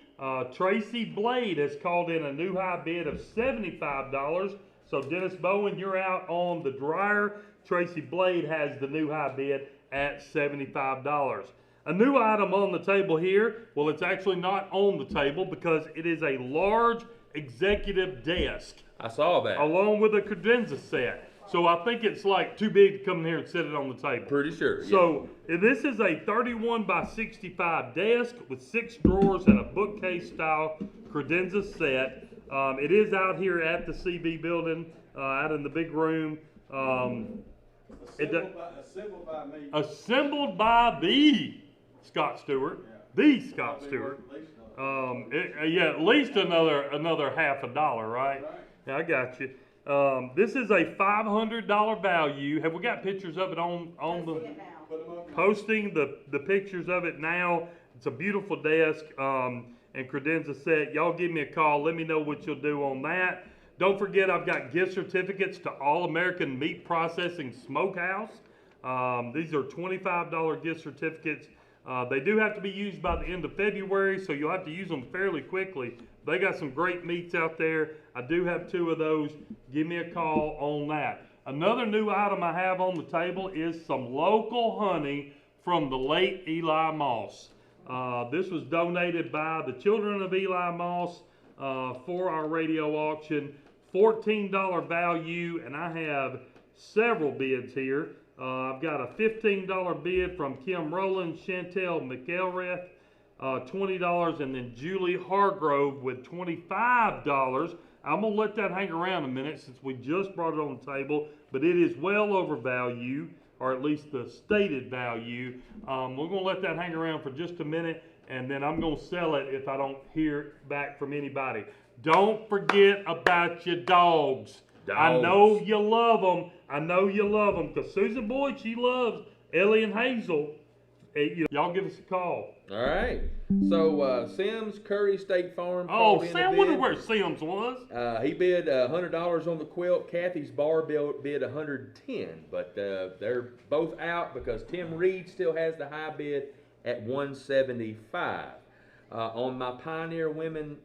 Tracy Blade has called in a new high bid of $75. So Dennis Bowen, you're out on the dryer. Tracy Blade has the new high bid at $75. A new item on the table here. Well, it's actually not on the table because it is a large executive desk. I saw that. Along with a credenza set. So I think it's like too big to come in here and sit it on the table. Pretty sure. Yeah. So this is a 31 by 65 desk with 6 drawers and a bookcase style credenza set. It is out here at the CB building, out in the big room. Assembled by me. Assembled by the Scott Stewart, the Scott Stewart. Yeah, at least another $50, right? Yeah, I got you. This is a $500 value. Have we got pictures of it on the posting? The pictures of it now. It's a beautiful desk and credenza set. Y'all give me a call. Let me know what you'll do on that. Don't forget, I've got gift certificates to All American Meat Processing Smokehouse. These are $25 gift certificates. They do have to be used by the end of February, so you'll have to use them fairly quickly. They got some great meats out there. I do have 2 of those. Give me a call on that. Another new item I have on the table is some local honey from the late Eli Moss. This was donated by the children of Eli Moss for our radio auction. $14 value, and I have several bids here. I've got a $15 bid from Kim Rowland, Chantel McElrath, $20, and then Julie Hargrove with $25. I'm gonna let that hang around a minute since we just brought it on the table, but it is well over value, or at least the stated value. We're gonna let that hang around for just a minute, and then I'm gonna sell it if I don't hear back from anybody. Don't forget about your dogs. I know you love them. I know you love them, because Susan Boyd, she loves Ellie and Hazel. Hey, y'all give us a call. All right. So Sims, Curry, State Farm. Oh, called in Sam, to wonder bid. where Sims was. He bid $100 on the quilt. Kathy's bar bid $110, but they're both out because Tim Reed still has the high bid at $175. On my Pioneer Women